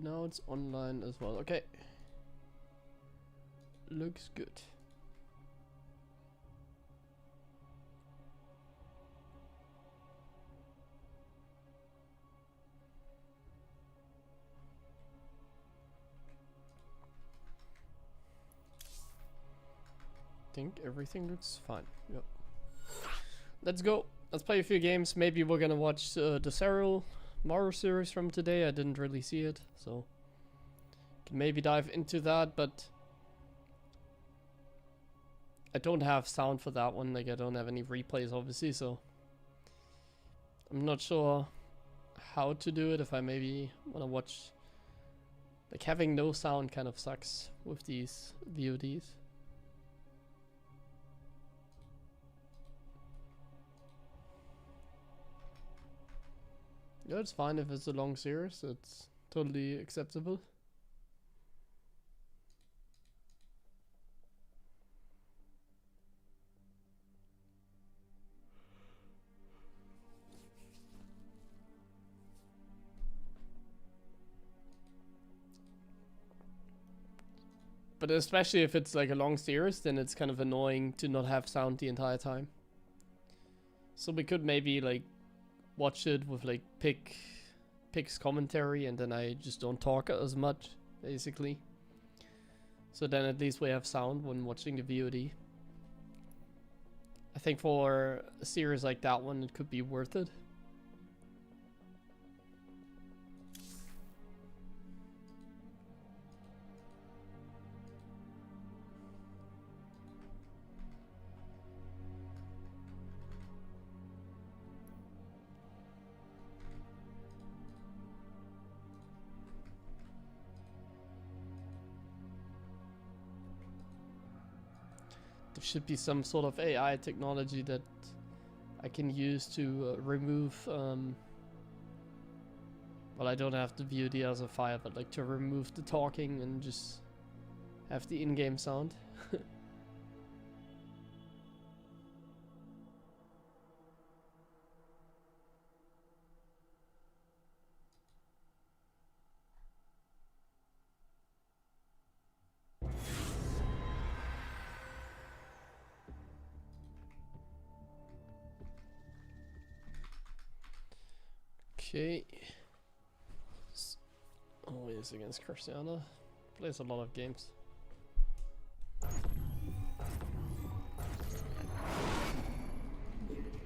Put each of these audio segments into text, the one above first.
Now it's online as well. Okay. Looks good. Think everything looks fine. Yep. Let's go. Let's play a few games. Maybe we're gonna watch the HeroMarine series from today. I didn't really see it, so can maybe dive into that, but I don't have sound for that one. Like, I don't have any replays, obviously, so I'm not sure how to do it. If I maybe want to watch, like, having no sound kind of sucks with these VODs. Yeah, it's fine if it's a long series. It's totally acceptable. But especially if it's like a long series, then it's kind of annoying to not have sound the entire time. So we could maybe like watch it with like Pick's commentary, and then I just don't talk as much, basically. So then at least we have sound when watching the VOD. I think for a series like that one, it could be worth it. There should be some sort of AI technology that I can use to remove, well, I don't have the VOD as a file, but like to remove the talking and just have the in-game sound. Okay. Always against Christiana. Plays a lot of games.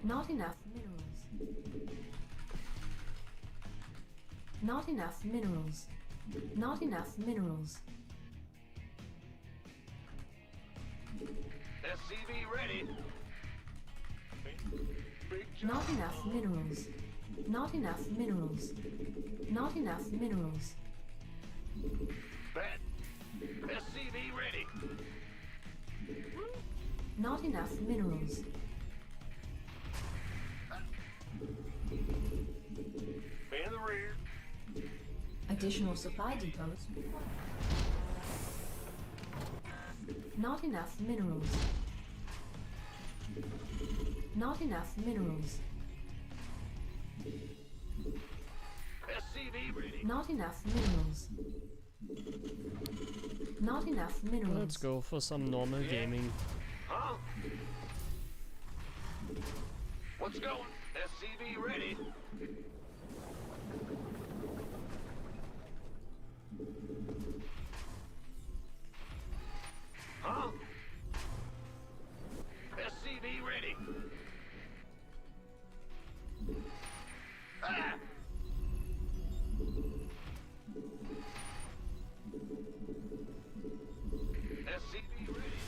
Not enough minerals. Not enough minerals. Not enough minerals. SCV ready. Not enough minerals. Not enough minerals. Not enough minerals. Bet. SCV ready. Not enough minerals. In the rear. Additional supply depots. Not enough minerals. Not enough minerals. SCV ready. Not enough minerals. Not enough minerals. Let's go for some normal gaming. Huh? What's going? SCV ready. Huh? SCV ready. Ah! SCV ready.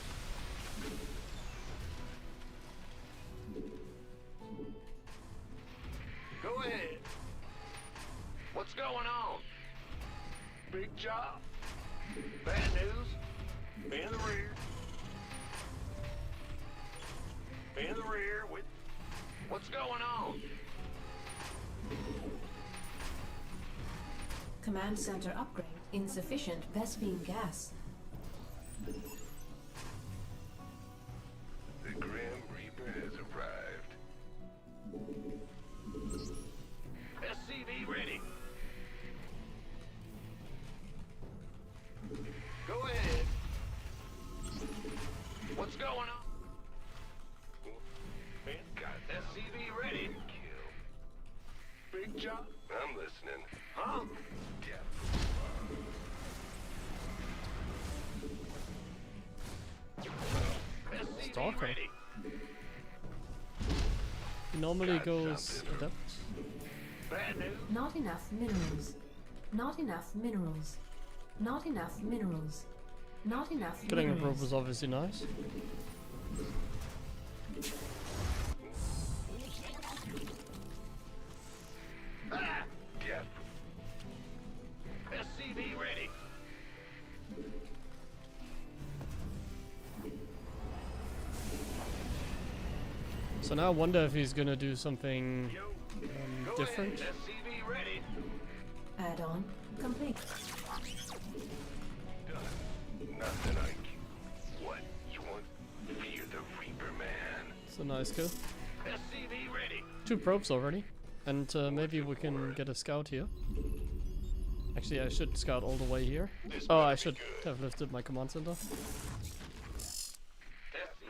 Go ahead. What's going on? Big job. Bad news. In the rear. In the rear with... What's going on? Command center upgrade. Insufficient Vespine gas. The Grim Reaper has arrived. SCV ready. What's going on? Got SCV ready. Kill. Big job. I'm listening. Huh? Yeah. SCV Stalker. ready. He normally Got goes something. adept. Bad news. Not enough minerals. Not enough minerals. Not enough minerals. Not enough Killing a probe minerals. was obviously nice. Ah! Yeah. SCV ready. So now I wonder if he's gonna do something Yo. Go different. ahead. SCV ready. Add-on complete. Done. Nothing I can. What? You want? Fear the Reaper, man. It's a nice kill. SCV ready. 2 probes already. And maybe we can get a scout here. Actually, I should scout all the way here. Oh, I should have lifted my command center.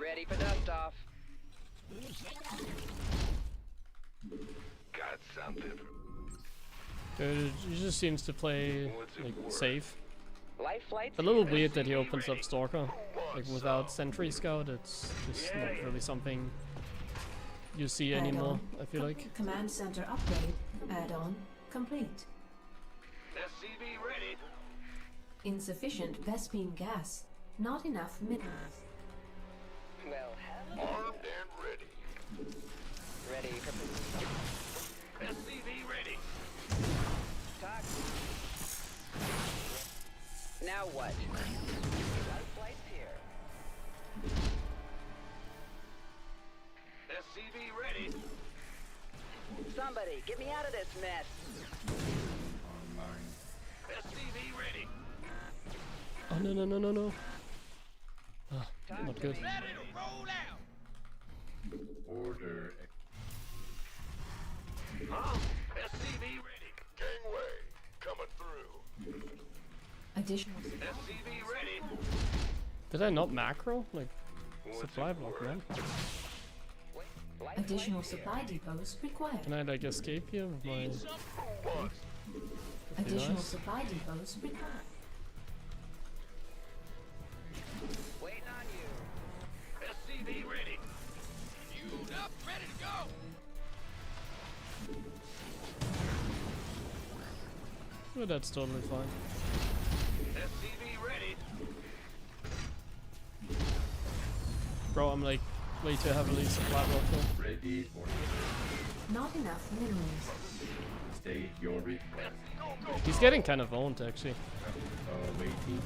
Ready for dust off. Got something. Dude, he just seems to play like safe. Life flights. A little weird that he opens up Stalker. Like without Sentry Scout, it's just not really something you see anymore, I feel like. Command center upgrade. Add-on complete. SCV ready. Insufficient Vespine gas. Not enough minerals. Well, Armed and ready. ready for SCV ready. talk. Now what? Life flights here. SCV ready. Somebody, get me out of this mess. SCV ready. Oh no no no no no. Ah, Talk not to good. me. Order. Huh? SCV ready. Gangway coming through. Additional SCV ready. Did I not macro? Like, What's supply it block, for? man. Life additional flights here. supply depots required. Can I like escape here with my... What? That'd be Additional nice. supply depots required. Waiting on you. SCV ready. Oh, that's totally fine. SCV ready. Bro, I'm like way too heavily supply blocked here. Ready for Not enough minerals. state your request. He's getting kind of owned actually. Waiting.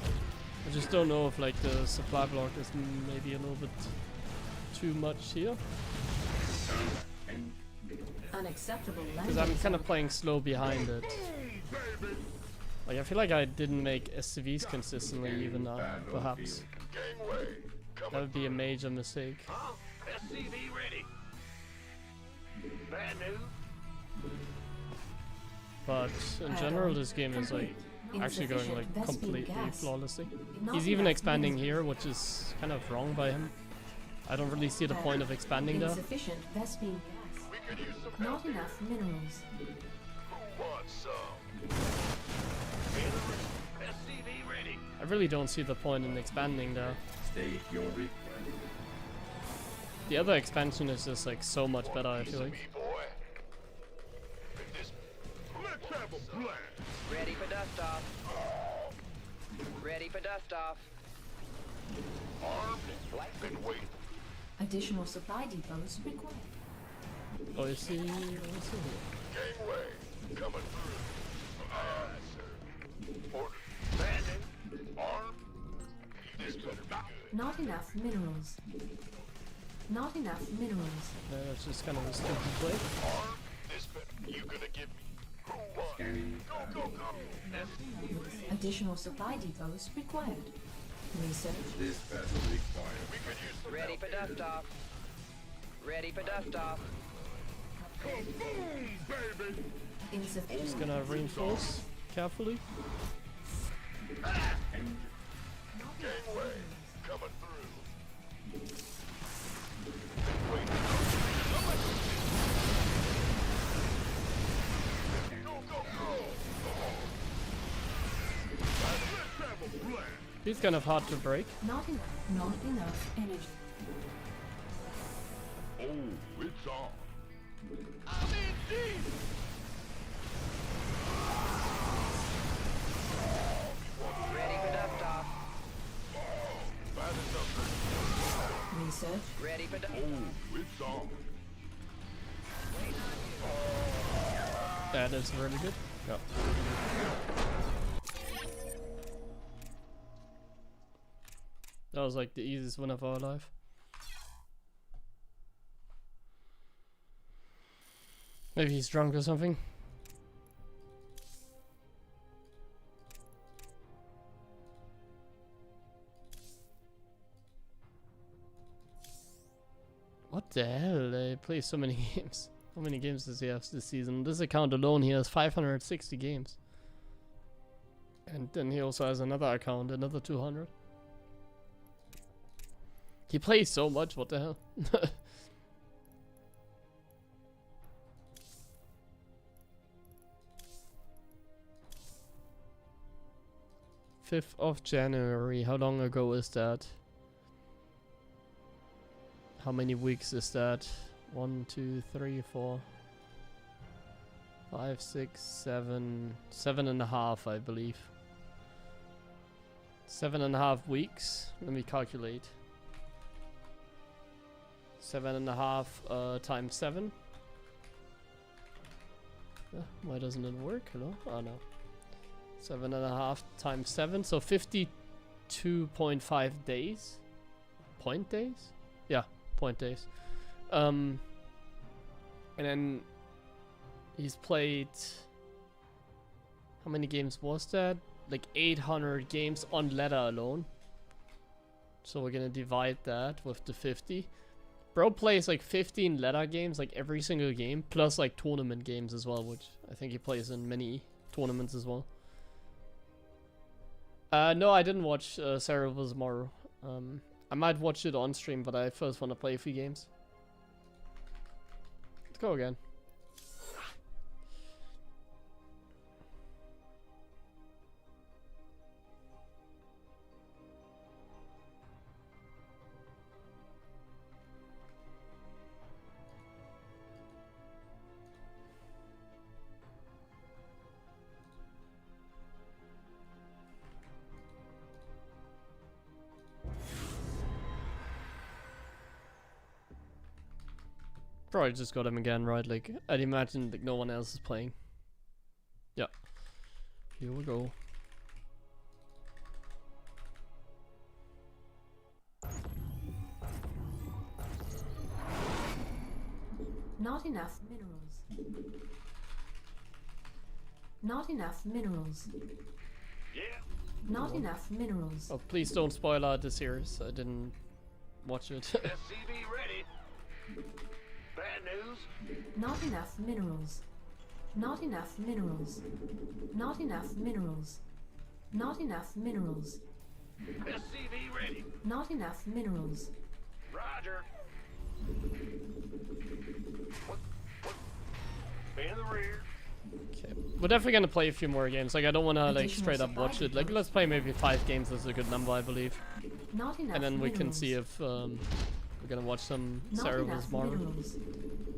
I just don't know if like the supply block is maybe a little bit too much here. And Unacceptable Because landing I'm kind of zone. playing slow behind it. Like I feel like I didn't make SCVs consistently even now, perhaps. Gangway That coming. would be a major mistake. Huh? SCV ready. Bad news. But in general this game is like actually going like Insufficient Vespine completely gas. flawlessly. Not He's even enough expanding minerals. here, which is kind of wrong by him. I don't really see the point of expanding there. Insufficient Vespine gas. We could use some Not help here. enough minerals. Who wants some? SCV ready. I really don't see the point in expanding there. state your request. The other expansion is just like so much better, I feel like. Me boy. This. Let's have a blast. Ready for dust off. Ready for dust off. Armed and waiting. Additional supply depots required. Oh, you see? Gangway coming through. Aye, sir. Order. Bandit. Armed. This better be good. Not enough minerals. Not enough minerals. That's just kind of a stupid play. Armed. This better. You gonna give me? Who wants? Scanning. Go. SCV ready. Additional supply depots required. Research. This vessel required. We could use some Ready help for here. dust off. Ready for dust off. Kaboom, baby. Insufficient. Just gonna reinforce carefully. Gangway coming through. He's kind of hard to break. Not enough energy. Oh, it's on. Ready for dust off. Research. Ready for dust. Oh, it's on. That is really good. Yeah. That was like the easiest win of our life. Maybe he's drunk or something. What the hell? They play so many games. How many games does he have this season? This account alone, he has 560 games. And then he also has another account, another 200. He plays so much, what the hell? 5th of January, how long ago is that? How many weeks is that? 1, 2, 3, 4, 5, 6, 7, 7.5, I believe. 7.5 weeks. Let me calculate. 7.5 times 7. Why doesn't it work? Hello? Oh no. 7.5 times 7, so 52.5 days. Point days? Yeah, point days. And then he's played. How many games was that? Like 800 games on ladder alone. So we're gonna divide that with the 50. Bro plays like 15 ladder games, like every single game, plus like tournament games as well, which I think he plays in many tournaments as well. No, I didn't watch Sarah vs. Morrow. I might watch it on stream, but I first want to play a few games. Let's go again. Probably just got him again, right? Like, I'd imagine like no one else is playing. Yeah. Here we go. Not enough minerals. Not enough minerals. Yeah. Not enough minerals. Oh, please don't spoil out the series. I didn't watch it. SCV ready. Bad news. Not enough minerals. Not enough minerals. Not enough minerals. Not enough minerals. SCV ready. Not enough minerals. Roger. What? In the rear. Okay. We're definitely gonna play a few more games. Like, I don't wanna like Additional straight up watch supply it. Like, let's play maybe 5 games. That's a good number, I believe. Not enough And then we can minerals. see if we're gonna watch some Not Sarah enough vs. Morrow. minerals.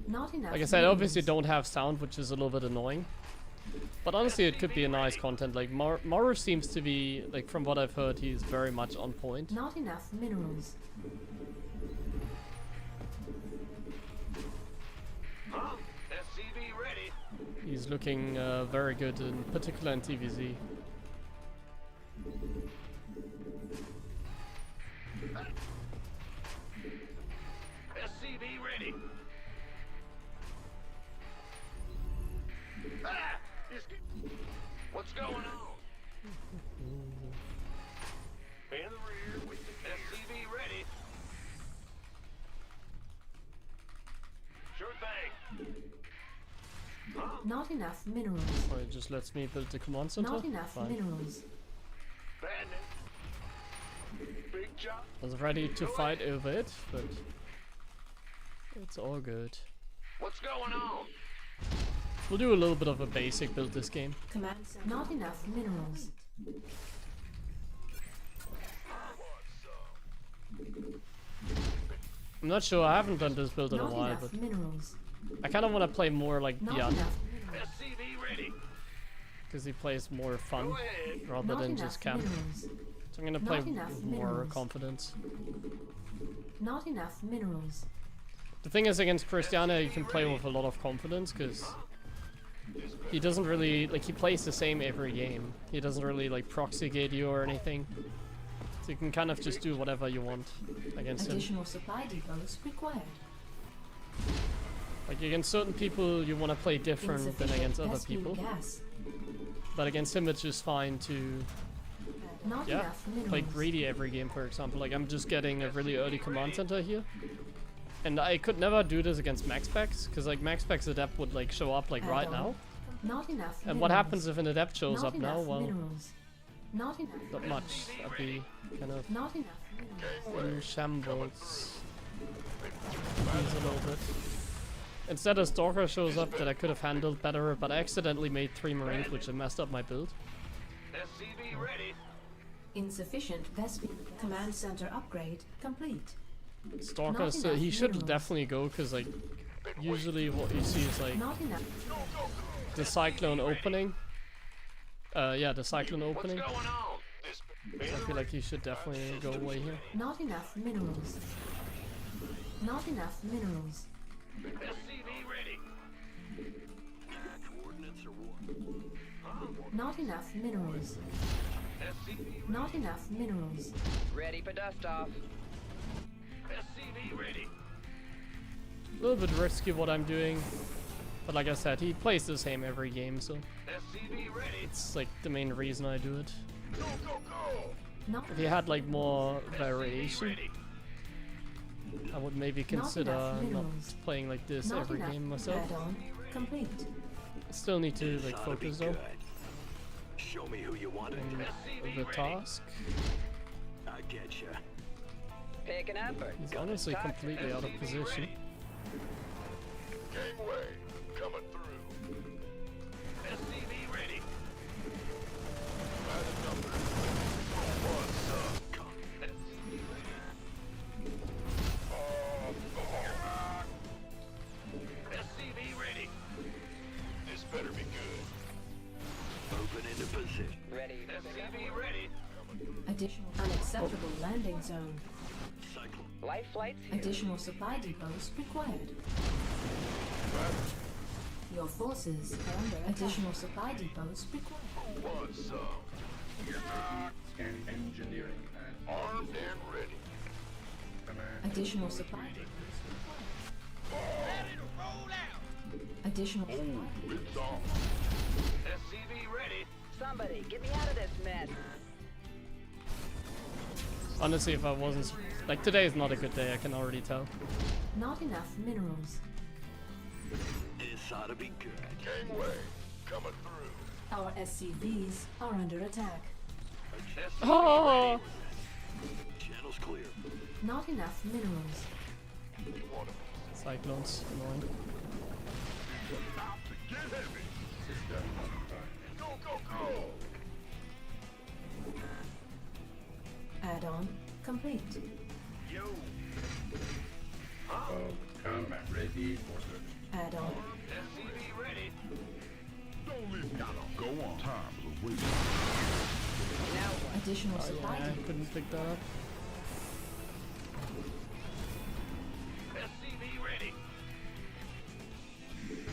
Not enough Like I said, obviously minerals. don't have sound, which is a little bit annoying. But honestly, it could be a nice content. Like, Morrow seems to be, like, from what I've heard, he's very much on point. Not enough minerals. Huh? SCV ready. He's looking very good, in particular in TVZ. SCV ready. Ah! What's going on? In the rear. SCV ready. Sure thing. Huh? Not enough minerals. Or it just lets me build the command center. Not enough Fine. minerals. Bad news. Big job. I was ready to fight over it, but it's all good. What's going on? We'll do a little bit of a basic build this game. Command center. Not enough minerals. I'm not sure. I haven't done this build in a Not while, enough but minerals. I kind of want to play more like Not Beyond, enough minerals. SCV ready. because he plays more fun Go ahead. rather Not than enough just camp. minerals. So I'm gonna play Not enough with more minerals. confidence. Not enough minerals. The thing is, against Christiana, you can play with a lot of confidence because he doesn't really like he plays the same every game. He doesn't really like proxy gate you or anything. So you can kind of just do whatever you want against him. Additional supply depots required. Like against certain people, you want to play different than against other people. Gas. But against him, it's just fine to Not yeah enough minerals. play greedy every game. For example, like I'm just getting a really early command center here, and I could never do this against max specs because like max specs adept would like show up like right now. Not enough And what minerals. happens if an adept shows Not up now? enough Well, minerals. Not enough. not much. I'd be kind of Not enough minerals. in shambles. He's a little bit. Instead, a stalker shows up that I could have handled better, but I accidentally made 3 marines, which messed up my build. SCV ready. Insufficient Vespene command center upgrade complete. Stalker, Not so enough he should minerals. definitely go, because like usually what you see is like Not enough. the cyclone opening. Yeah, the cyclone What's opening. going on? This I feel like he should definitely go away here. Not enough minerals. Not enough minerals. SCV ready. Not enough minerals. SCV. Not enough minerals. Ready for dust off. SCV ready. A little bit risky what I'm doing, but like I said, he plays the same every game, so SCV ready. it's like the main reason I do it. Go, go, go. Not If he had like more variation, Ready. I would maybe consider enough not minerals. playing like this not every enough. game myself. Add-on complete. Still need to like Ought to be focus though good. Show me who you want. on the task. I get you. Pick an effort. He's honestly completely out of position. Gangway coming through. SCV ready. By the numbers. What's up? SCV ready. SCV ready. This better be good. Moving into position. Ready. SCV ready. Additional unacceptable landing zone. Cyclone. Life flights here. Additional supply depots required. Your forces are under additional supply depots required. What's up? Scanning engineering and Armed and ready. command. Additional supply depots required. Additional supply Oh, it's on. SCV ready. Somebody, get me out of this mess. Honestly, if I wasn't like today is not a good day, I can already tell. Not enough minerals. This ought to be good. Gangway coming through. Our SCVs are under attack. SCV Oh, Channel's clear. Not enough minerals. cyclones, annoying. about to get heavy. Go, go, go. Add-on complete. Yo. Combat ready for service. Add-on. SCV ready. Don't leave me alone. Go on. Time's a waste. Now what? Additional Oh, supply yeah, I depots. couldn't pick that up. SCV ready.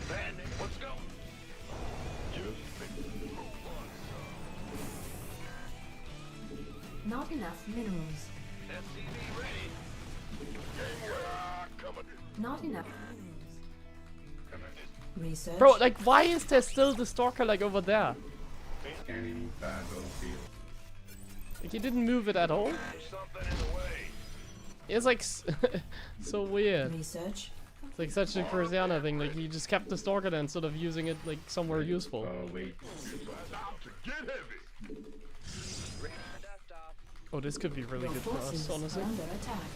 Bandit, let's go. Not enough minerals. SCV ready. Gangway coming. Not enough minerals. Research. Bro, like, why is there still the stalker like over there? Scanning battlefield. Like, he didn't move it at all. There's something in the way. It's like so weird. Research. It's like such a Christiana thing. Like, he just kept the stalker there instead of using it like somewhere useful. Wait. It's about to get heavy. Ready for dust off. Oh, this could be really Your good for forces us, honestly. are under attack.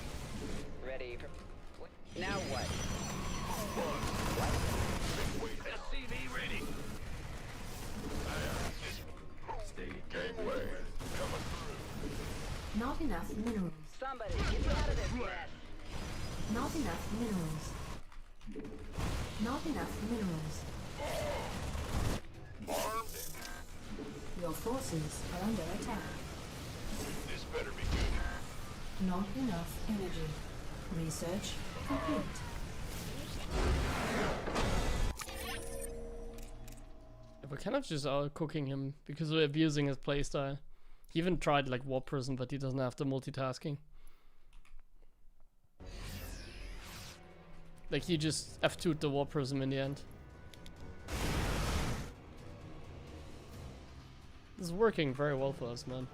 Ready for... Now what? SCV ready. Stay Gangway coming through. Not enough minerals. Somebody, get me out of this mess. Not enough minerals. Not enough minerals. Armed. Your forces are under attack. This better be good. Not enough energy. Research complete. We're kind of just cooking him because we're abusing his playstyle. He even tried like Warp Prism, but he doesn't have the multitasking. Like he just F2'd the Warp Prism in the end. This is working very well for us, man.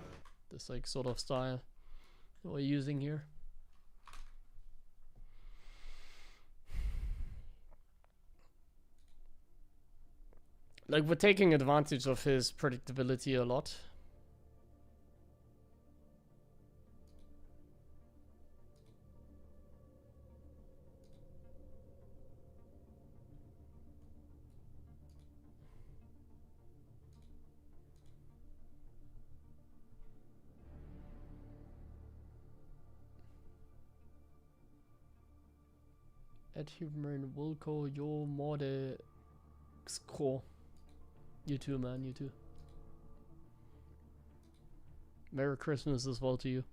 This like sort of style that we're using here. Like we're taking advantage of his predictability a lot. At HeroMarine Wilco, yo morde Skro. You too, man, you too. Merry Christmas as well to you.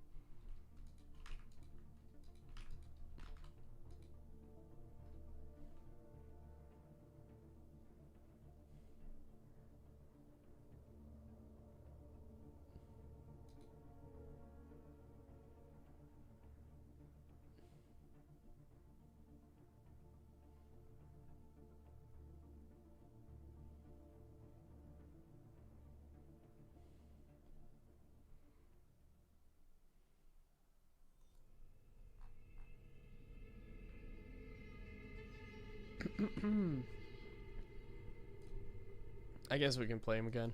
I guess we can play him again.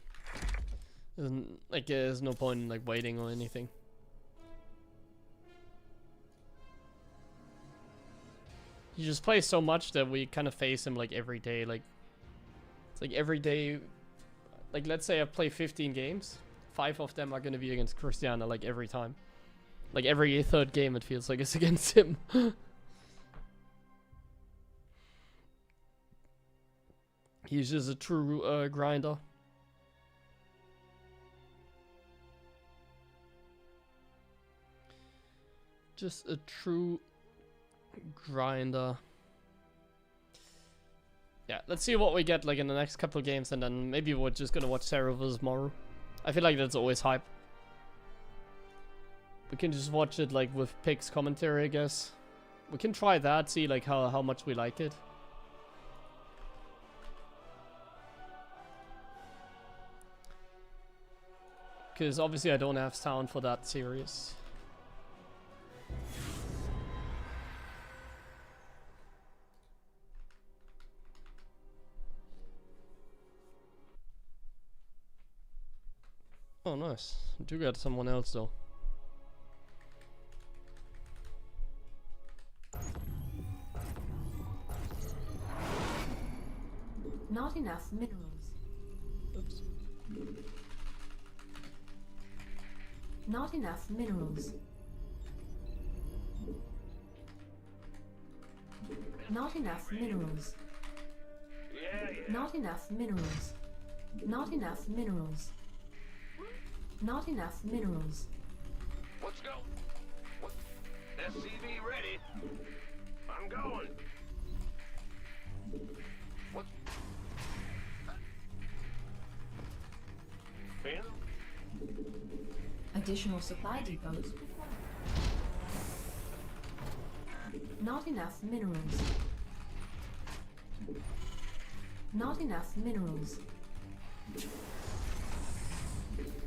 There's no point in like waiting or anything. He just plays so much that we kind of face him like every day. Like it's like every day. Like let's say I play 15 games, 5 of them are gonna be against Christiana like every time. Like every third game it feels like it's against him. He's just a true grinder. Just a true grinder. Yeah, let's see what we get like in the next couple of games, and then maybe we're just gonna watch Sarah vs. Maru. I feel like that's always hype. We can just watch it like with Pig's commentary, I guess. We can try that, see like how much we like it. Because obviously I don't have sound for that series. Oh nice. I do got someone else though. Not enough minerals. Oops. Not enough minerals. Not enough minerals. Yeah, yeah. Not enough minerals. Not enough minerals. Not enough minerals. Let's go. What? SCV ready. I'm going. What? In? Additional supply depots. Not enough minerals. Not enough minerals.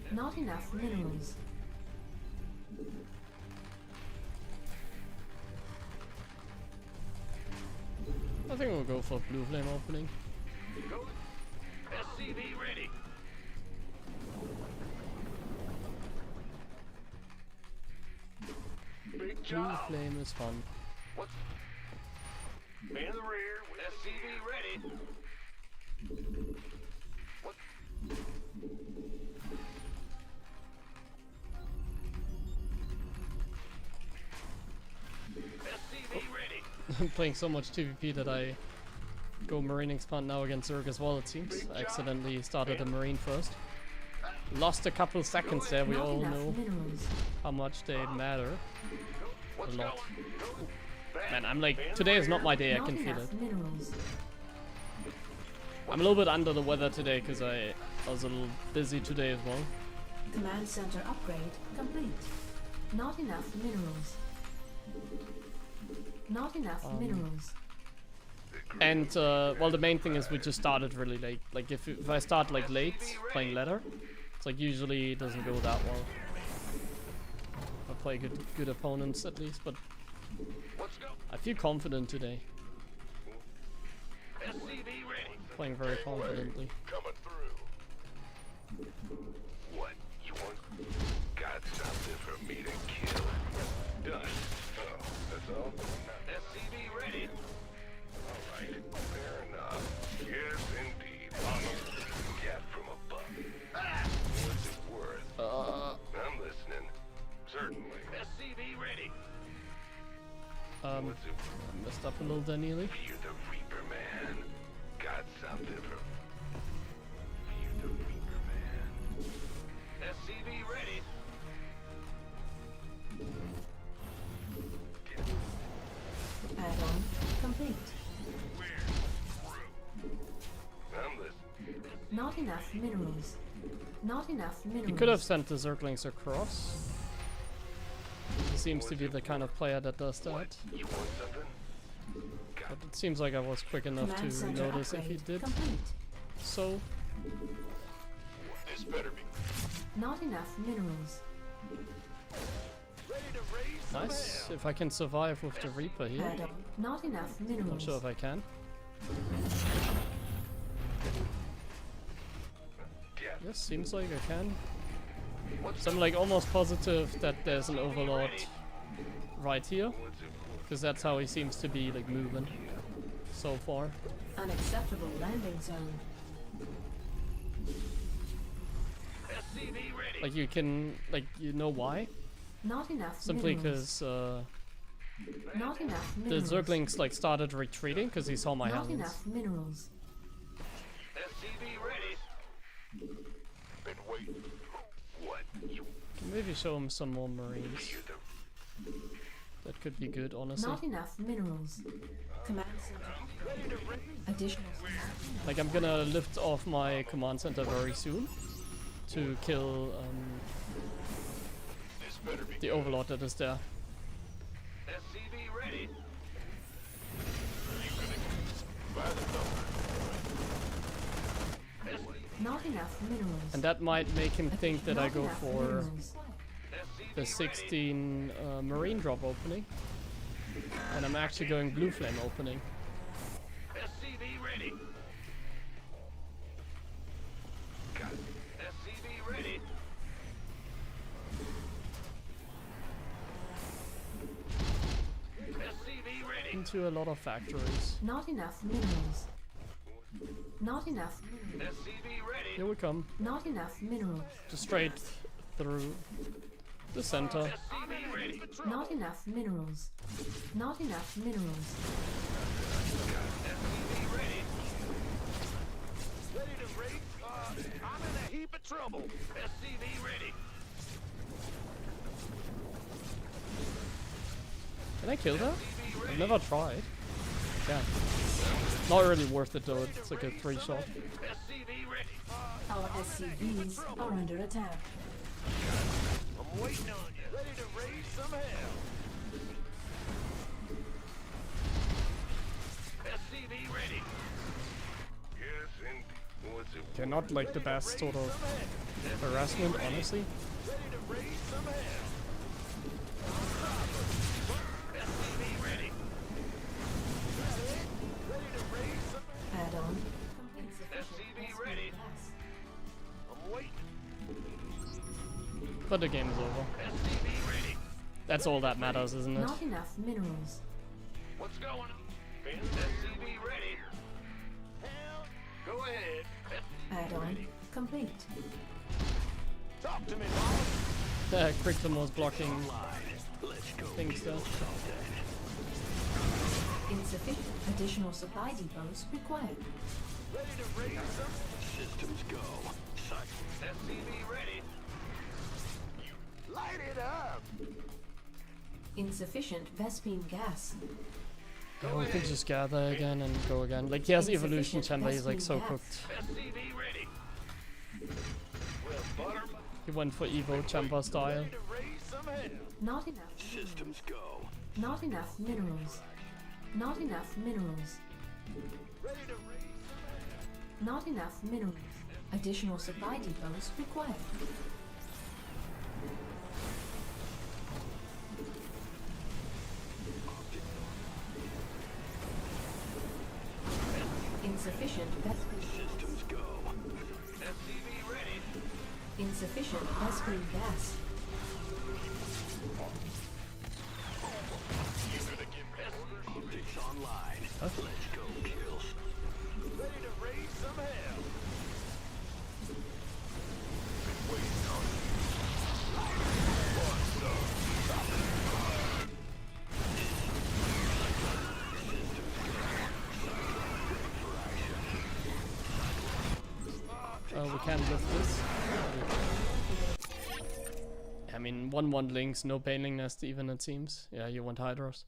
Not enough minerals. I think we'll go for blue flame opening. Go. SCV ready. Big Blue job. flame is fun. What's in the rear with SCV ready. What? SCV ready. I'm playing so much TVP that I go Marine expand now against Zerg as well, it seems. I accidentally started a Marine first. Lost a couple seconds there, we Not all enough know minerals. how much they matter. A What's lot. going? Man, I'm like, today is not my day, I Not can feel enough it. minerals. I'm a little bit under the weather today because I was a little busy today as well. Command center upgrade complete. Not enough minerals. Not enough minerals. And well, the main thing is we just started really late. Like if I start like late playing ladder, it's like usually it doesn't go that well. I play good opponents at least, but Let's go. I feel confident today. SCV ready. Playing very confidently. Coming through. What? You want? Got something for me to kill? Done. Oh, that's all? SCV ready. All right. Fair enough. Yes, indeed. Cat from above. What's it worth? I'm listening. Certainly. SCV ready. What's it worth? I messed up a little there nearly. Fear the Reaper, man. Got something for... Fear the Reaper, man. SCV ready. Add-on complete. I'm listening. Not enough minerals. Not enough minerals. He could have sent the Zerglings across. He seems to be the kind of player that does that. You want something? But it seems like I was quick enough Command to center notice if he upgrade did. complete. So, This better be... Not enough minerals. nice. If I can survive with the Reaper here. Add-on. Not enough Not minerals. sure if I can. Yeah. Yes, seems like I can. So I'm like almost positive that there's an Overlord right here. What's it worth? Because that's how he seems to be like moving so far. Unacceptable landing zone. SCV ready. Like you can, like you know why? Not enough Simply minerals. because Not enough the minerals. Zerglings like started retreating because he saw my Not hands. enough minerals. SCV ready. Been waiting. What? You Can maybe show him some more Marines. fear the... That could be good, honestly. Not enough minerals. Command center. Additional. Like I'm gonna lift off my command center very soon to kill This better be... the Overlord that is there. SCV ready. Not enough minerals. And that might make him think that I Not go enough for minerals. the 16 Marine drop opening. And I'm actually going Blue Flame opening. SCV ready. Got it. SCV ready. SCV ready. Into a lot of factories. Not enough minerals. Not enough minerals. SCV ready. Here we come. Not enough minerals. Just straight through the center. SCV ready. Not enough minerals. Not enough minerals. SCV ready. Ready to race? I'm in a heap of trouble. SCV ready. Can I kill that? I've never tried. Yeah. Not really worth it though, it's like a 3-shot. SCV ready. Our SCVs are under attack. I'm waiting on you. Ready to raise some hell. SCV ready. Yes, indeed. What's it? They're not like the best sort of harassment, honestly. Ready to raise some hell. SCV ready. Ready to raise some hell. Add-on. SCV ready. I'm waiting. But the game is over. SCV ready. That's all that matters, isn't it? Not enough minerals. What's going on? SCV ready. Hell, Go ahead. Add-on complete. talk to me, boss. Crichton was blocking Let's go things there. kill something. Insufficient. Additional supply depots required. Ready to raise some? Systems go. Sight. SCV ready. Light it up. Insufficient Vespene gas. Oh, we can just gather again and go again. Like, he has evolution chamber, he's like so cooked. SCV ready. Well, butter. He went for evo chamber style. Ready to raise some hell. Not enough. Systems go. Not enough minerals. Not enough minerals. Ready to raise some hell. Not enough minerals. Additional supply depots required. Insufficient Vespene. Systems go. SCV ready. Insufficient Vespene gas. Optics online. Let's go, kills. Ready to raise some hell. We can't lift this. I mean, 1-1 links, no paneling nest even, it seems. Yeah, you want hydros.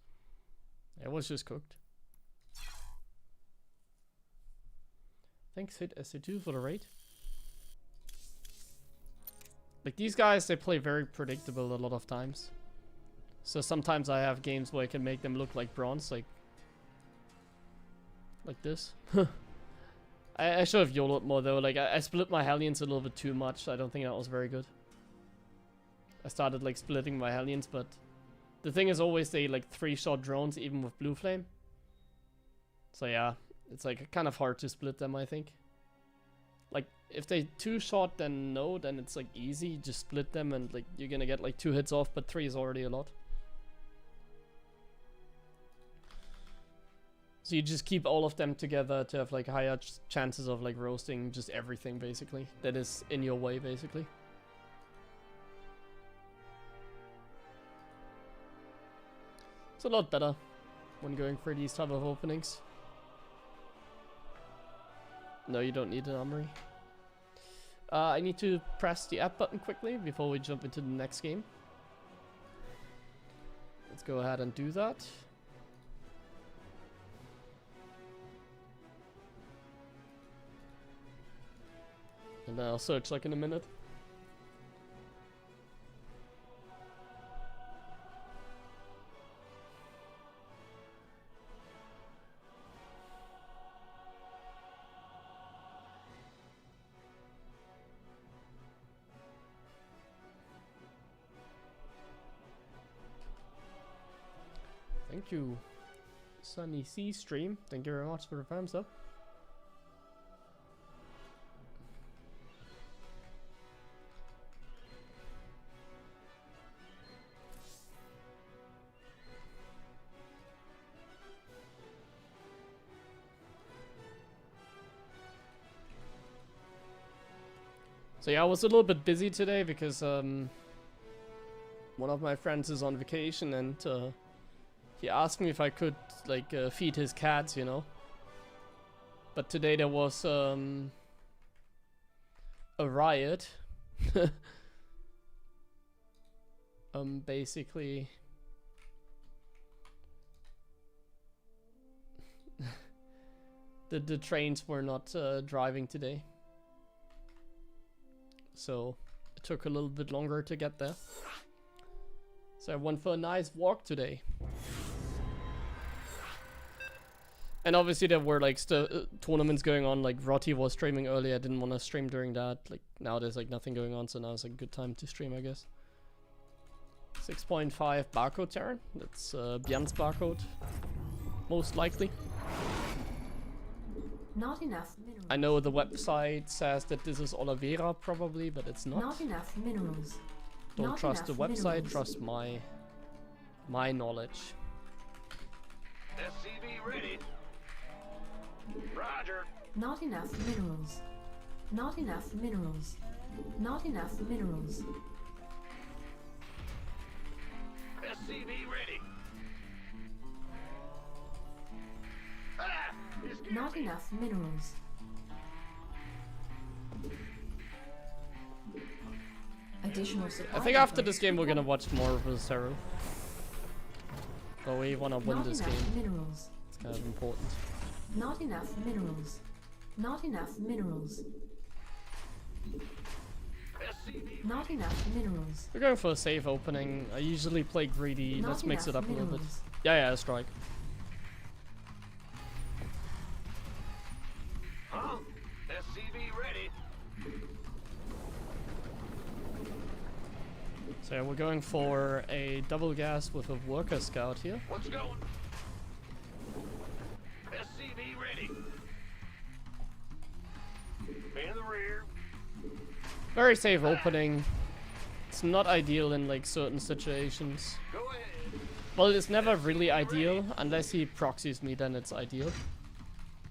It was just cooked. Thanks, hit SC2 for the raid. Like, these guys, they play very predictable a lot of times. So sometimes I have games where I can make them look like bronze, like this. I should have YOLO'd more though. Like, I split my Hellions a little bit too much. I don't think that was very good. I started like splitting my Hellions, but the thing is always they like 3-shot drones even with Blue Flame. So yeah, it's like kind of hard to split them, I think. Like, if they 2-shot, then no, then it's like easy. Just split them and like you're gonna get like 2 hits off, but 3 is already a lot. So you just keep all of them together to have like higher chances of like roasting just everything basically that is in your way basically. It's a lot better when going for these type of openings. No, you don't need an armory. I need to press the app button quickly before we jump into the next game. Let's go ahead and do that. And then I'll search like in a minute. Thank you, Sunny C stream. Thank you very much for the thumbs up. So yeah, I was a little bit busy today because one of my friends is on vacation and he asked me if I could like feed his cats, you know. But today there was a riot. Basically the trains were not driving today. So it took a little bit longer to get there. So I went for a nice walk today. And obviously there were like tournaments going on, like Rotti was streaming earlier. I didn't want to stream during that. Like now there's like nothing going on, so now it's a good time to stream, I guess. 6.5 barcode Terran. That's Björn's barcode. Most likely. Not enough minerals. I know the website says that this is Oliveira probably, but it's not. Not enough minerals. Don't Not trust the enough website, minerals. trust my knowledge. SCV ready. Roger. Not enough minerals. Not enough minerals. Not enough minerals. SCV ready. enough minerals. Additional supply. I think after this depots game we're gonna required. watch more of Zero. But we wanna win Not this enough game. minerals. It's kind of important. Not enough minerals. Not enough minerals. Not enough minerals. We're going for a safe opening. I usually play greedy. Not Let's mix it enough up a little bit. minerals. Yeah, strike. Huh? SCV ready. So yeah, we're going for a double gas with a worker scout here. What's going? SCV ready. In the rear. Very safe opening. It's not ideal in like certain situations. Go ahead. Well, it's never really ideal unless he proxies me, then it's ideal.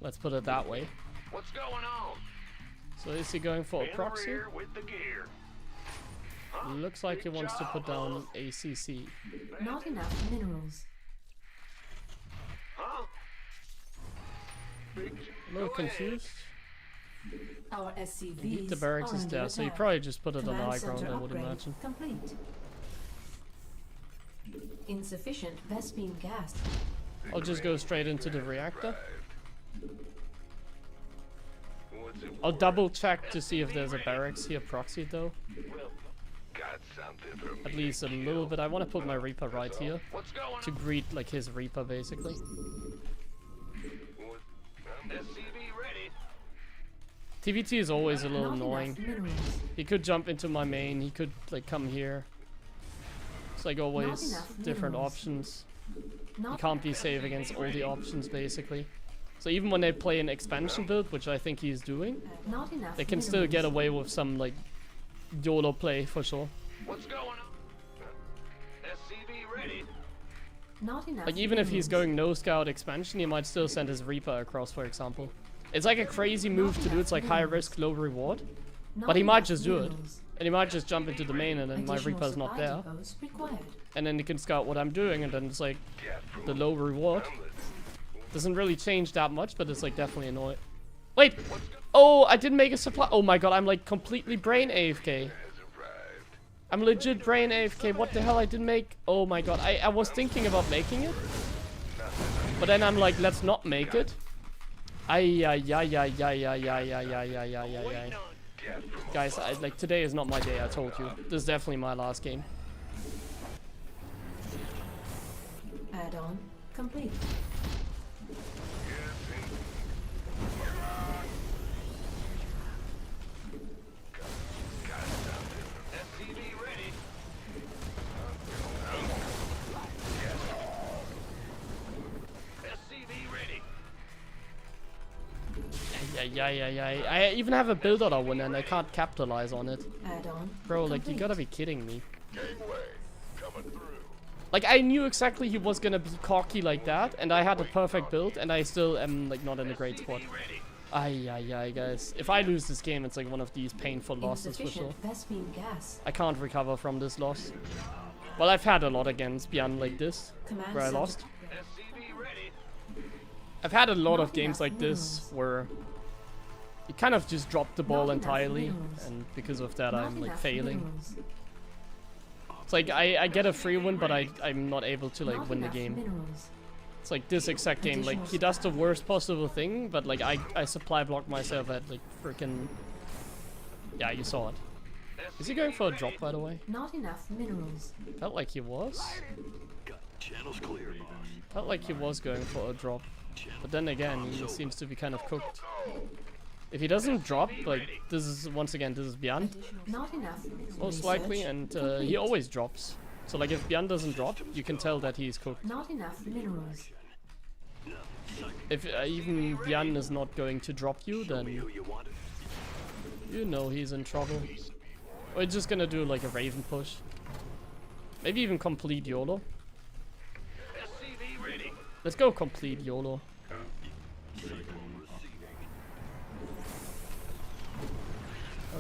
Let's put it that way. What's going on? So is he going for a In the proxy? rear with the gear. Huh? Looks like he Big wants to job, put down huh? ACC. Not enough minerals. Huh? Big A little Go ahead. confused. Our I SCVs think the barracks are is under there, so he attack. probably just put it on Command high ground, center I would upgrade imagine. Complete. Insufficient Vespine gas. I'll just go straight into the reactor. What's it I'll worth? double check to see if there's a barracks here proxied though. Got something for me At to least a little bit. I want to put my Reaper right here What's going to on? greet like his Reaper basically. What? SCV ready. TVT is always a little Not annoying. enough minerals. He could jump into my main, he could like come here. It's like always enough different minerals. options. You Not can't be safe against all the options basically. So even when they play an expansion build, which I think he's doing, Not enough they can still get minerals. away with some like YOLO play for sure. What's going on? SCV ready. Not enough Like even if he's minerals. going no scout expansion, he might still send his Reaper across, for example. It's like a crazy move to do. It's like high risk, low reward. Not But he might enough just do it. minerals. And he might just jump into the main and then my Additional Reaper's not supply there. depots required. And then he can scout what I'm doing and then it's like got from the low reward. Hamlet? Doesn't really change that much, but it's like definitely annoying. Wait! Oh, I didn't make a supply. Oh my god, I'm like completely brain AFK. Has arrived. I'm legit brain AFK. What the hell I didn't make? Oh my god, I was thinking about making it. But then I'm like, let's not make it. Ay ay ay ay ay ay ay ay ay ay ay ay ay. Got from Guys, like today is not my day, I told you. This is definitely my last game. Add-on complete. SCV ready. SCV ready. Yeah. I even have a build order win and I can't capitalize on it. Add-on Bro, like you complete. gotta be kidding me. Gangway coming through. Like I knew exactly he was gonna be cocky like that and I had a perfect build and I still am like not in a great spot. Ready. Ay, guys. If I lose this game, it's like one of these painful losses for sure. Insufficient Vespine gas. I can't recover from this loss. Well, I've had a lot against Bjorn like this, Command where I center lost. SCV ready. I've had a lot of Not games enough like this minerals. where you kind of just drop the ball Not enough entirely, minerals. and because of that, Not I'm like enough failing. minerals. It's like I get a free win, but I'm not able to like Not win the enough game. minerals. It's like this exact game. Like he does the worst possible thing, but like I supply block myself at like freaking. Yeah, you saw it. Is he going for a drop, by the way? Not enough minerals. Felt like he was. Channel's clear, boss. Felt like he was going for a drop. But then again, he seems to be kind of cooked. If he doesn't drop, like, this is, once again, this is Bjorn, Not enough. most likely, and he always drops. So, like, if Bjorn doesn't drop, you can tell that he's cooked. Not enough minerals. If even Bjorn is not going to drop you, then you know he's in trouble. We're just gonna do, like, a Raven push. Maybe even complete YOLO. SCV ready. Let's go complete YOLO.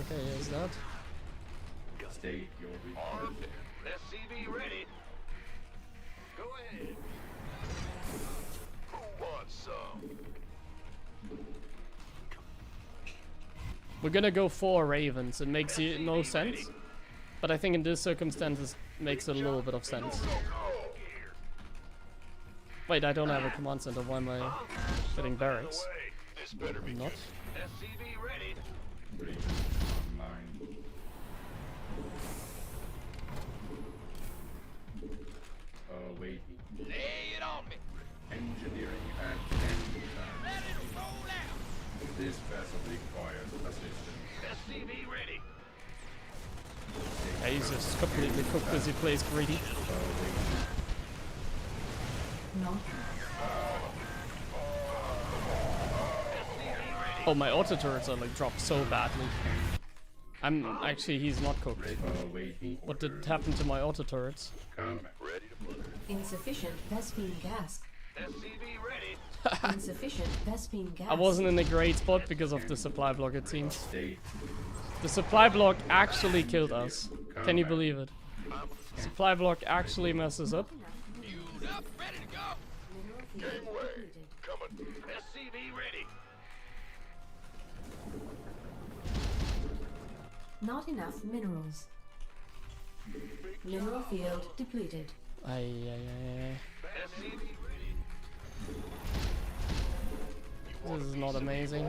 Okay, here's that. Armed. SCV ready. Go ahead. Who wants some? We're gonna go 4 ravens. It makes no sense. But I think in this circumstances makes a little bit of sense. Wait, I don't have a command center. Why am I getting barracks? This better be I'm not. SCV ready. Waiting. Lay it on me. Engineering and engine time. Ready to roll out. This vessel requires assistance. SCV ready. Yeah, he's just completely cooked as he plays greedy. Not. Oh, my auto turrets are like dropped so badly. He's not cooked. Waiting. What did happen to my auto turrets? Ready to blow. Insufficient Vespine gas. SCV ready. Insufficient Vespine gas. I wasn't in a great spot because of the supply block, it seems. State. The supply block actually killed us. Can you believe it? Supply block actually messes up. Fueled up, ready to go. Mineral field depleted. Coming. SCV ready. Not enough minerals. Mineral field depleted. Ay. SCV ready. This is not amazing.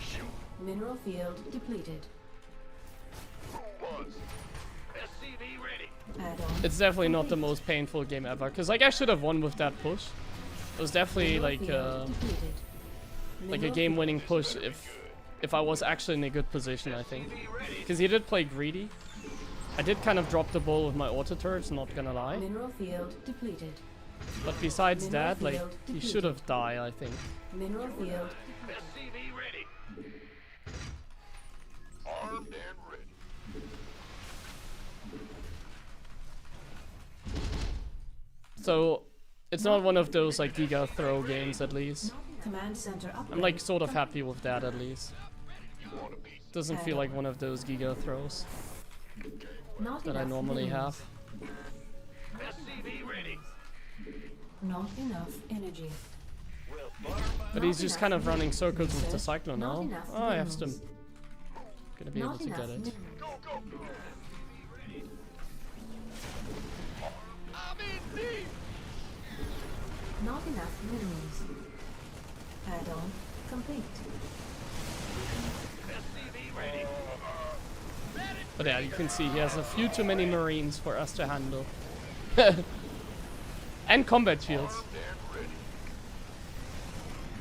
Shoot. Mineral field depleted. Who wants? SCV ready. Add-on. It's definitely not the most painful game ever. Because like I should have won with that push. It was definitely Mineral like field depleted. a Mineral game-winning push if I was actually in a good position, I think. Because he did play greedy. I did kind of drop the ball with my auto turrets, not gonna lie. Mineral field depleted. But besides Mineral that, like, field he depleted. should have died, I think. Mineral field. SCV ready. Armed and ready. So, it's not one of those, like, Giga throw games, at least. Command center upgrade. I'm, like, sort of happy with that, at least. You want a piece? Doesn't feel like one of those Giga throws Not that I enough normally minerals. have. SCV ready. Not enough energy. But he's just kind of running circles with the Cyclone Not now. enough Oh, I have minerals. stim. Gonna be able Not to enough get it. minerals. Go, go, go. I'm in deep. Not enough minerals. Add-on complete. SCV ready. But yeah, you can see he has a few too many Marines for us to handle. And combat shields. Armed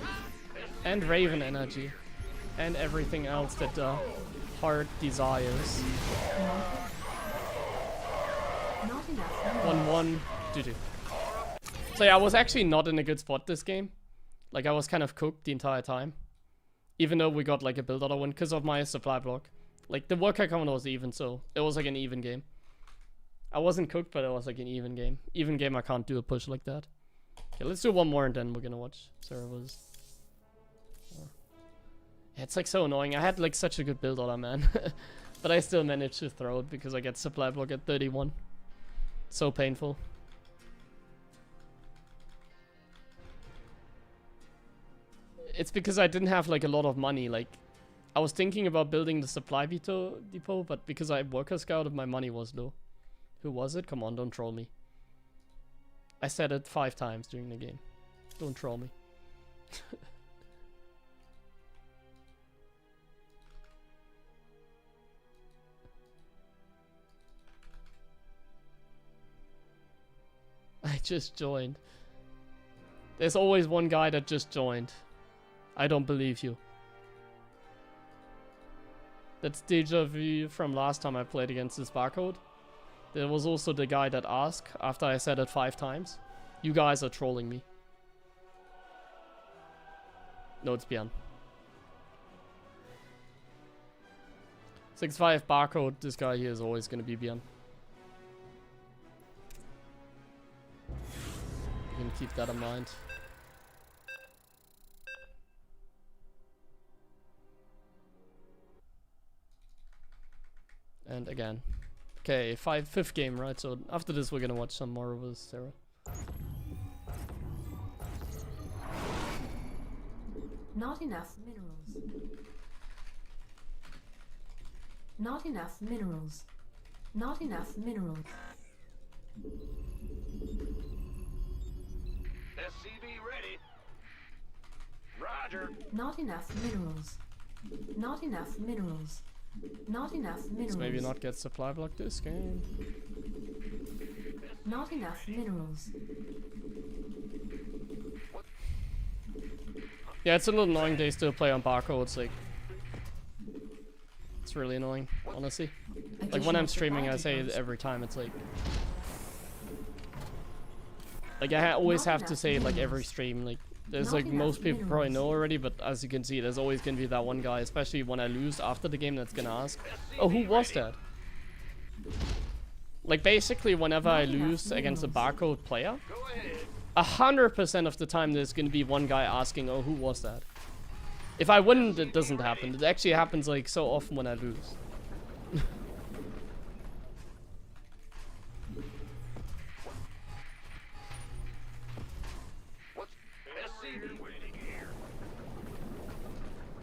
and ready. And Raven energy. And everything else that the heart desires. Not enough minerals. 1-1. Doo-doo. So yeah, I was actually not in a good spot this game. Like, I was kind of cooked the entire time. Even though we got like a build auto win because of my supply block. Like, the worker count was even, so it was like an even game. I wasn't cooked, but it was like an even game. Even game, I can't do a push like that. Okay, let's do one more and then we're gonna watch servers. Yeah, it's like so annoying. I had like such a good build auto, man. But I still managed to throw it because I get supply block at 31. So painful. It's because I didn't have like a lot of money. Like, I was thinking about building the supply depot, but because I worker scouted, my money was low. Who was it? Come on, don't troll me. I said it 5 times during the game. Don't troll me. I just joined. There's always one guy that just joined. I don't believe you. That's deja vu from last time I played against this barcode. There was also the guy that asked after I said it 5 times. You guys are trolling me. No, it's Björn. 6-5 barcode, this guy here is always gonna be Björn. You can keep that in mind. And again. Okay, 5th game, right? So after this we're gonna watch some more with Sarah. Not enough minerals. Not enough minerals. Not enough minerals. SCV ready. Roger. Not enough minerals. Not enough minerals. Not enough minerals. Let's maybe not get supply block this game. Not enough minerals. Yeah, it's a little annoying they still play on barcodes, like... It's really annoying, honestly. Like when I'm streaming, I say it every time, it's like... Like I always have to say it like every stream, like... There's like most people probably know already, but as you can see, there's always gonna be that one guy, especially when I lose after the game, that's gonna ask, oh, who was that? Like basically, whenever I lose against a barcode player, 100% of the time there's gonna be one guy asking, oh, who was that? If I win, it doesn't happen. It actually happens like so often when I lose.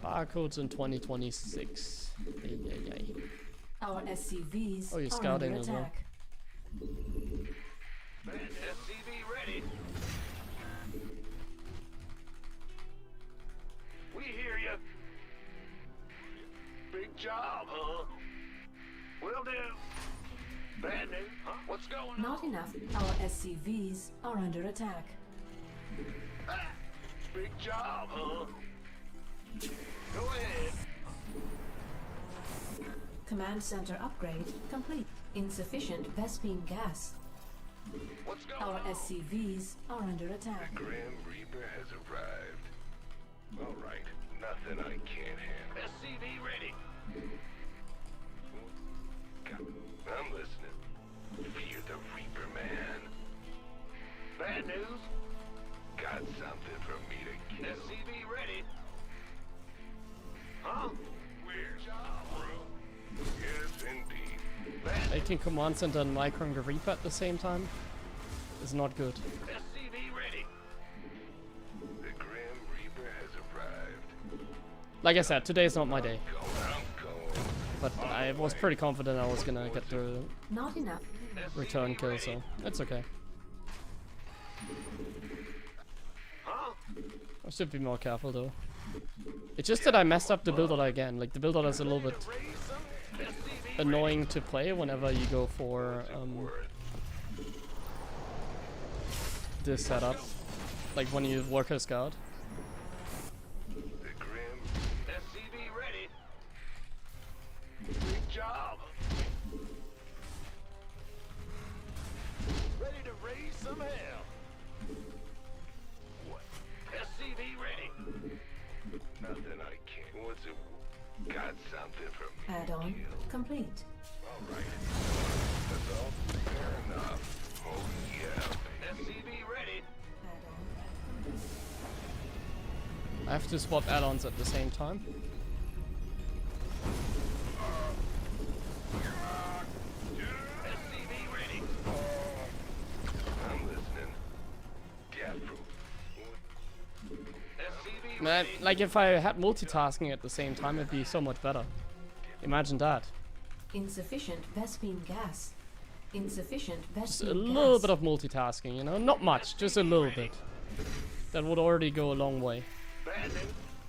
Barcodes in 2026. Ay, ay, ay. Our SCVs Oh, you're are scouting under as well. attack. SCV ready. We hear you. Big job, huh? Will do. Bad news, huh? What's going on? Not enough. Our SCVs are under attack. Ah, big job, huh? Go ahead. Command center upgrade complete. Insufficient Vespine gas. What's going Our on? SCVs are under attack. Grim Reaper has arrived. All right, nothing I can't handle. SCV ready. I'm listening. Fear the Reaper, man. Bad news. Got something for me to kill. SCV ready. Huh? Weird job, bro. Yes, indeed. Bad Making command center and microing the Reaper at the same time is not good. SCV ready. The Grim Reaper has arrived. Like I said, today is not my day, I'm going. but I was pretty confident I was gonna get the Not enough. return kill, so that's okay. Huh? I should be more careful though. It's just that I messed up the build order again. Like the build order is a little bit Raise some SCV annoying to play whenever you go for this setup. Like when you work as scout. The Grim. SCV ready. Big job. Ready to raise some hell. What? SCV ready. Nothing I can't. What's it? Got something for me to Add-on kill. complete. All right. That's all. Fair enough. Oh yeah. SCV ready. Add-on. I have to swap add-ons at the same time. SCV ready. I'm listening. Death. SCV Man, ready. like if I had multitasking at the same time, it'd be so much better. Imagine that. Insufficient Vespine gas. Insufficient Vespine Just gas. a little bit of multitasking, you know? Not much, just a little bit. That would already go a long way. Bad news.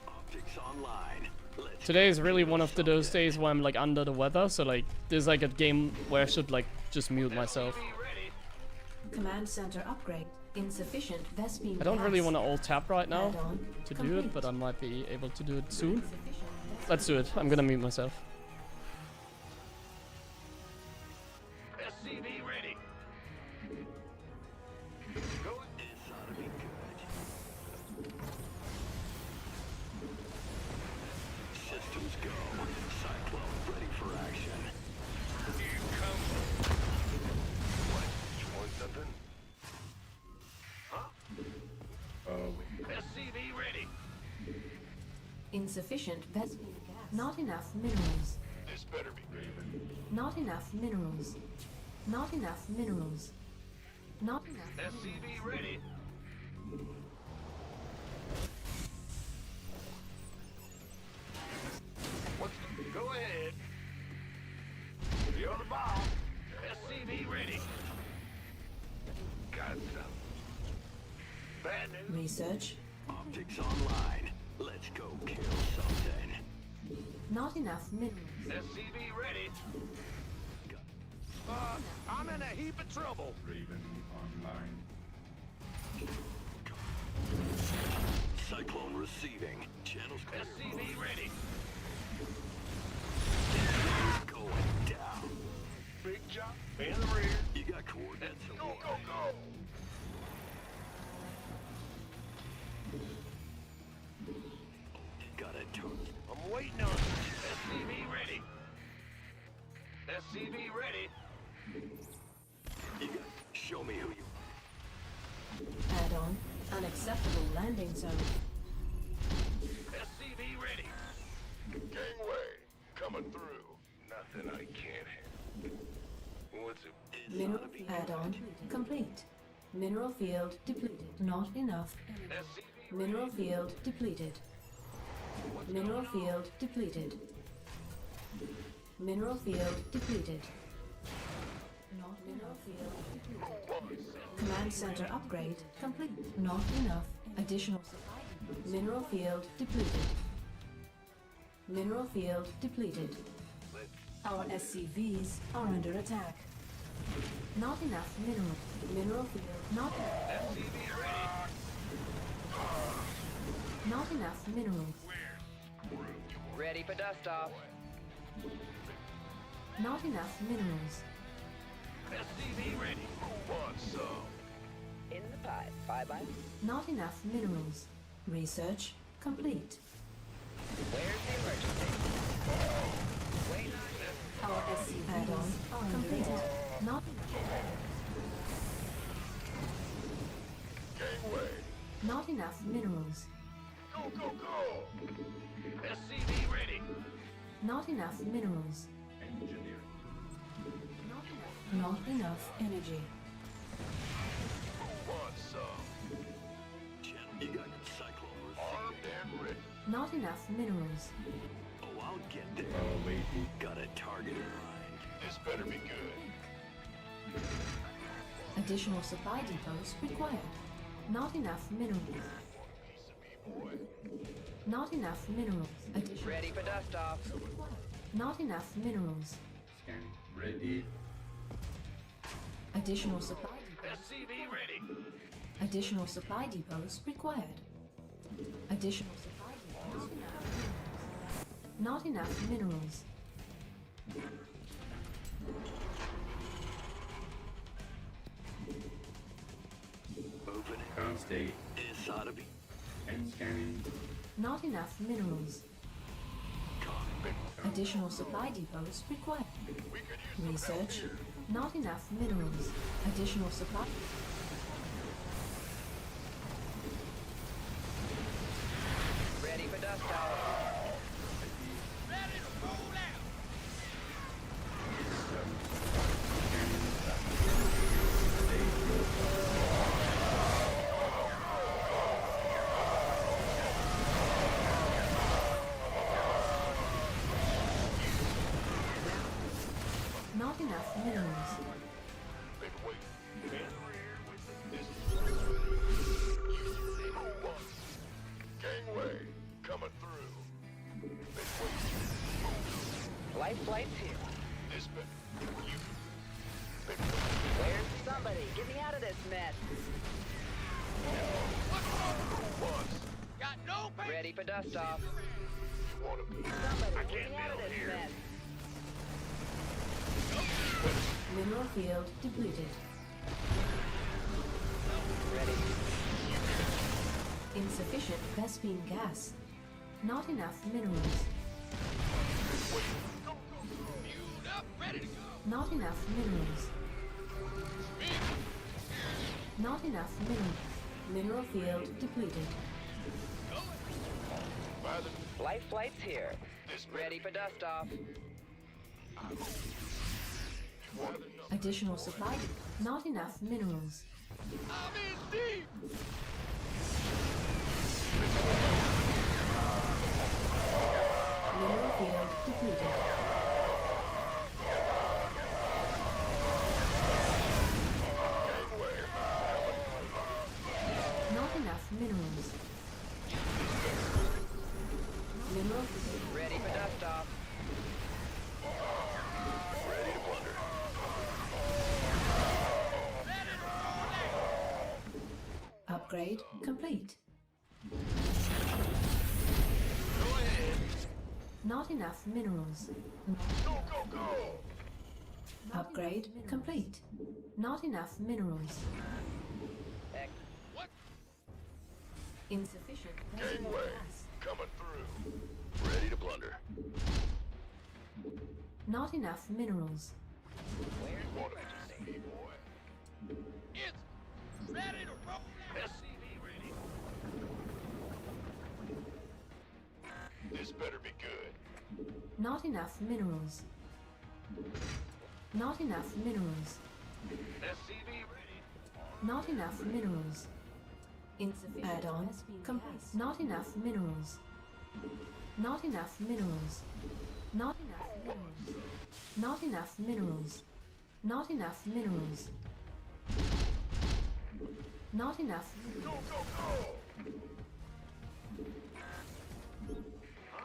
Optics online. Let's Today is really one of those days where I'm like under the weather, so like there's like a game where I should like just mute myself. SCV ready. Command center upgrade. Insufficient Vespine gas. I don't really want to alt tab right now Add-on to do it, but I complete. might be able to do it soon. Insufficient Vespine Let's do it. I'm gonna mute myself. SCV ready. Go. This ought to be good. Systems go. Cyclone ready for action. You come. What? You want something? SCV ready. Insufficient Vespine gas. Not enough minerals. This better be Raven. Not enough minerals. Not enough minerals. Not enough. SCV ready. What's go ahead. Research. Optics online. Let's go kill something. Not enough minerals. SCV ready. I'm in a heap of trouble. Raven online. Cyclone receiving. Channels clear. SCV ready. Going down. Big job in the rear. You got coordinates. Go, go, go. Got a turn. I'm waiting on you. SCV ready. SCV ready. You got. Show me who you. Add-on. Unacceptable landing zone. SCV ready. Gangway coming through. Nothing I can't handle. What's it? Mineral add-on complete. Mineral field depleted. Not enough. SCV Mineral field depleted. Mineral field depleted. Mineral field depleted. Not mineral field depleted. Command center upgrade complete. Not enough. Additional supply. Mineral field depleted. Mineral field depleted. Our SCVs are under attack. Not enough mineral. Mineral field not SCV ready. not enough minerals. Ready for dust off. Not enough minerals. SCV ready. Who wants some? In the pipe. Bye-bye. Not enough minerals. Research complete. Where's the emergency? Wait on you. Our SCVs add-on are completed. Not Gangway. not enough minerals. Go, go, go. SCV ready. Not enough minerals. Engineering. Not enough energy. Who wants some? Channel. You got cyclone Armed receiving. and ready. Not enough minerals. Oh, I'll get there. Awaiting. Got a target in mind. This better be good. Additional supply depots required. Not enough minerals. Piece of me, boy. Not enough minerals. Additional Ready for dust off. not enough minerals. Scanning. Ready. Additional supply depots. SCV ready. Additional supply depots required. Additional supply depots. Not enough minerals. Opening. Current state. This ought to be. And scanning. Not enough minerals. Additional supply depots required. We could use some help Research. here. Not enough minerals. Additional supply. Ready for dust off. Not enough minerals. Been waiting. In the rear with this. Who wants? Gangway coming through. Been waiting. Life flight's here. This been you. Been Where's somebody? Get me out of this mess. who wants? Ready for dust off. You wanna be? Somebody, I get can't me out of build this here. mess. Mineral field depleted. Ready. Insufficient Vespine gas. Not enough minerals. Not enough minerals. Not enough minerals. Mineral field depleted. By the Life flight's here. this Ready for dust off. Additional supply. Not enough minerals. Mineral field depleted. Not enough minerals. Mineral field. Ready for dust off. Ready to plunder. Upgrade complete. Not enough minerals. Go, go, go! Upgrade complete. Not enough minerals. Heck, Insufficient Gangway, reservoir gas. coming through. Ready to plunder. Not enough minerals. where? Want to see me, boy? SCV ready. This better be good. Not enough minerals. Not enough minerals. SCV ready. Not enough minerals. Insufficient. Add-on complete. Not enough minerals. Not enough minerals. Not enough minerals. Not enough minerals. Not enough minerals. Not enough. Go, go, go!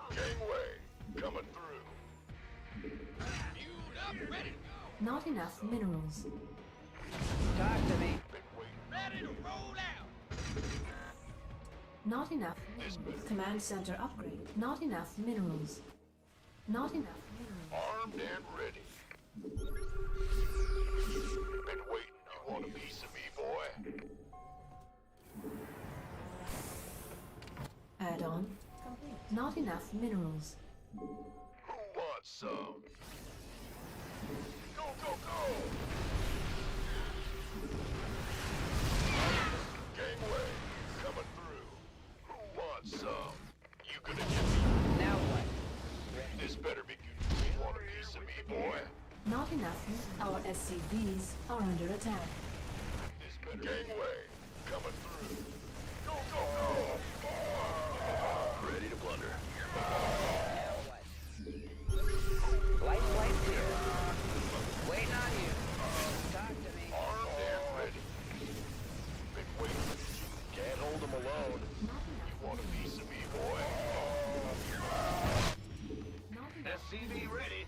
Gangway, coming through. Not enough minerals. Talk to me. Been waiting. Not enough minerals. Command center upgrade. Not enough minerals. Not enough minerals. Armed and ready. Been waiting. You want a piece of me, boy? Add-on complete. Not enough minerals. Who wants some? Go, go, go! Gangway, coming through. Who wants some? You gonna give me? Now what? This better be good. You want a piece of me, boy? Not enough. Our SCVs are under attack. This better. Gangway, coming through. Go, go, go! Ready to plunder. Now what? Light clear. Waiting on you. Talk to me. Armed and ready. Been waiting. Can't hold them alone. You want a piece of me, boy? Not enough. SCV ready.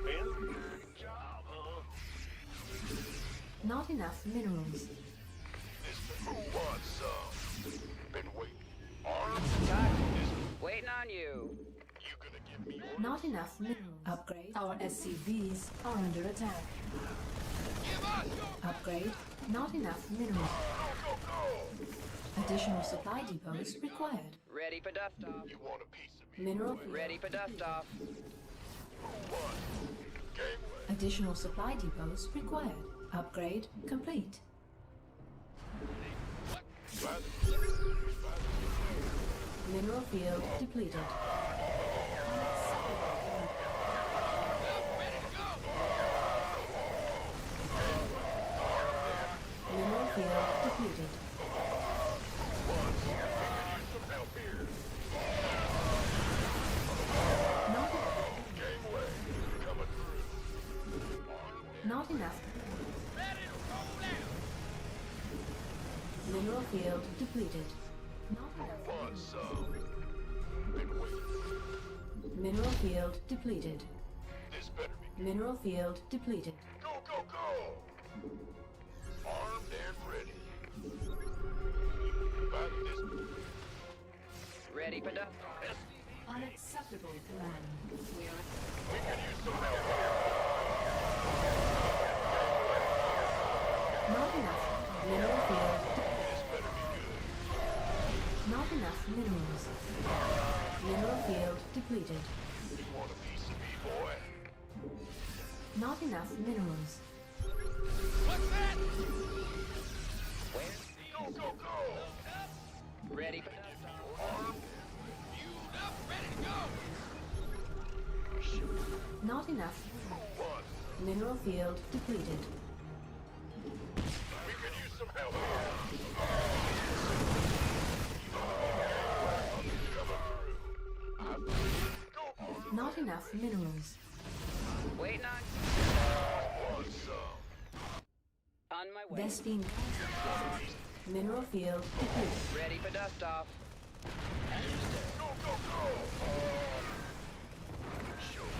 Good job, huh? Not enough minerals. Who wants some? Been waiting. Armed. Talk. Waiting on you. You gonna give me? Not enough minerals. Upgrade. Our SCVs are under attack. Upgrade. Not enough minerals. Go, go, go! Additional supply depots required. Ready for dust off. You want a piece of me? Mineral boy? field. Ready for dust off. Who wants? Gangway. Additional supply depots required. Upgrade complete. Mineral field depleted. Mineral field depleted. Some help here. Not, Gangway, coming through. not enough. Mineral field depleted. Not enough. Want some? Been waiting. Mineral field depleted. This better be. Mineral field depleted. Go, go, go! Armed and ready. About this. Ready for dust. Unacceptable command. We are We can use some help here. not enough. Mineral field. This better be good. Not enough minerals. Mineral field depleted. You want a piece of me, boy? Not enough minerals. Where? Go, go, go! Ready for dust off. Armed. Not enough. Who wants? Mineral field depleted. We could use some help here. Coming through. Go, armed. Not enough minerals. Waiting on. Want some? On my way. Vespine geyser. Mineral field depleted. Ready for dust off. Go, go, go! Sure.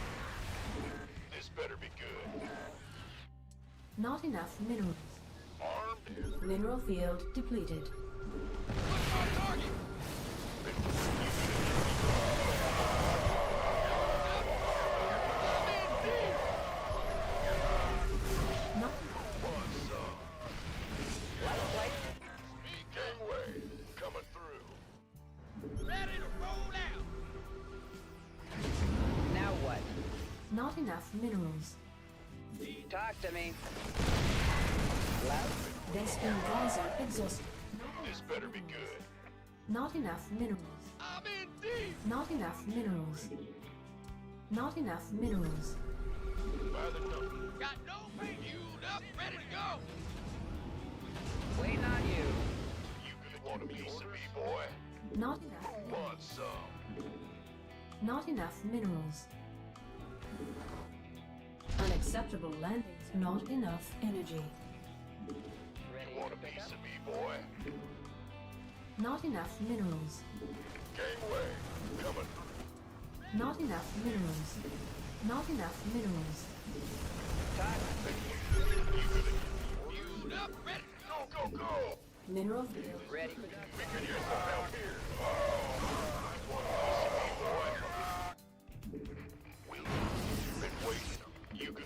This better be good. Not enough minerals. Armed? Mineral field depleted. Not Gangway, coming through. Now what? Not enough minerals. Talk to me. Vespine geyser exhausted. This better be good. Not enough minerals. I'm in deep. Not enough minerals. Not enough minerals. By the number. Got no paint queued up, ready to go. Waiting on you. You gonna want a piece of me, boy? Not enough. Want some? Not enough minerals. Unacceptable landings. Not enough energy. Ready Want a to pick piece up? of me, boy? Not enough minerals. Gangway, coming through. Not enough minerals. Not enough minerals. Talk. Queued up, ready to go. Go, go, go! Mineral field. Ready for dust. We can use some help here. Want a piece of me, boy? We'll been waiting. You can.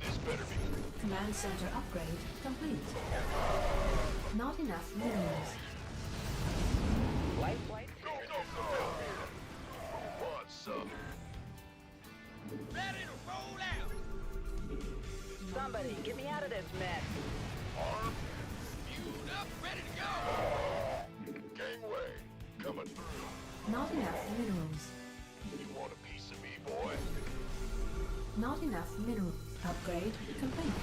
This better be. Command center upgrade complete. Not enough minerals. Light flight. Go, go, go! Want some? Ready to roll out. Somebody, get me out of this mess. Armed? Queued up, ready to go. Gangway, coming through. Not enough minerals. You want a piece of me, boy? Not enough minerals. Upgrade complete.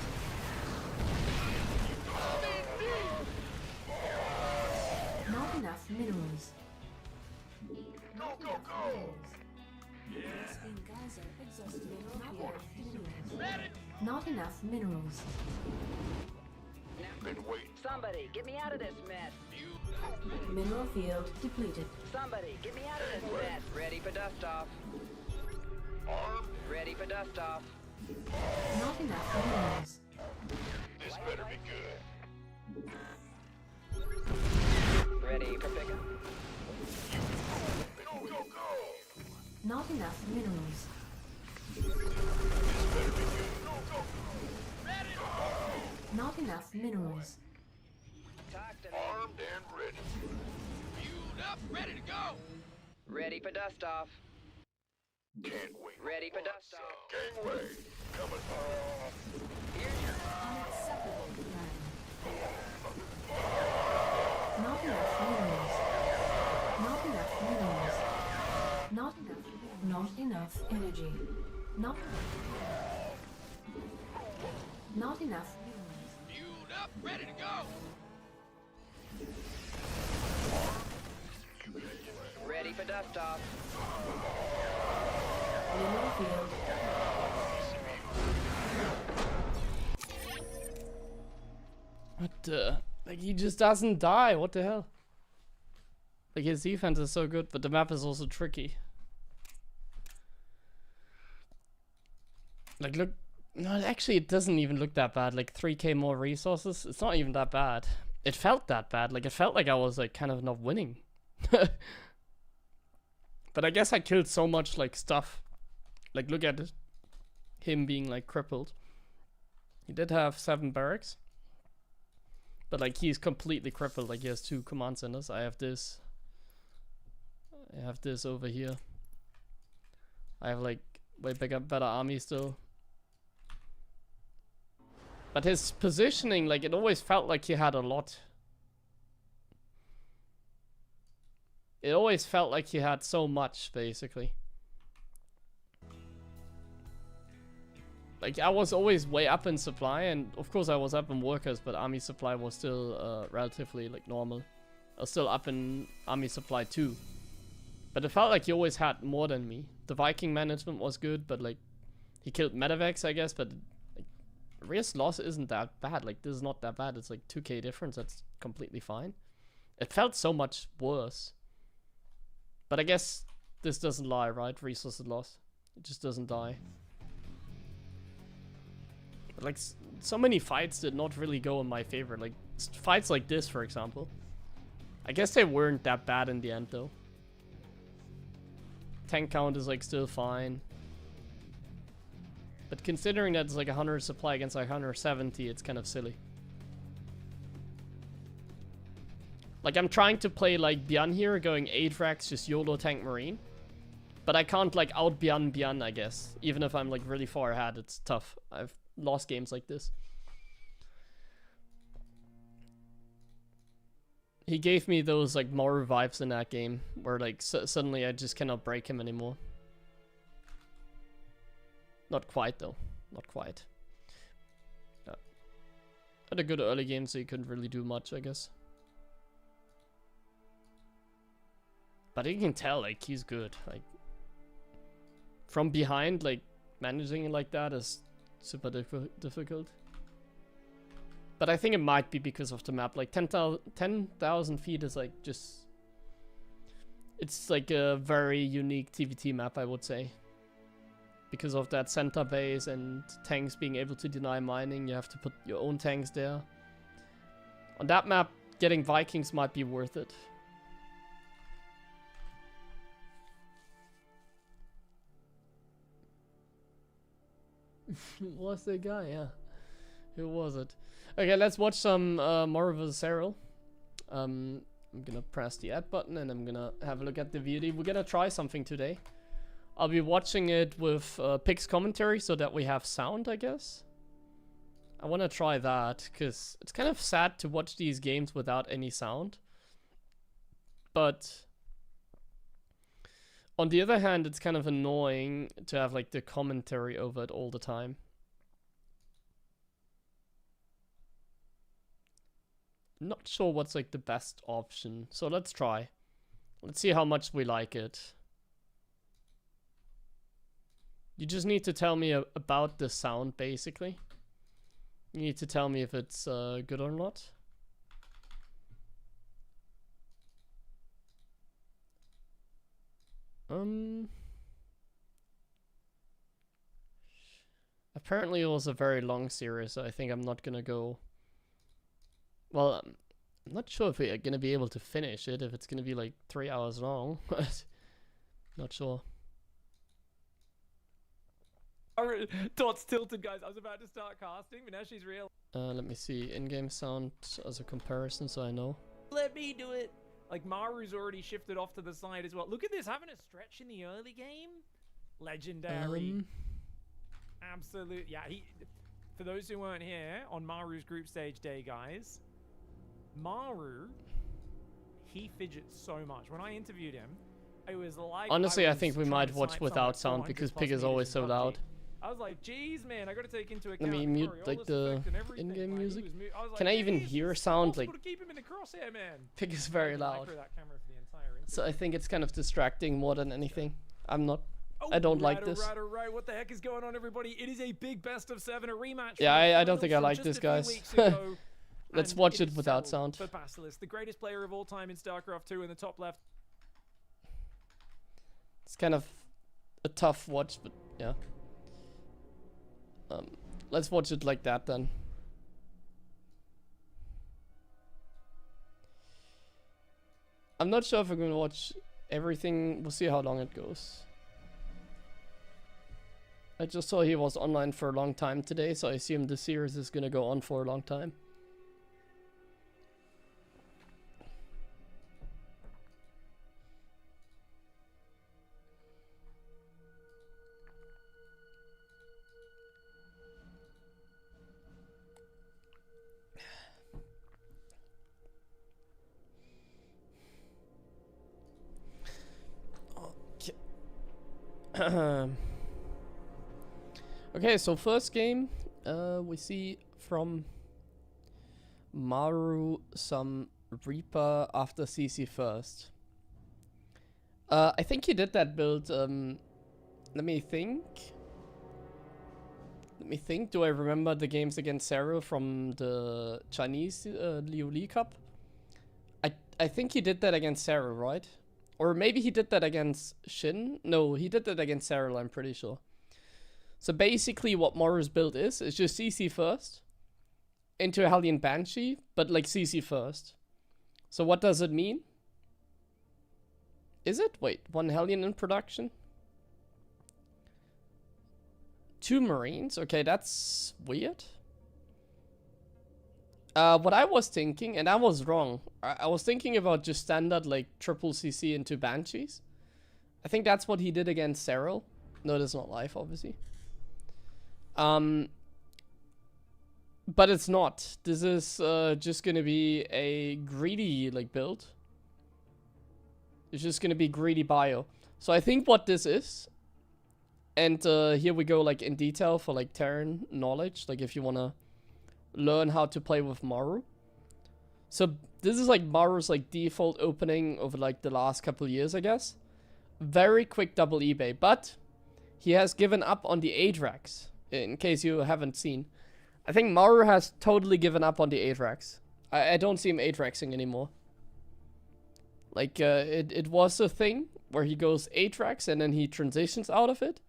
Not enough minerals. Go, go, go! Vespine geyser exhausted. Mineral field depleted. Ready. Not enough minerals. Been waiting. Somebody, get me out of this mess. Mineral field depleted. Somebody, get me out of this mess. Ready for dust off. Armed? Ready for dust off. Not enough minerals. This better be good. Ready for pickup. Go, go, go! Not enough minerals. This better be good. Go, go, Not enough minerals. Talk to me. Armed and ready. Queued up, ready to go. Ready for dust off. Can't wait. Ready for dust off. Gangway, coming through. Unacceptable plan. Not enough minerals. Not enough minerals. Not enough. Not enough energy. Not enough minerals. Queued up, ready to go. Ready for dust off. Mineral field. What the? Like, he just doesn't die. What the hell? Like, his defense is so good, but the map is also tricky. Like, look. No, actually, it doesn't even look that bad. Like, 3k more resources. It's not even that bad. It felt that bad. Like, it felt like I was, like, kind of not winning. But I guess I killed so much, like, stuff. Like, look at it. Him being, like, crippled. He did have 7 barracks. But, like, he's completely crippled. Like, he has 2 command centers. I have this. I have this over here. I have, like, way bigger, better army still. But his positioning, like, it always felt like he had a lot. It always felt like he had so much, basically. Like, I was always way up in supply, and of course I was up in workers, but army supply was still relatively, like, normal. I was still up in army supply too. But it felt like he always had more than me. The Viking management was good, but, like, he killed medevacs, I guess, but like, Risk loss isn't that bad. Like, this is not that bad. It's like 2k difference. That's completely fine. It felt so much worse. But I guess this doesn't lie, right? Resources loss. It just doesn't die. But like, so many fights did not really go in my favor. Like, fights like this, for example. I guess they weren't that bad in the end, though. Tank count is like still fine. But considering that it's like 100 supply against like 170, it's kind of silly. Like, I'm trying to play like Bian here, going 8 racks, just YOLO tank marine. But I can't like out Bian, I guess. Even if I'm like really far ahead, it's tough. I've lost games like this. He gave me those like Maru vibes in that game, where like suddenly I just cannot break him anymore. Not quite though, not quite. Yeah. Had a good early game, so he couldn't really do much, I guess. But you can tell like he's good. Like from behind, like managing it like that is super difficult. But I think it might be because of the map. Like 10,000 feet is like just... It's like a very unique TVT map, I would say. Because of that center base and tanks being able to deny mining, you have to put your own tanks there. On that map, getting Vikings might be worth it. Was the guy? Yeah. Who was it? Okay, let's watch some Maru vs. Cyril. I'm gonna press the add button and I'm gonna have a look at the VOD. We're gonna try something today. I'll be watching it with Pig's commentary so that we have sound, I guess. I want to try that because it's kind of sad to watch these games without any sound. But on the other hand, it's kind of annoying to have like the commentary over it all the time. Not sure what's like the best option, so let's try. Let's see how much we like it. You just need to tell me about the sound, basically. You need to tell me if it's good or not. Apparently it was a very long series, so I think I'm not gonna go... Well, I'm not sure if we're gonna be able to finish it, if it's gonna be like 3 hours long, but not sure. Dot's tilted, guys. I was about to start casting, but now she's real. Let me see in-game sound as a comparison, so I know. Let me do it. Like, Maru's already shifted off to the side as well. Look at this, having a stretch in the early game. Legendary. Absolute. Yeah, for those who weren't here on Maru's group stage day, guys, Maru, he fidgets so much. When I interviewed him, it was like... Honestly, I think we might watch without sound because Pig is always so loud. I was like, geez, man, I gotta take into account... Let me mute like the in-game music. Can I even hear sound? Like, Pig is very loud. So I think it's kind of distracting more than anything. I don't like this. Right. What the heck is going on, everybody? It is a big best of 7, a rematch. Yeah, I don't think I like this, guys. Let's watch it without sound. For Basilisk, the greatest player of all time in StarCraft 2 in the top left. It's kind of a tough watch, but yeah. Let's watch it like that then. I'm not sure if I'm gonna watch everything. We'll see how long it goes. I just saw he was online for a long time today, so I assume the series is gonna go on for a long time. Okay, so first game, we see from Maru some Reaper after CC first. I think he did that build, let me think. Let me think. Do I remember the games against Sarah from the Chinese Liu Li Cup? I think he did that against Sarah, right? Or maybe he did that against Shin? No, he did that against Sarah, I'm pretty sure. So basically what Moru's build is just CC first into a Hellion Banshee, but like CC first. So what does it mean? Is it? Wait, 1 Hellion in production? 2 Marines? Okay, that's weird. What I was thinking, and I was wrong, I was thinking about just standard like triple CC into Banshees. I think that's what he did against Cyril. No, that's not live, obviously. But it's not. This is just gonna be a greedy like build. It's just gonna be greedy bio. So I think what this is, and here we go like in detail for like Terran knowledge, like if you wanna learn how to play with Maru. So this is like Maru's like default opening over like the last couple years, I guess. Very quick double eBay, but he has given up on the Adrax. In case you haven't seen, I think Maru has totally given up on the Adrax. I don't see him Adraxing anymore. Like it was a thing where he goes Atrax and then he transitions out of it.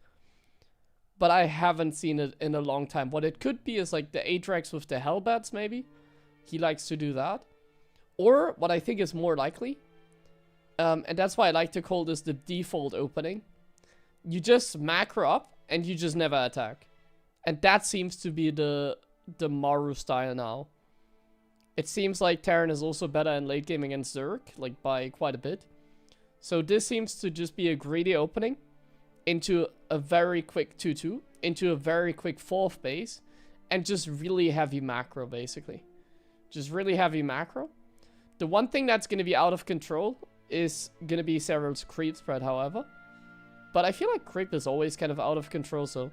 But I haven't seen it in a long time. What it could be is like the Atrax with the Hellbats, maybe. He likes to do that. Or what I think is more likely, and that's why I like to call this the default opening. You just macro up and you just never attack. And that seems to be the Maru style now. It seems like Terran is also better in late game against Zerg, like by quite a bit. So this seems to just be a greedy opening into a very quick 2-2, into a very quick 4th base, and just really heavy macro, basically. Just really heavy macro. The one thing that's going to be out of control is going to be Cyril's creep spread, however. But I feel like creep is always kind of out of control, so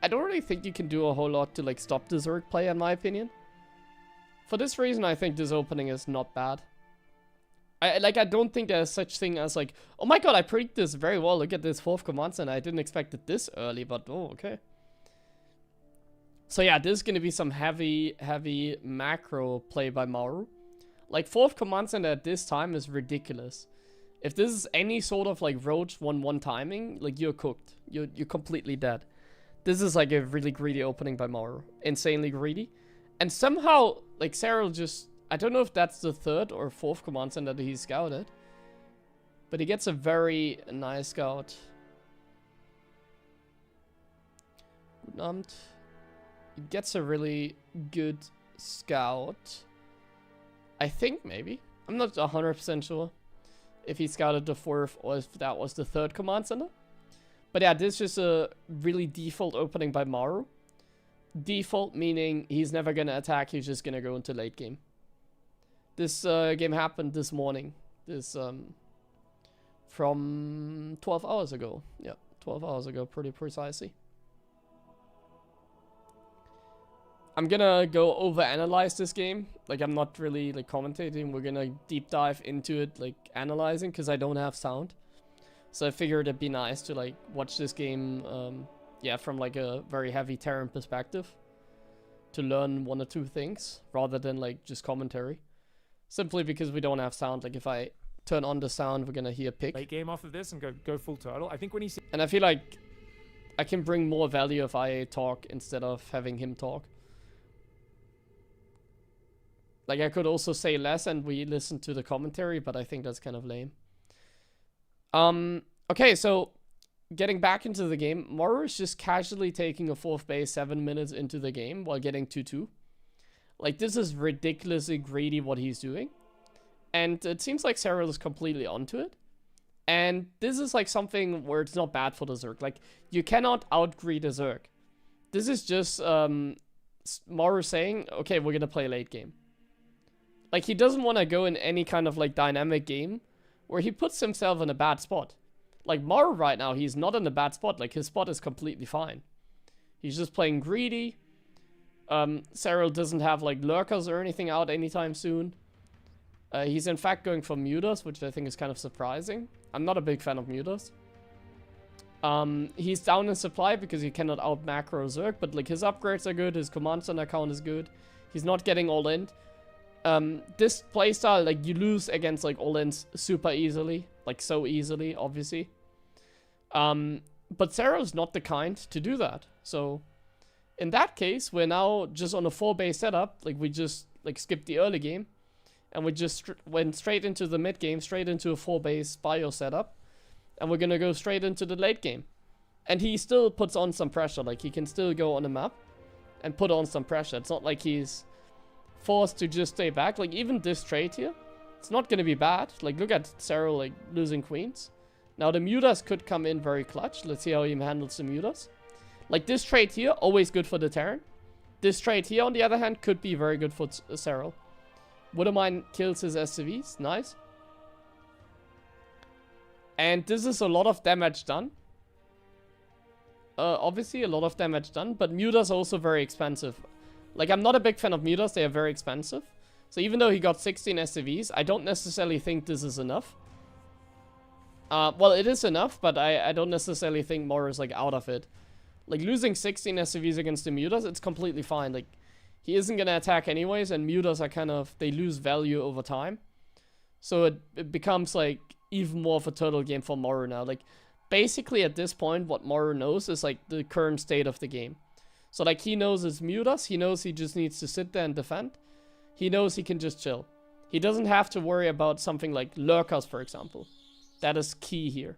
I don't really think you can do a whole lot to like stop the Zerg play, in my opinion. For this reason, I think this opening is not bad. I don't think there's such thing as like, oh my god, I predict this very well. Look at this 4th command center. I didn't expect it this early, but oh, okay. So yeah, this is going to be some heavy macro play by Maru. Like 4th command center at this time is ridiculous. If this is any sort of like Roach 1-1 timing, like you're cooked. You're completely dead. This is like a really greedy opening by Maru. Insanely greedy. And somehow, like Cyril just, I don't know if that's the 3rd or 4th command center that he scouted. But he gets a very nice scout. Guten Abend. He gets a really good scout. I think maybe. I'm not 100% sure if he scouted the 4th or if that was the 3rd command center. But yeah, this is just a really default opening by Maru. Default meaning he's never gonna attack, he's just gonna go into late game. This game happened this morning. This from 12 hours ago. Yeah, 12 hours ago, pretty precisely. I'm gonna go over-analyze this game. Like, I'm not really, like, commentating. We're gonna deep dive into it, like, analyzing, because I don't have sound. So I figured it'd be nice to, like, watch this game, yeah, from, like, a very heavy Terran perspective. To learn 1 or 2 things, rather than, like, just commentary. Simply because we don't have sound. Like, if I turn on the sound, we're gonna hear pick. Late game off of this and go full turtle. I think when he... And I feel like I can bring more value if I talk instead of having him talk. Like, I could also say less and we listen to the commentary, but I think that's kind of lame. Okay, so getting back into the game, Maru is just casually taking a 4th base 7 minutes into the game while getting 2-2. Like, this is ridiculously greedy what he's doing. And it seems like Cyril is completely onto it. And this is like something where it's not bad for the Zerg. Like, you cannot outgreed a Zerg. This is just Maru saying, okay, we're gonna play late game. Like, he doesn't want to go in any kind of, like, dynamic game where he puts himself in a bad spot. Like, Maru right now, he's not in a bad spot. Like, his spot is completely fine. He's just playing greedy. Cyril doesn't have, like, lurkers or anything out anytime soon. He's, in fact, going for mutas, which I think is kind of surprising. I'm not a big fan of mutas. He's down in supply because he cannot out macro Zerg, but like his upgrades are good, his command center count is good. He's not getting all in. This playstyle, like you lose against like all ins super easily, like so easily, obviously. But Sarah's not the kind to do that. So in that case, we're now just on a 4-base setup. Like we just like skipped the early game, and we just went straight into the mid game, straight into a 4-base bio setup, and we're gonna go straight into the late game. And he still puts on some pressure. Like he can still go on a map and put on some pressure. It's not like he's forced to just stay back. Like even this trade here, it's not gonna be bad. Like look at Cyril like losing queens. Now the mutas could come in very clutch. Let's see how he handles the mutas. Like this trade here, always good for the Terran. This trade here, on the other hand, could be very good for Cyril. Woodermine kills his SCVs. Nice. And this is a lot of damage done. Obviously, a lot of damage done. But mutas are also very expensive. Like, I'm not a big fan of mutas. They are very expensive. So even though he got 16 SCVs, I don't necessarily think this is enough. Well, it is enough, but I don't necessarily think more is, like, out of it. Like, losing 16 SCVs against the mutas, it's completely fine. Like, he isn't gonna attack anyways, and mutas are kind of, they lose value over time. So it becomes, like, even more of a turtle game for Moru now. Like, basically at this point, what Moru knows is, like, the current state of the game. So, like, he knows it's mutas, he knows he just needs to sit there and defend. He knows he can just chill. He doesn't have to worry about something like lurkers, for example. That is key here.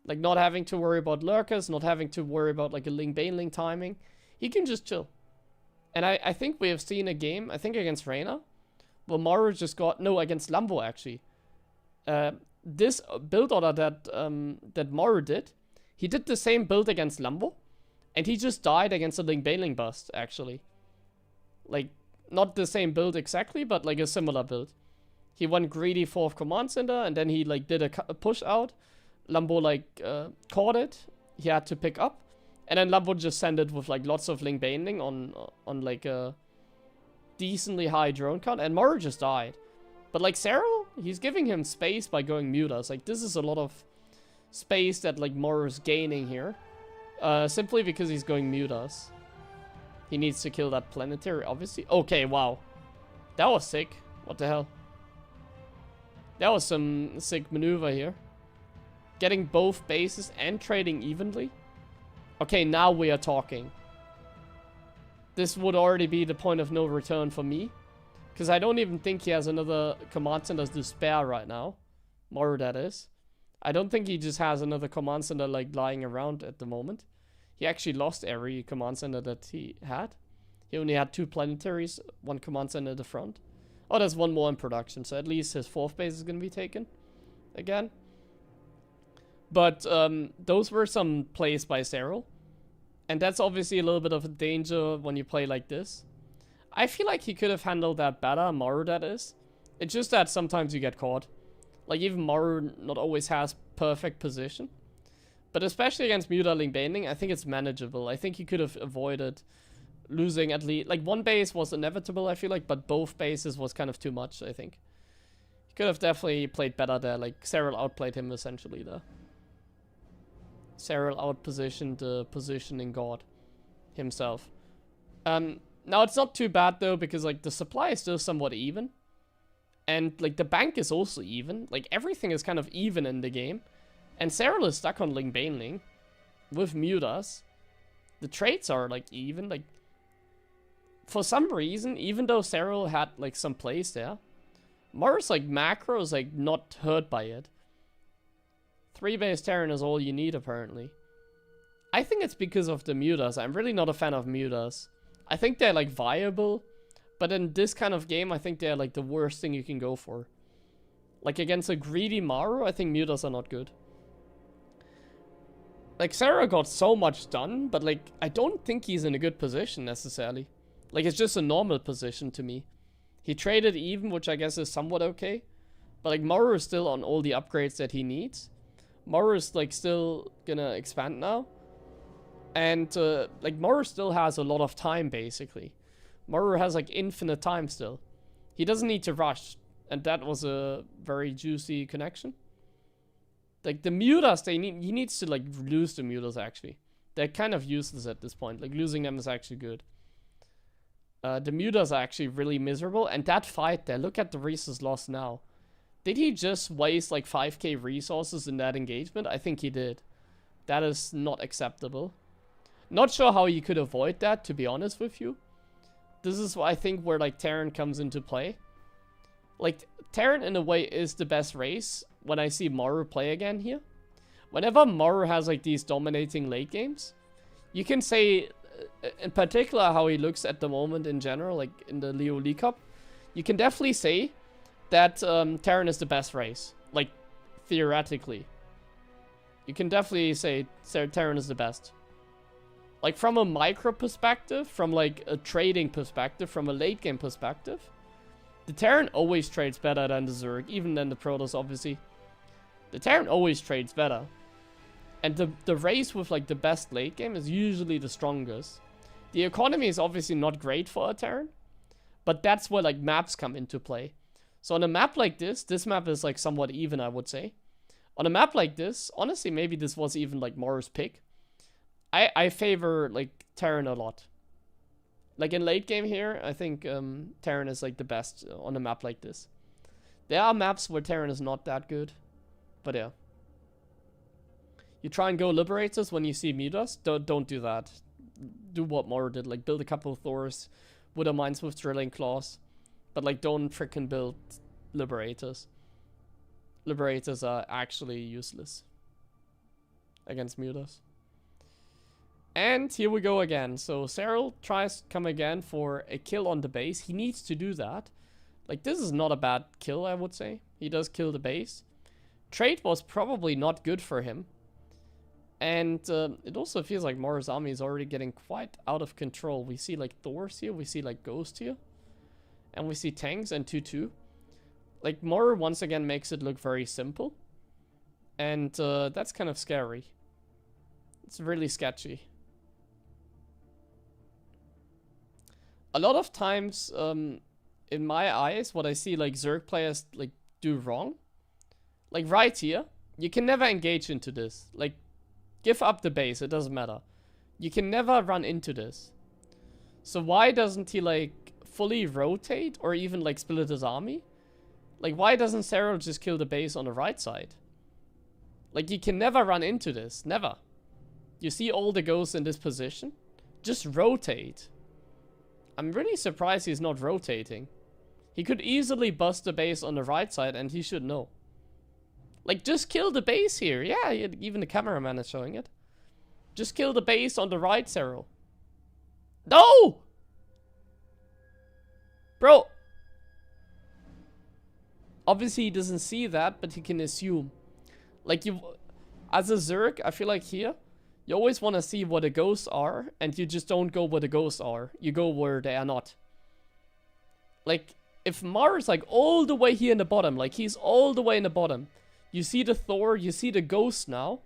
Like, not having to worry about lurkers, not having to worry about, like, a Ling Baneling timing. He can just chill. And I think we have seen a game, I think against Reyna, where Moru just got... No, against Lambo, actually. This build order that Moru did, he did the same build against Lambo, and he just died against a Ling Baneling bust, actually. Like, not the same build exactly, but, like, a similar build. He went greedy 4th command center, and then he, like, did a push out. Lambo, like, caught it. He had to pick up. And then Lambo just sent it with, like, lots of Ling Baneling on, like, a decently high drone count. And Moru just died. But, like, Cyril, he's giving him space by going mutas. Like, this is a lot of space that, like, Moru's gaining here. Simply because he's going mutas. He needs to kill that planetary, obviously. Okay, wow. That was sick. What the hell? That was some sick maneuver here. Getting both bases and trading evenly. Okay, now we are talking. This would already be the point of no return for me. Because I don't even think he has another command center to spare right now. Moru, that is. I don't think he just has another command center, like, lying around at the moment. He actually lost every command center that he had. He only had 2 planetaries, 1 command center at the front. Oh, there's 1 more in production, so at least his 4th base is going to be taken again. But those were some plays by Cyril. And that's obviously a little bit of a danger when you play like this. I feel like he could have handled that better, Moru that is. It's just that sometimes you get caught. Like, even Moru not always has perfect position. But especially against Muta Ling Baneling, I think it's manageable. I think he could have avoided losing at least... Like, 1 base was inevitable, I feel like, but both bases was kind of too much, I think. He could have definitely played better there. Like, Cyril outplayed him, essentially, there. Cyril outpositioned the positioning god himself. Now, it's not too bad, though, because, like, the supply is still somewhat even. And, like, the bank is also even. Like, everything is kind of even in the game. And Cyril is stuck on Ling Baneling with mutas. The trades are, like, even. Like, for some reason, even though Cyril had, like, some plays there, Moru's, like, macro is, like, not hurt by it. 3-base Terran is all you need, apparently. I think it's because of the mutas. I'm really not a fan of mutas. I think they're, like, viable. But in this kind of game, I think they're, like, the worst thing you can go for. Like, against a greedy Moru, I think mutas are not good. Like, Sarah got so much done, but, like, I don't think he's in a good position, necessarily. Like, it's just a normal position to me. He traded even, which I guess is somewhat okay. But, like, Moru is still on all the upgrades that he needs. Moru is, like, still gonna expand now. And, like, Moru still has a lot of time, basically. Moru has, like, infinite time still. He doesn't need to rush. And that was a very juicy connection. Like the mutas, he needs to like lose the mutas actually. They're kind of useless at this point. Like losing them is actually good. The mutas are actually really miserable, and that fight there, look at the resources lost now. Did he just waste like 5k resources in that engagement? I think he did. That is not acceptable. Not sure how you could avoid that, to be honest with you. This is I think where like Terran comes into play. Like Terran in a way is the best race when I see Maru play again here. Whenever Maru has like these dominating late games, you can say in particular how he looks at the moment in general, like in the Leo League Cup, you can definitely say that Terran is the best race. Like theoretically. You can definitely say Terran is the best. Like from a micro perspective, from like a trading perspective, from a late game perspective, the Terran always trades better than the Zerg, even than the Protoss obviously. The Terran always trades better. And the race with like the best late game is usually the strongest. The economy is obviously not great for a Terran, but that's where like maps come into play. So on a map like this map is like somewhat even, I would say. On a map like this, honestly, maybe this was even like Maru's pick. I favor like Terran a lot. Like in late game here, I think Terran is like the best on a map like this. There are maps where Terran is not that good, but yeah. You try and go Liberators when you see mutas. Don't do that. Do what Maru did, like build a couple of Thors, Widow Mines with Drilling Claws, but like don't freaking build Liberators. Liberators are actually useless against mutas. And here we go again. So Cyril tries to come again for a kill on the base. He needs to do that. Like this is not a bad kill, I would say. He does kill the base. Trade was probably not good for him. And it also feels like Maru's army is already getting quite out of control. We see like Thors here, we see like Ghost here. And we see tanks and 2-2. Like Maru once again makes it look very simple. And that's kind of scary. It's really sketchy. A lot of times, in my eyes, what I see like Zerg players like do wrong. Like right here, you can never engage into this. Like, give up the base, it doesn't matter. You can never run into this. So why doesn't he like fully rotate or even like split his army? Like why doesn't Cyril just kill the base on the right side? Like you can never run into this, never. You see all the ghosts in this position? Just rotate. I'm really surprised he's not rotating. He could easily bust the base on the right side and he should know. Like, just kill the base here. Yeah, even the cameraman is showing it. Just kill the base on the right, Cyril. No! Bro. Obviously, he doesn't see that, but he can assume. Like, as a Zerg, I feel like here, you always want to see where the ghosts are, and you just don't go where the ghosts are. You go where they are not. Like, if Maru's like all the way here in the bottom, like he's all the way in the bottom, you see the Thor, you see the ghost now.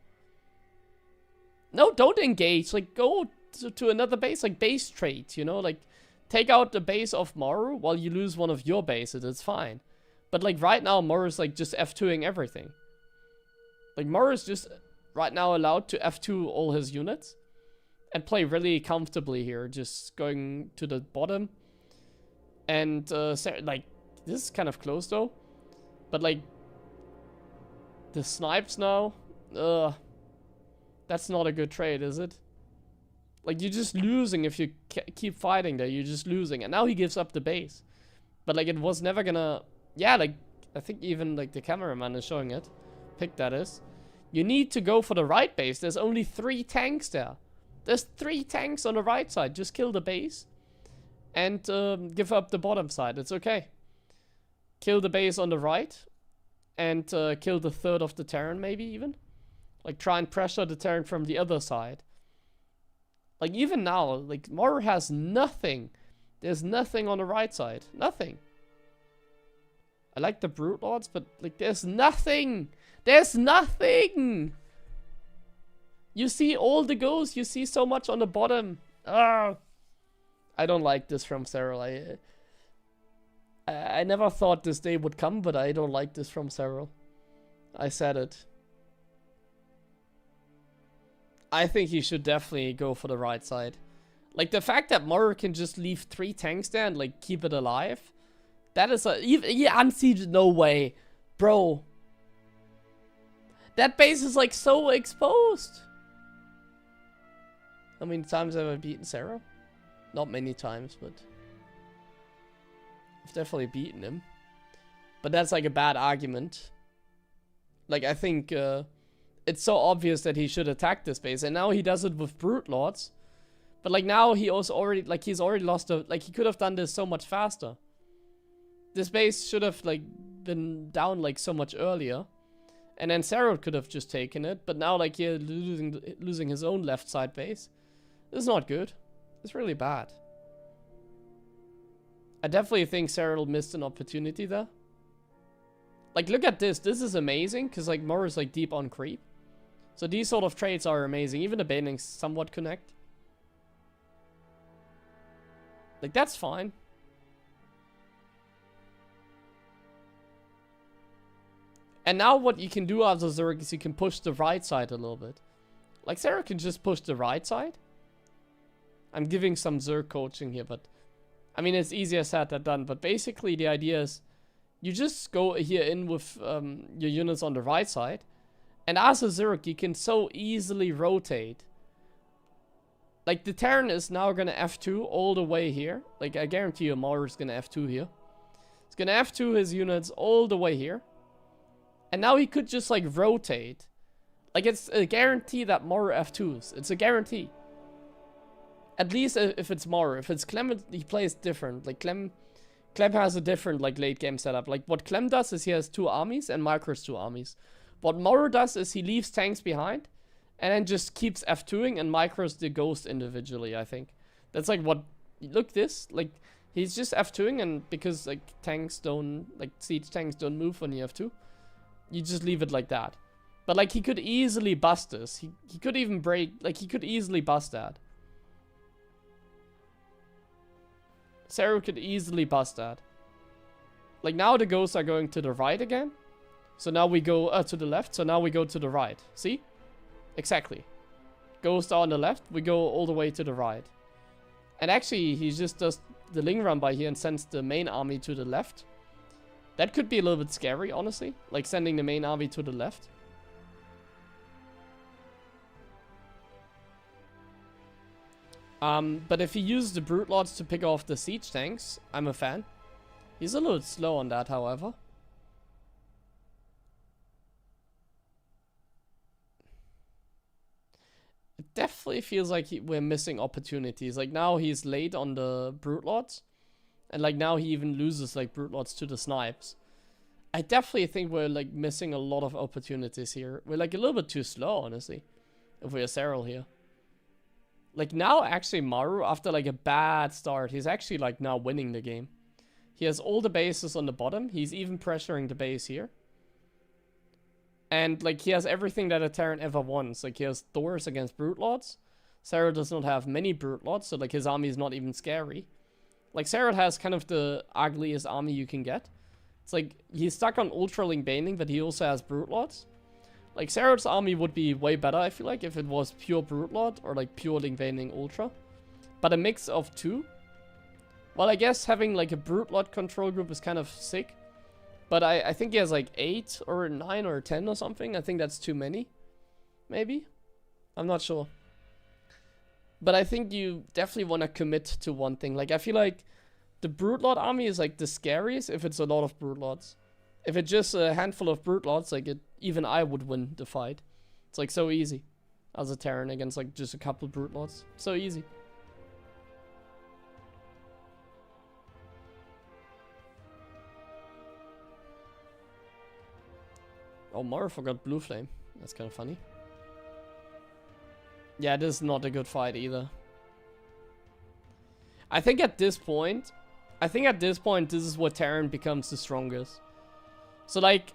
No, don't engage. Like, go to another base, like base trade, you know? Like, take out the base of Maru while you lose one of your bases. It's fine. But, like, right now, Maru's, like, just F2ing everything. Like, Maru's just right now allowed to F2 all his units and play really comfortably here. Just going to the bottom. And, like, this is kind of close, though. But, like, the snipes now, that's not a good trade, is it? Like, you're just losing if you keep fighting there. You're just losing. And now he gives up the base. But, like, it was never gonna... Yeah, like, I think even, like, the cameraman is showing it. Pick that is. You need to go for the right base. There's only 3 tanks there. There's 3 tanks on the right side. Just kill the base. And give up the bottom side. It's okay. Kill the base on the right. And kill the third of the Terran, maybe even. Like, try and pressure the Terran from the other side. Like, even now, like, Maru has nothing. There's nothing on the right side. Nothing. I like the Brute Lords, but, like, there's nothing. There's nothing. You see all the ghosts. You see so much on the bottom. Ah. I don't like this from Cyril. I never thought this day would come, but I don't like this from Cyril. I said it. I think he should definitely go for the right side. Like, the fact that Maru can just leave 3 tanks there and, like, keep it alive. That is a... He unsieged, no way. Bro. That base is, like, so exposed. How many times have I beaten Sarah? Not many times, but... I've definitely beaten him. But that's, like, a bad argument. Like, I think, it's so obvious that he should attack this base. And now he does it with Brute Lords. But, like, now he also already... Like, he's already lost a... Like, he could have done this so much faster. This base should have, like, been down, like, so much earlier. And then Sarah could have just taken it. But now, like, he's losing his own left side base. This is not good. It's really bad. I definitely think Cyril missed an opportunity there. Like, look at this. This is amazing. Because, like, Mor's, like, deep on creep. So these sort of trades are amazing. Even the banings somewhat connect. Like, that's fine. And now what you can do as a Zerg is you can push the right side a little bit. Like, Sarah can just push the right side. I'm giving some Zerg coaching here, but... I mean, it's easier said than done. But basically, the idea is... You just go here in with your units on the right side. And as a Zerg, you can so easily rotate. Like, the Terran is now going to F2 all the way here. Like, I guarantee you Mauer is going to F2 here. He's going to F2 his units all the way here. And now he could just, like, rotate. Like, it's a guarantee that Mauer F2s. It's a guarantee. At least if it's Mauer. If it's Clem, he plays different. Like, Clem has a different, like, late game setup. Like, what Clem does is he has 2 armies and Micro's 2 armies. What Mauer does is he leaves tanks behind. And then just keeps F2ing and micros the ghost individually, I think. That's like what... Look this. Like, he's just F2ing and because, like, tanks don't... Like, siege tanks don't move when you F2. You just leave it like that. But, like, he could easily bust this. He could even break... Like, he could easily bust that. Saru could easily bust that. Like, now the ghosts are going to the right again. So now we go to the left. So now we go to the right. See? Exactly. Ghosts are on the left. We go all the way to the right. And actually, he just does the Ling run by here and sends the main army to the left. That could be a little bit scary, honestly. Like, sending the main army to the left. But if he uses the Brute Lords to pick off the siege tanks, I'm a fan. He's a little slow on that, however. It definitely feels like we're missing opportunities. Like, now he's late on the Brute Lords. And, like, now he even loses, like, Brute Lords to the Snipes. I definitely think we're, like, missing a lot of opportunities here. We're, like, a little bit too slow, honestly. If we're Cyril here. Like, now, actually, Maru, after, like, a bad start, he's actually, like, now winning the game. He has all the bases on the bottom. He's even pressuring the base here. And, like, he has everything that a Terran ever wants. Like, he has Thors against Brute Lords. Sarah does not have many Brute Lords, so, like, his army is not even scary. Like, Sarah has kind of the ugliest army you can get. It's like, he's stuck on Ultra Ling Baning, but he also has Brute Lords. Like, Sarah's army would be way better, I feel like, if it was pure Brute Lord or, like, pure Ling Baning Ultra. But a mix of 2. Well, I guess having, like, a Brute Lord control group is kind of sick. But I think he has like 8 or 9 or 10 or something. I think that's too many. Maybe? I'm not sure. But I think you definitely want to commit to one thing. Like, I feel like the Brute Lord army is like the scariest if it's a lot of Brute Lords. If it's just a handful of Brute Lords, like, even I would win the fight. It's like so easy. As a Terran against like just a couple Brute Lords. So easy. Oh, Mara forgot Blue Flame. That's kind of funny. Yeah, this is not a good fight either. I think at this point, this is where Terran becomes the strongest. So, like,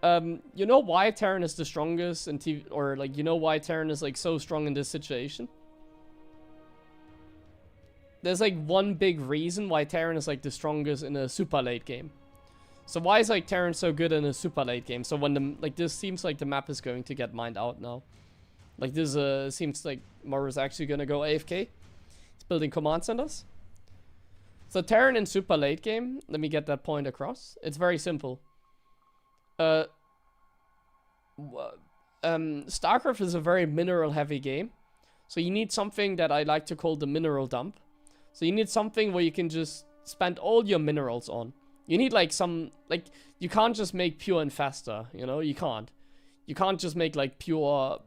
you know why Terran is the strongest in TV, or like, you know why Terran is like so strong in this situation? There's like one big reason why Terran is like the strongest in a super late game. So why is like Terran so good in a super late game? So when the, like, this seems like the map is going to get mined out now. Like this seems like Maru's actually gonna go AFK. He's building command centers. So Terran in super late game, let me get that point across. It's very simple. StarCraft is a very mineral heavy game. So you need something that I like to call the mineral dump. So you need something where you can just spend all your minerals on. You need like some, like, you can't just make pure Infesta, you know, you can't. You can't just make like pure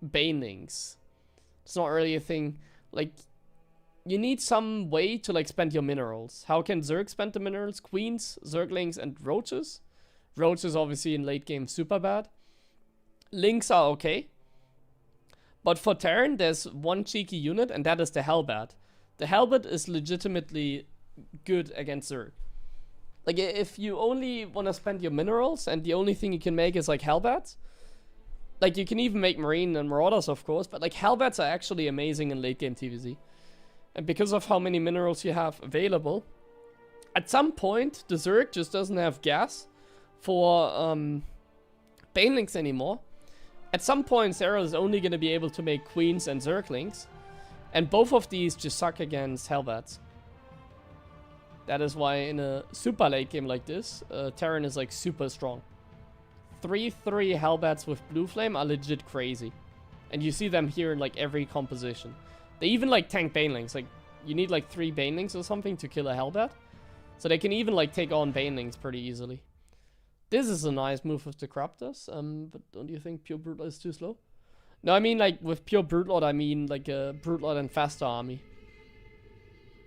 Banelings. It's not really a thing. Like, you need some way to like spend your minerals. How can Zerg spend the minerals? Queens, Zerglings, and Roaches. Roaches obviously in late game super bad. Lynx are okay. But for Terran, there's one cheeky unit, and that is the Hellbat. The Hellbat is legitimately good against Zerg. Like, if you only want to spend your minerals, and the only thing you can make is like Hellbats, like, you can even make Marine and Marauders, of course, but like, Hellbats are actually amazing in late game TVZ. And because of how many minerals you have available, at some point, the Zerg just doesn't have gas for Banelings anymore. At some point, Zeril is only going to be able to make Queens and Zerglings. And both of these just suck against Hellbats. That is why in a super late game like this, Terran is like super strong. 3/3 Hellbats with Blue Flame are legit crazy. And you see them here in like every composition. They even like tank Banelings. Like, you need like 3 Banelings or something to kill a Hellbat. So they can even like take on Banelings pretty easily. This is a nice move with the Craptors, but don't you think Pure Brute is too slow? No, I mean like with Pure Brute I mean like a Brute Lord and faster army.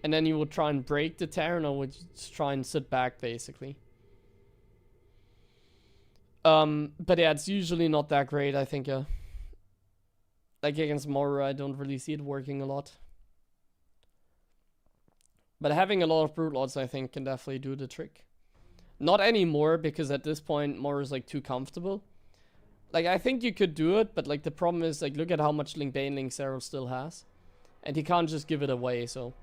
And then you would try and break the Terran, or would just try and sit back basically. But yeah, it's usually not that great, I think. Like against Moru, I don't really see it working a lot. But having a lot of Brute Lords, I think, can definitely do the trick. Not anymore, because at this point, Moru is like too comfortable. Like, I think you could do it, but like the problem is, like, look at how much Baneling Zero still has. And he can't just give it away, so...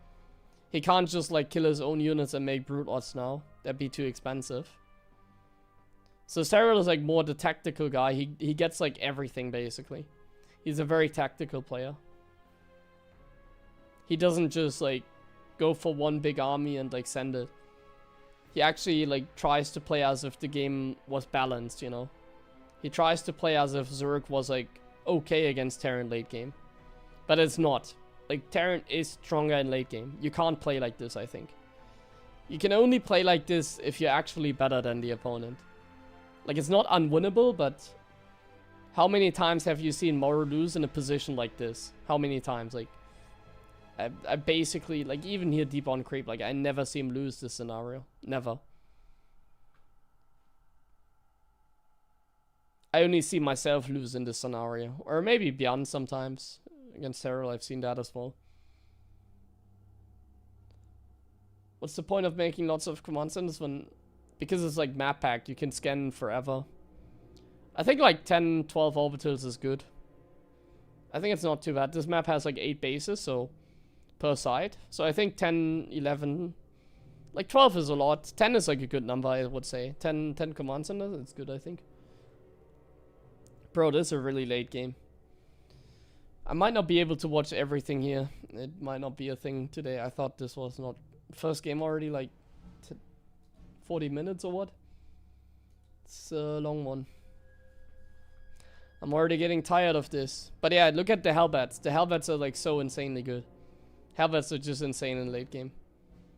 He can't just like kill his own units and make Brute Lords now. That'd be too expensive. So Cyril is like more the tactical guy. He gets like everything basically. He's a very tactical player. He doesn't just like go for one big army and like send it. He actually like tries to play as if the game was balanced, you know. He tries to play as if Zerg was like okay against Terran late game. But it's not. Like, Terran is stronger in late game. You can't play like this, I think. You can only play like this if you're actually better than the opponent. Like, it's not unwinnable, but... How many times have you seen Moru lose in a position like this? How many times? Like, I basically, like, even here deep on creep, like, I never see him lose this scenario. Never. I only see myself lose in this scenario. Or maybe Beyond sometimes. Against Cyril, I've seen that as well. What's the point of making lots of command centers when... Because it's like map packed, you can scan forever. I think like 10, 12 orbitals is good. I think it's not too bad. This map has like 8 bases, so... Per side. So I think 10, 11... Like 12 is a lot. 10 is like a good number, I would say. 10 command centers, it's good, I think. Bro, this is a really late game. I might not be able to watch everything here. It might not be a thing today. I thought this was not... First game already, like... 40 minutes or what? It's a long one. I'm already getting tired of this. But yeah, look at the Hellbats. The Hellbats are like so insanely good. Hellbats are just insane in late game.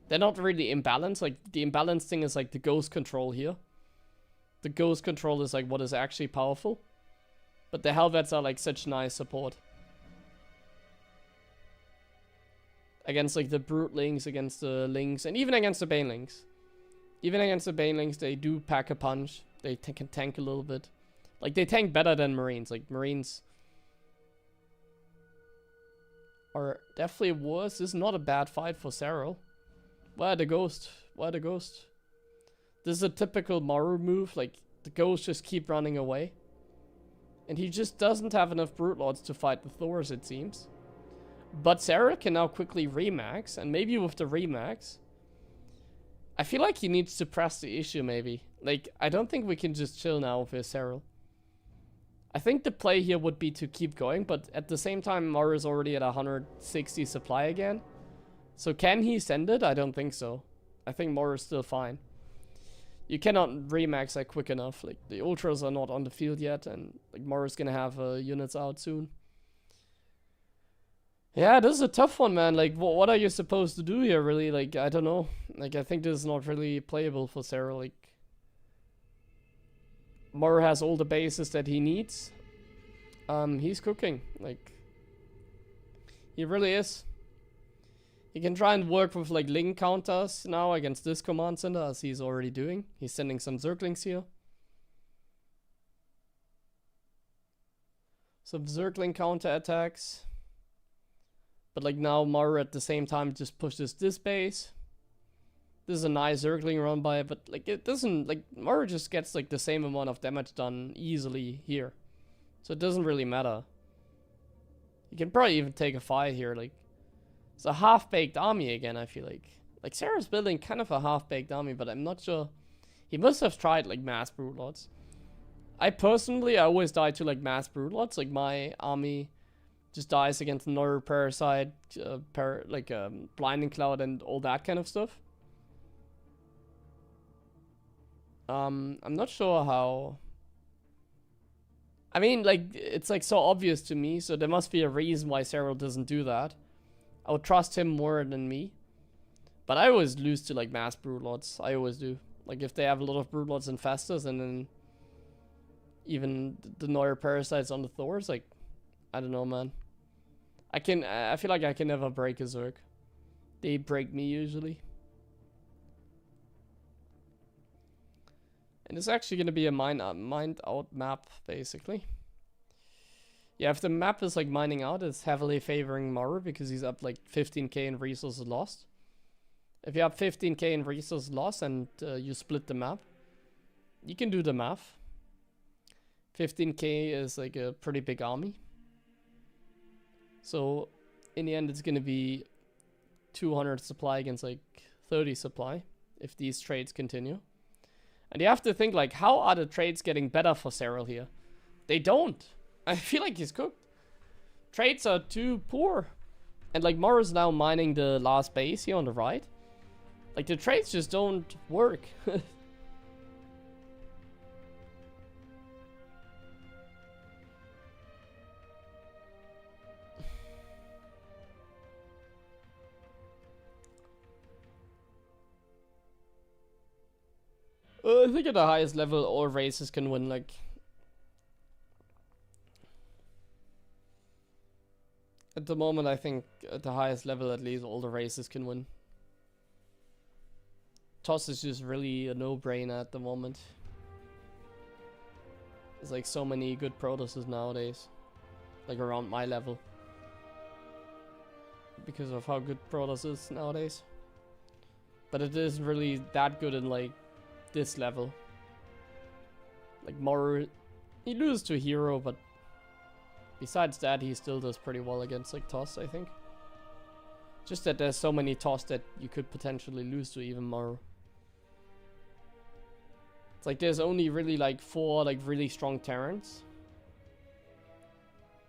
They're not really imbalanced. Like, the imbalanced thing is like the ghost control here. The ghost control is like what is actually powerful. But the Hellbats are like such nice support. Against like the Brutelings, against the Lynx, and even against the Banelings. Even against the Banelings, they do pack a punch. They can tank a little bit. Like, they tank better than Marines. Like, Marines are definitely worse. This is not a bad fight for Cyril. Where the Ghost? Where the Ghost? This is a typical Maru move. Like, the Ghosts just keep running away. And he just doesn't have enough Brute Lords to fight the Thors, it seems. But Cyril can now quickly remax, and maybe with the remax, I feel like he needs to press the issue, maybe. Like, I don't think we can just chill now with Cyril. I think the play here would be to keep going, but at the same time, Mara is already at 160 supply again. So can he send it? I don't think so. I think Mara is still fine. You cannot remax that quick enough. Like, the ultras are not on the field yet, and like Mara's gonna have units out soon. Yeah, this is a tough one, man. Like, what are you supposed to do here, really? Like, I don't know. Like, I think this is not really playable for Sarah. Like, Mara has all the bases that he needs. He's cooking. Like, he really is. He can try and work with, like, link counters now against this command center, as he's already doing. He's sending some Zerglings here. Some Zergling counter attacks. But like now Mara at the same time just pushes this base. This is a nice Zergling run by, but like it doesn't, like Mara just gets like the same amount of damage done easily here. So it doesn't really matter. You can probably even take a fight here. Like, it's a half-baked army again, I feel like. Like, Sarah's building kind of a half-baked army, but I'm not sure. He must have tried like mass Broodlords. I always die to like mass Broodlords. Like, my army just dies against another parasite, blinding cloud and all that kind of stuff. I'm not sure how. I mean, like, it's like so obvious to me, so there must be a reason why Cyril doesn't do that. I would trust him more than me. But I always lose to like mass Broodlords. I always do. Like, if they have a lot of Broodlords and Festus, and then even the Neuer parasites on the Thors, like, I don't know, man. I feel like I can never break a Zerg. They break me usually. And it's actually going to be a mined out map, basically. Yeah, if the map is like mining out, it's heavily favoring Mara because he's up like 15k in resources lost. If you have 15k in resources lost and you split the map, you can do the math. 15k is like a pretty big army. So in the end, it's going to be 200 supply against like 30 supply if these trades continue. And you have to think, like, how are the trades getting better for Cyril here? They don't. I feel like he's cooked. Trades are too poor. And like Mara's now mining the last base here on the right. Like, the trades just don't work. I think at the highest level, all races can win, like... At the moment, I think at the highest level, at least, all the races can win. Toss is just really a no-brainer at the moment. There's like so many good Protosses nowadays. Like around my level. Because of how good Protoss is nowadays. But it isn't really that good in like this level. Like Mara, he loses to Hero, but besides that, he still does pretty well against like Toss, I think. Just that there's so many Toss that you could potentially lose to even Mara. It's like there's only really like 4 like really strong Terrans.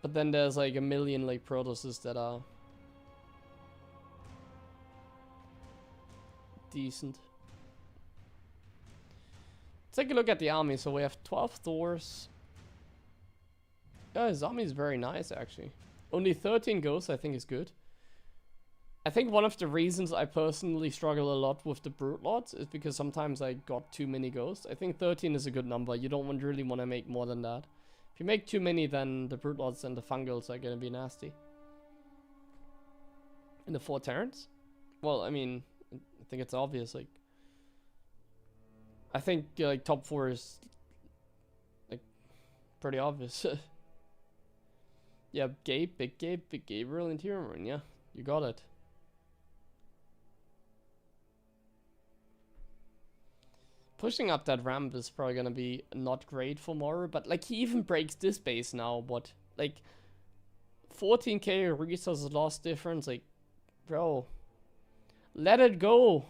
But then there's like a million like Protosses that are decent. Take a look at the army. So we have 12 Thors. Yeah, his army is very nice actually. Only 13 ghosts I think is good. I think one of the reasons I personally struggle a lot with the Broodlords is because sometimes I got too many ghosts. I think 13 is a good number. You don't really want to make more than that. If you make too many, then the Broodlords and the Fungals are gonna be nasty. And the 4 Terrans? Well, I mean, I think it's obvious, like... I think, like, top 4 is, like, pretty obvious. Yeah, Big Gabriel, and HeroMarine, yeah, you got it. Pushing up that ramp is probably gonna be not great for Mara, but, like, he even breaks this base now, but, like, 14k resources lost difference, like, bro. Let it go,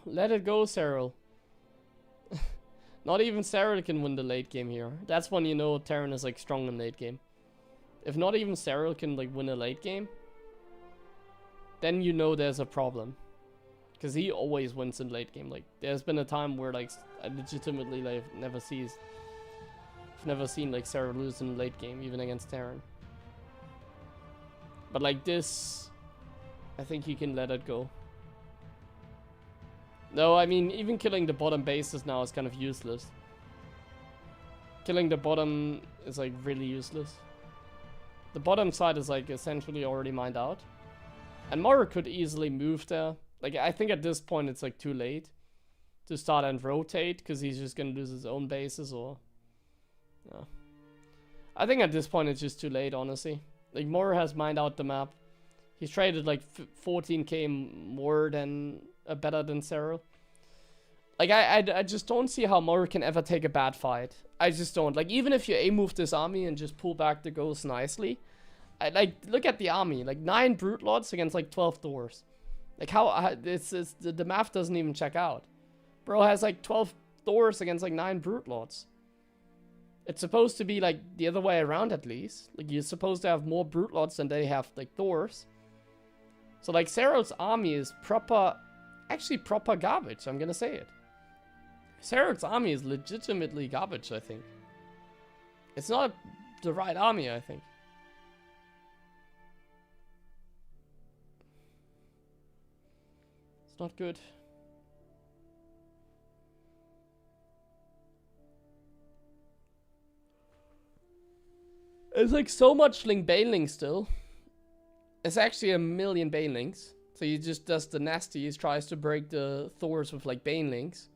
Cyril. Not even Cyril can win the late game here. That's when you know Terran is like strong in late game. if not even Cyril can like win a late game, then you know there's a problem. Because he always wins in late game. Like, there's been a time where like I legitimately like never seen like Cyril lose in late game, even against Terran. But like this, I think he can let it go. No, I mean, even killing the bottom bases now is kind of useless. Killing the bottom is like really useless. The bottom side is like essentially already mined out. And Mara could easily move there. Like, I think at this point it's like too late to start and rotate, because he's just gonna lose his own bases, or... Yeah. I think at this point it's just too late, honestly. Like, Mara has mined out the map. He's traded like 14k more than... better than Cyril. Like, I just don't see how Mara can ever take a bad fight. I just don't. Like, even if you A-move this army and just pull back the ghost nicely... like, look at the army. Like, 9 Brute Lords against like 12 Thors. Like, how the math doesn't even check out. Bro has like 12 Thors against like 9 Brute Lords. It's supposed to be like the other way around, at least. Like, you're supposed to have more Brute Lords than they have like Thors. So like, Cyril's army is actually proper garbage, I'm gonna say it. Cyril's army is legitimately garbage, I think. It's not the right army, I think. It's not good. It's like so much Baneling still. It's actually a million Banelings. So he just does the nasty, he tries to break the Thors with like Banelings.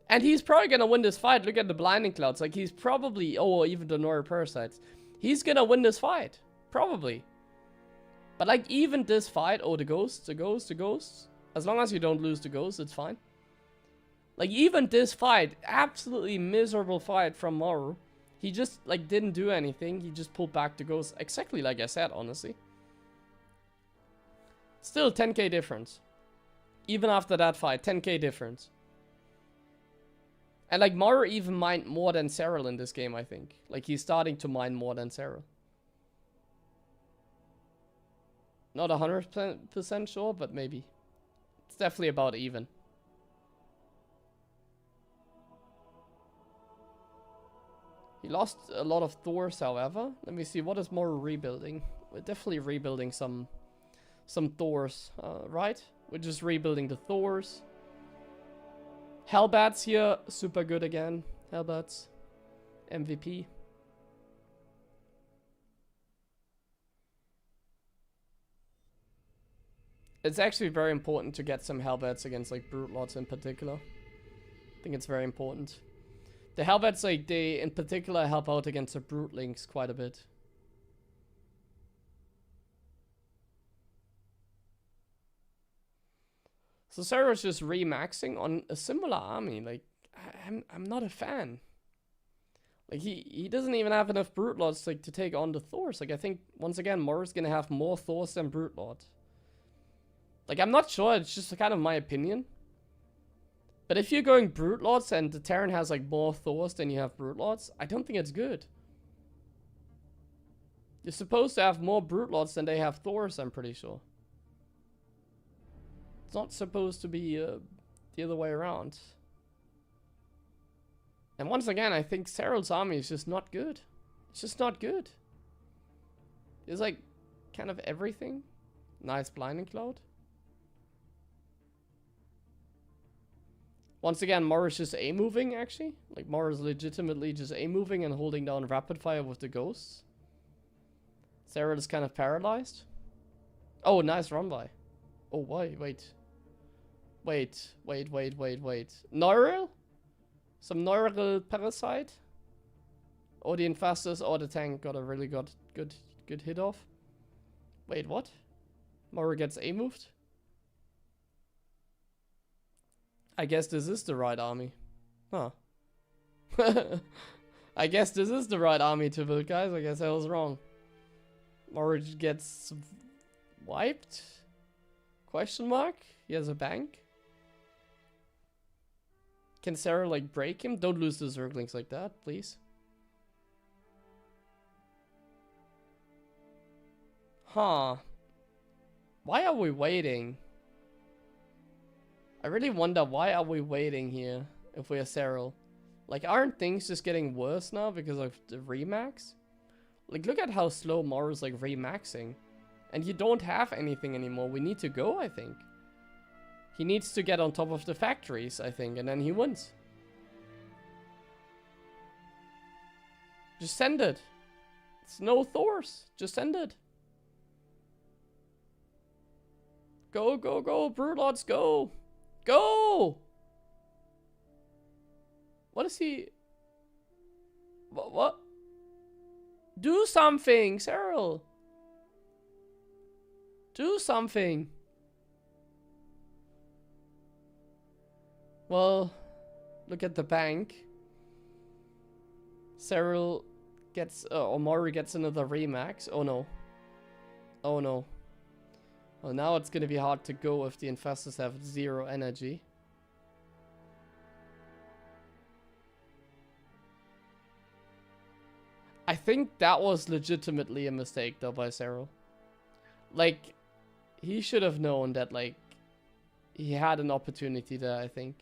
And he's probably gonna win this fight. Look at the Blinding Clouds. Like, he's probably, oh, even the Nora Parasites. He's gonna win this fight. Probably. But like, even this fight, oh, the ghosts. As long as you don't lose the ghosts, it's fine. Like, even this fight, absolutely miserable fight from Maru. He just, like, didn't do anything. He just pulled back the ghosts. Exactly like I said, honestly. Still 10k difference. Even after that fight, 10k difference. And, like, Maru even mined more than Cyril in this game, I think. Like, he's starting to mine more than Cyril. Not 100% sure, but maybe. It's definitely about even. He lost a lot of Thors, however. Let me see, what is Maru rebuilding? We're definitely rebuilding some Thors, right? We're just rebuilding the Thors. Hellbats here, super good again. Hellbats, MVP. It's actually very important to get some Hellbats against like Brute Lords in particular. I think it's very important. The Hellbats, like, they in particular help out against the Brutelings quite a bit. So Sarah's just remaxing on a similar army. Like, I'm not a fan. Like, he doesn't even have enough Brute Lords like to take on the Thors. Like, I think once again Mor's gonna have more Thors than Brute Lords. Like, I'm not sure, it's just kind of my opinion. But if you're going Brute Lords and the Terran has like more Thors than you have Brute Lords, I don't think it's good. You're supposed to have more Brute Lords than they have Thors, I'm pretty sure. It's not supposed to be the other way around. And once again, I think Cyril's army is just not good. It's just not good. It's like kind of everything. Nice Blinding Cloud. Once again, Mor's just A-moving, actually. Like, Mor's legitimately just A-moving and holding down rapid fire with the ghosts. Cyril is kind of paralyzed. Oh, nice run by. Oh, wait. Noiril? Some Noiril Parasite? Oh, the Infestus. Oh, the tank got a really good hit off. Wait, what? Mora gets A-moved? I guess this is the right army. Huh. I guess this is the right army to build, guys. I guess I was wrong. Mora gets wiped? Question mark? He has a bank? Can Sarah, like, break him? Don't lose the Zerglings like that, please. Huh. Why are we waiting? I really wonder, why are we waiting here if we're Cyril? Like, aren't things just getting worse now because of the remax? Like, look at how slow Moru's like remaxing. And you don't have anything anymore. We need to go, I think. He needs to get on top of the factories, I think, and then he wins. Just send it. It's no Thors. Just send it. Go, go, go, Brewlords, go! Go! What is he? What? Do something, Cyril! Do something! Well, look at the bank. Cyril gets, or Mori gets another remax. Oh no. Oh no. Well, now it's gonna be hard to go if the infestors have 0 energy. I think that was legitimately a mistake though by Cyril. Like, he should have known that, like, he had an opportunity there, I think.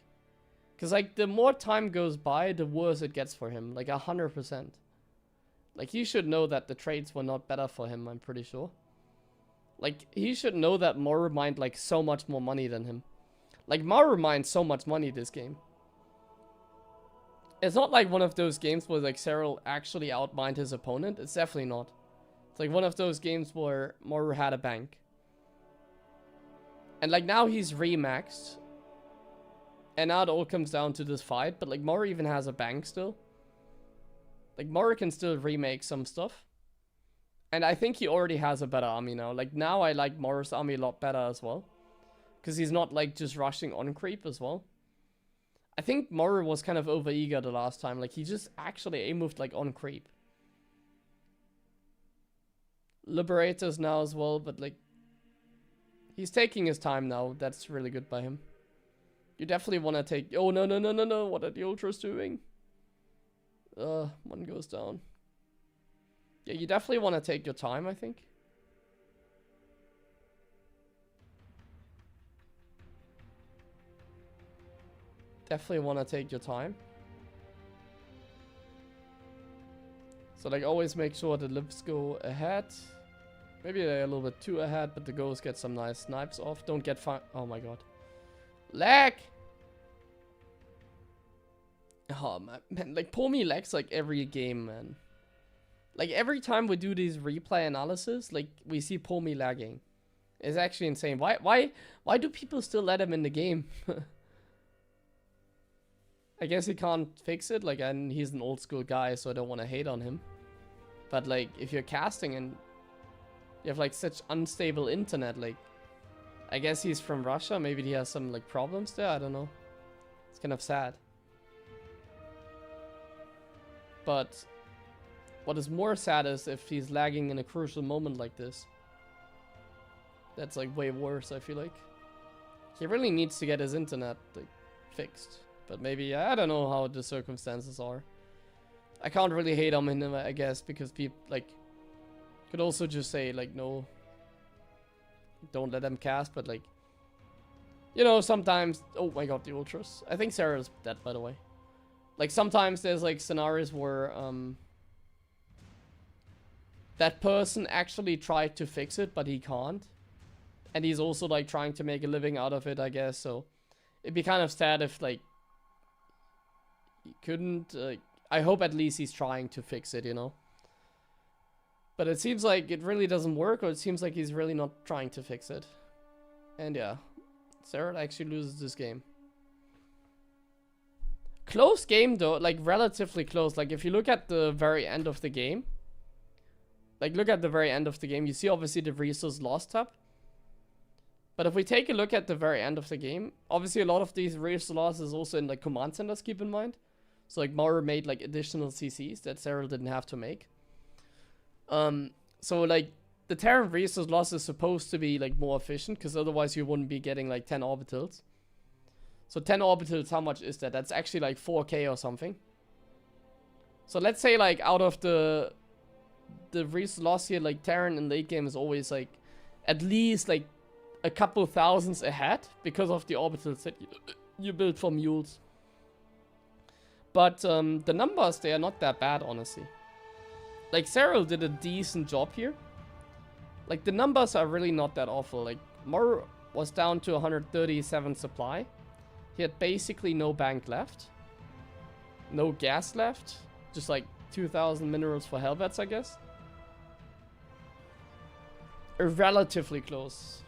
Because, like, the more time goes by, the worse it gets for him. Like, 100%. Like, he should know that the trades were not better for him, I'm pretty sure. Like, he should know that Maru mined, like, so much more money than him. Like, Maru mined so much money this game. It's not like one of those games where, like, Cyril actually outmined his opponent. It's definitely not. It's like one of those games where Maru had a bank. And, like, now he's remaxed. And now it all comes down to this fight. But, like, Maru even has a bank still. Like, Maru can still remake some stuff. And I think he already has a better army now. Like, now I like Maru's army a lot better as well. Because he's not, like, just rushing on creep as well. I think Maru was kind of over-eager the last time. Like, he just actually A-moved, like, on creep. Liberators now as well, but, like, he's taking his time now. That's really good by him. You definitely want to take... Oh, no, no, no, no, no. What are the Ultras doing? One goes down. Yeah, you definitely want to take your time, I think. Definitely want to take your time. So, like, always make sure the lips go ahead. Maybe they're a little bit too ahead, but the ghosts get some nice snipes off. Don't get fine. Oh my god. Lag! Oh man, like, pull me lags like every game, man. Like, every time we do these replay analysis, like, we see pull me lagging. It's actually insane. Why do people still let him in the game? I guess he can't fix it, like, and he's an old school guy, so I don't want to hate on him. But, like, if you're casting and you have, like, such unstable internet, like, I guess he's from Russia, maybe he has some, like, problems there, I don't know. It's kind of sad. But what is more sad is if he's lagging in a crucial moment like this. That's, like, way worse, I feel like. He really needs to get his internet, like, fixed. But maybe, I don't know how the circumstances are. I can't really hate on him, I guess, because people, like, could also just say, like, no, don't let them cast, but, like, you know, sometimes, oh my god, the Ultras. I think Sarah's dead, by the way. Like, sometimes there's, like, scenarios where, that person actually tried to fix it, but he can't. And he's also, like, trying to make a living out of it, I guess, so it'd be kind of sad if, like, he couldn't, I hope at least he's trying to fix it, you know? But it seems like it really doesn't work, or it seems like he's really not trying to fix it. And yeah, Sarah actually loses this game. Close game though, like relatively close. Like if you look at the very end of the game, like look at the very end of the game, you see obviously the resource loss tab. But if we take a look at the very end of the game, obviously a lot of these resource loss is also in like command centers, keep in mind. So like Maru made like additional CCs that Cyril didn't have to make. So like the Terran resource loss is supposed to be like more efficient, because otherwise you wouldn't be getting like 10 orbitals. So 10 orbitals, how much is that? That's actually like 4k or something. So let's say like out of the the reason loss here, like Terran in late game is always like at least like a couple thousands ahead because of the orbitals that you build for mules. But the numbers, they are not that bad, honestly. Like Cyril did a decent job here. Like the numbers are really not that awful. Like Mor was down to 137 supply. He had basically no bank left. No gas left. Just like 2,000 minerals for Hellbats, I guess. Relatively close.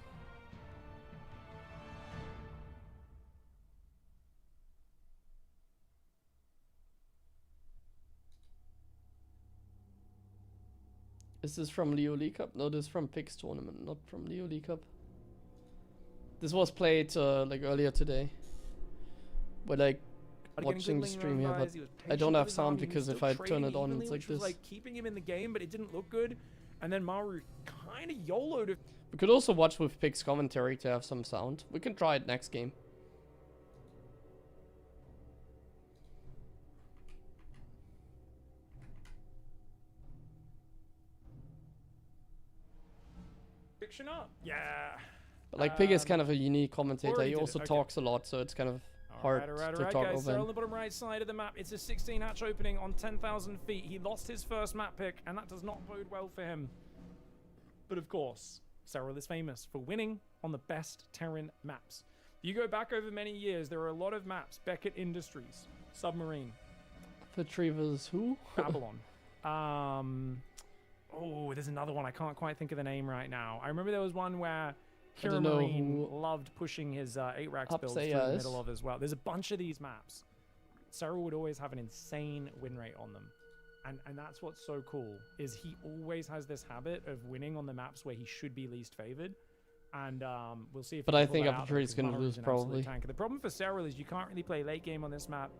Is this from Leo League Cup? No, this is from Pix tournament, not from Leo League Cup. This was played like earlier today. But like watching the stream here, but I don't have sound because if I turn it on, it's like this. Like keeping him in the game, but it didn't look good. And then Maru kind of YOLO'd it. We could also watch with Pix commentary to have some sound. We can try it next game. Fiction up. Yeah. But like Pig is kind of a unique commentator. already He did also it, okay. talks a lot, so it's kind of hard to talk guys, over so him. on the bottom right side of the map, it's a 16 hatch opening on 10,000 feet. He lost his first map pick, and that does not bode well for him. But of course, Cyril is famous for winning on the best Terran maps. If you go back over many years, there are a lot of maps. Beckett Industries, Submarine, Retrievers who? Babylon. Oh, there's another one. I can't quite think of the name right now. I remember there was one where HeroMarine loved pushing his 8-rack builds through the middle of as well. There's a bunch of these maps. Cyril would always have an insane win rate on them. And that's what's so cool, is he always has this habit of winning on the maps where he should be least favored. And we'll see if. But I think Arbitrary is going to lose probably. The problem for Cyril is you can't really play late game on this map.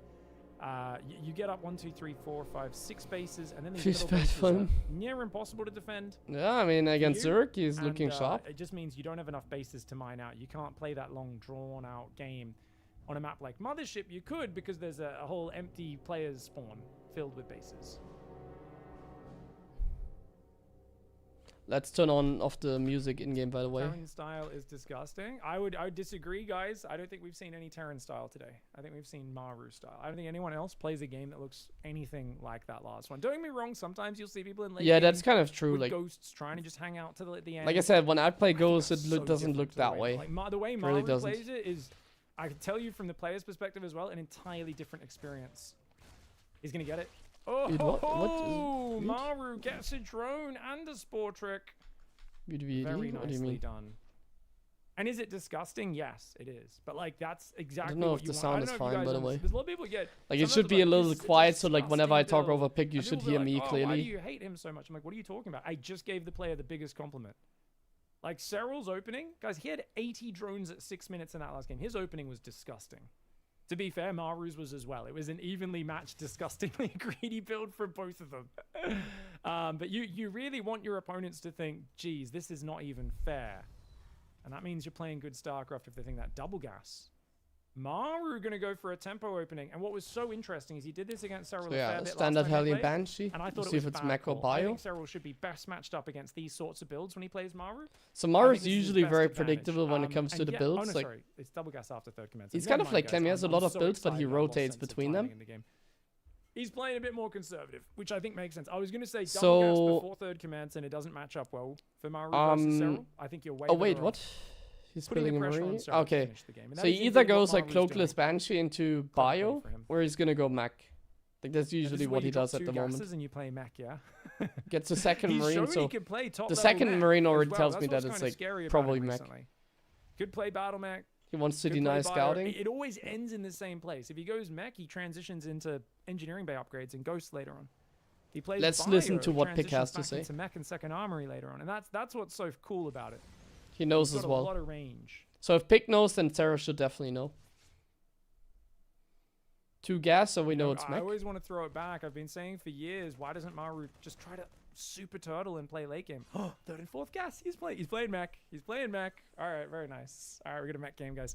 You get up 1, 2, 3, 4, 5, 6 bases, and then these middle bases are near impossible to defend. Yeah, I mean against Zurich, he's looking sharp. It just means you don't have enough bases to mine out. You can't play that long, drawn-out game on a map like Mothership. You could, because there's a whole empty players spawn filled with bases. Let's turn on off the music in game, by the way. Terran style is disgusting. I would disagree, guys. I don't think we've seen any Terran style today. I think we've seen Maru style. I don't think anyone else plays a game that looks anything like that last one. Don't get me wrong. Sometimes you'll see people in late game that's kind of true. Like Ghosts trying to just hang out to the end. Like I said, when I play Ghosts, it doesn't look that way. Like the way Maru plays it is, I can tell you from the player's perspective as well, an entirely different experience. He's gonna get it. Oh, Maru gets a drone and a spore trick. Very nicely done. And is it disgusting? Yes, it is. But like that's exactly. I don't know if the sound is fine, by the way. There's a lot of people get. Like it should be a little quiet, so like whenever I talk over Pig, you should hear me clearly. Why do you hate him so much? I'm like, what are you talking about? I just gave the player the biggest compliment. Like Cyril's opening, guys, he had 80 drones at 6 minutes in that last game. His opening was disgusting. To be fair, Maru's was as well. It was an evenly matched, disgustingly greedy build for both of them. But you really want your opponents to think, geez, this is not even fair. And that means you're playing good StarCraft if they think that. Double gas. Maru going to go for a tempo opening. And what was so interesting is he did this against Cyril a fair bit standard Hellion Banshee. And I thought see if it's mech or bio. I think Cyril should be best matched up against these sorts of builds when he plays Maru. So Maru's usually very predictable when it comes to the builds. Oh, no, like, sorry. It's double gas after third command. He's kind of like Clem. He has a lot of builds, but he rotates between them. He's playing a bit more conservative, which I think makes sense. I was going to say double gas before third command, and it doesn't match up well for Maru versus Cyril. I think you're way Oh, wait, what? He's building a Marine? Okay. So he either goes like Cloakless Banshee into Bio, or he's gonna go mech. Like that's usually what he does at the moment. And you play mech, yeah? Gets a second Marine, so the second Marine already tells me that it's like probably mech. Could play battle mech. He wants to deny scouting. It always ends in the same place. If he goes mech, he transitions into engineering bay upgrades and ghosts later on. He plays Let's listen to what Pick has to say. Into mech and second armory later on, and that's what's so cool about it. He knows as well. A lot of range. So if Pick knows, then Sarah should definitely know. 2 gas, so we know it's mech. I always want to throw it back. I've been saying for years, why doesn't Maru just try to super turtle and play late game? Oh, 3rd and 4th gas. He's playing mech. He's playing mech. All right, very nice. All right, we're gonna mech game, guys.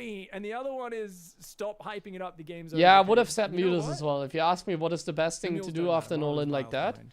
me, and the other one is stop hyping it up. The game's Yeah, I over. would have set You know mutas what? as well. If you ask me what is the best thing to Mules do don't after an matter. all-in Miles like that, behind.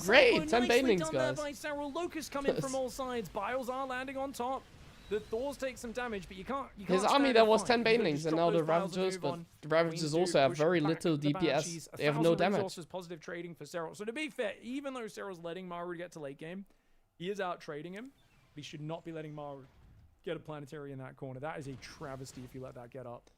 great! 10 nicely banelings, done there guys. by Cyril. Locusts come in from all sides. Biles are landing on top. The Thors take some damage, but you can't. His stand army, and there was fight. 10 You gotta banelings, just and drop now the those Biles and Ravagers, move but on. the Ravagers Queens also do have push very back little the DPS. Banshees. They have no 1,000 damage. resources, positive trading for Cyril. So to be fair, even though Cyril's letting Maru get to late game, He is out trading him. He should not be letting Maru get a planetary in that corner. That is a travesty if you let that get up.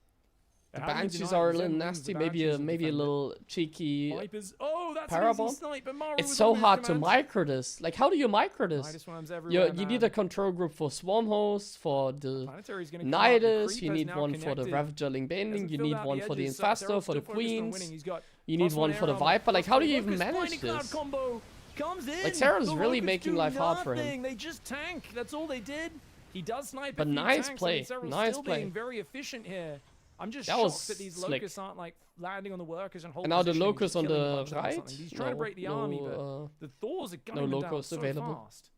The How do you Banshees deny are a it? little Zen wins, nasty. the Maybe Banshees a will maybe a defend it. little cheeky Vipers. Oh, that's an parabol. easy snipe, but Maru It's with so the move hard to command. micro this. Like, how do you micro this? Midas worms everywhere, You need man. a control group for Swarm Host, for the Planetary's gonna come up. The Nidus, you Creeper's need now one for the connected. Ravager Ling Baneling, Hasn't you filled need out one the for the edges. Infestor, Serral's for the still focused on Queens. winning. He's got You need +1 one for the arrow, Viper. Like, how do you +1 even Locust. manage Blinding Cloud this? combo comes in. Like, Serral's The really Locusts making do life hard for him. nothing. They just tank. That's all they did. He does snipe But a few nice tanks. play. I mean, Serral's Nice still play. being very efficient here. I'm just That was shocked that these slick. locusts aren't like landing on the workers and holding. And now the position and Locust just on killing a the bunch of them or right? something. He's trying to break the army, but the Thors are gunning them down Locusts so available. fast.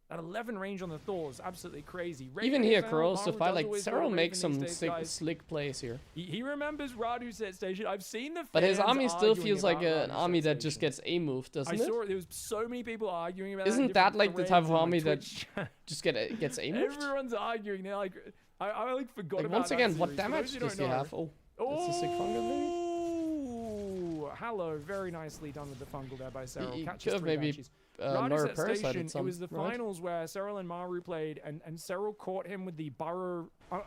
That 11 range on the Thors, absolutely crazy. Even Raven here, is out. corrosive Maru fire. does Like, always go Serral to makes Raven some these days, guys. slick plays here. He remembers Radu set station. I've seen the. But his fans army still arguing feels like about an Radu army set that just station. gets A-moved, doesn't I it? saw it. There was so many people arguing about. Isn't that, that like the type of threads on army my that Twitch. just gets A-moved? Everyone's arguing. They're like, I like forgot Like, about once that again, what series. For damage those who does he don't know- have? Oh, that's a sick fungal maybe? Oh, hello. Very nicely done with the fungal there by Serral. He Catches could have 3 maybe Banshees. Nora Radu set parasited station, some, it was the right? finals where Serral and Maru played, and Serral caught him with the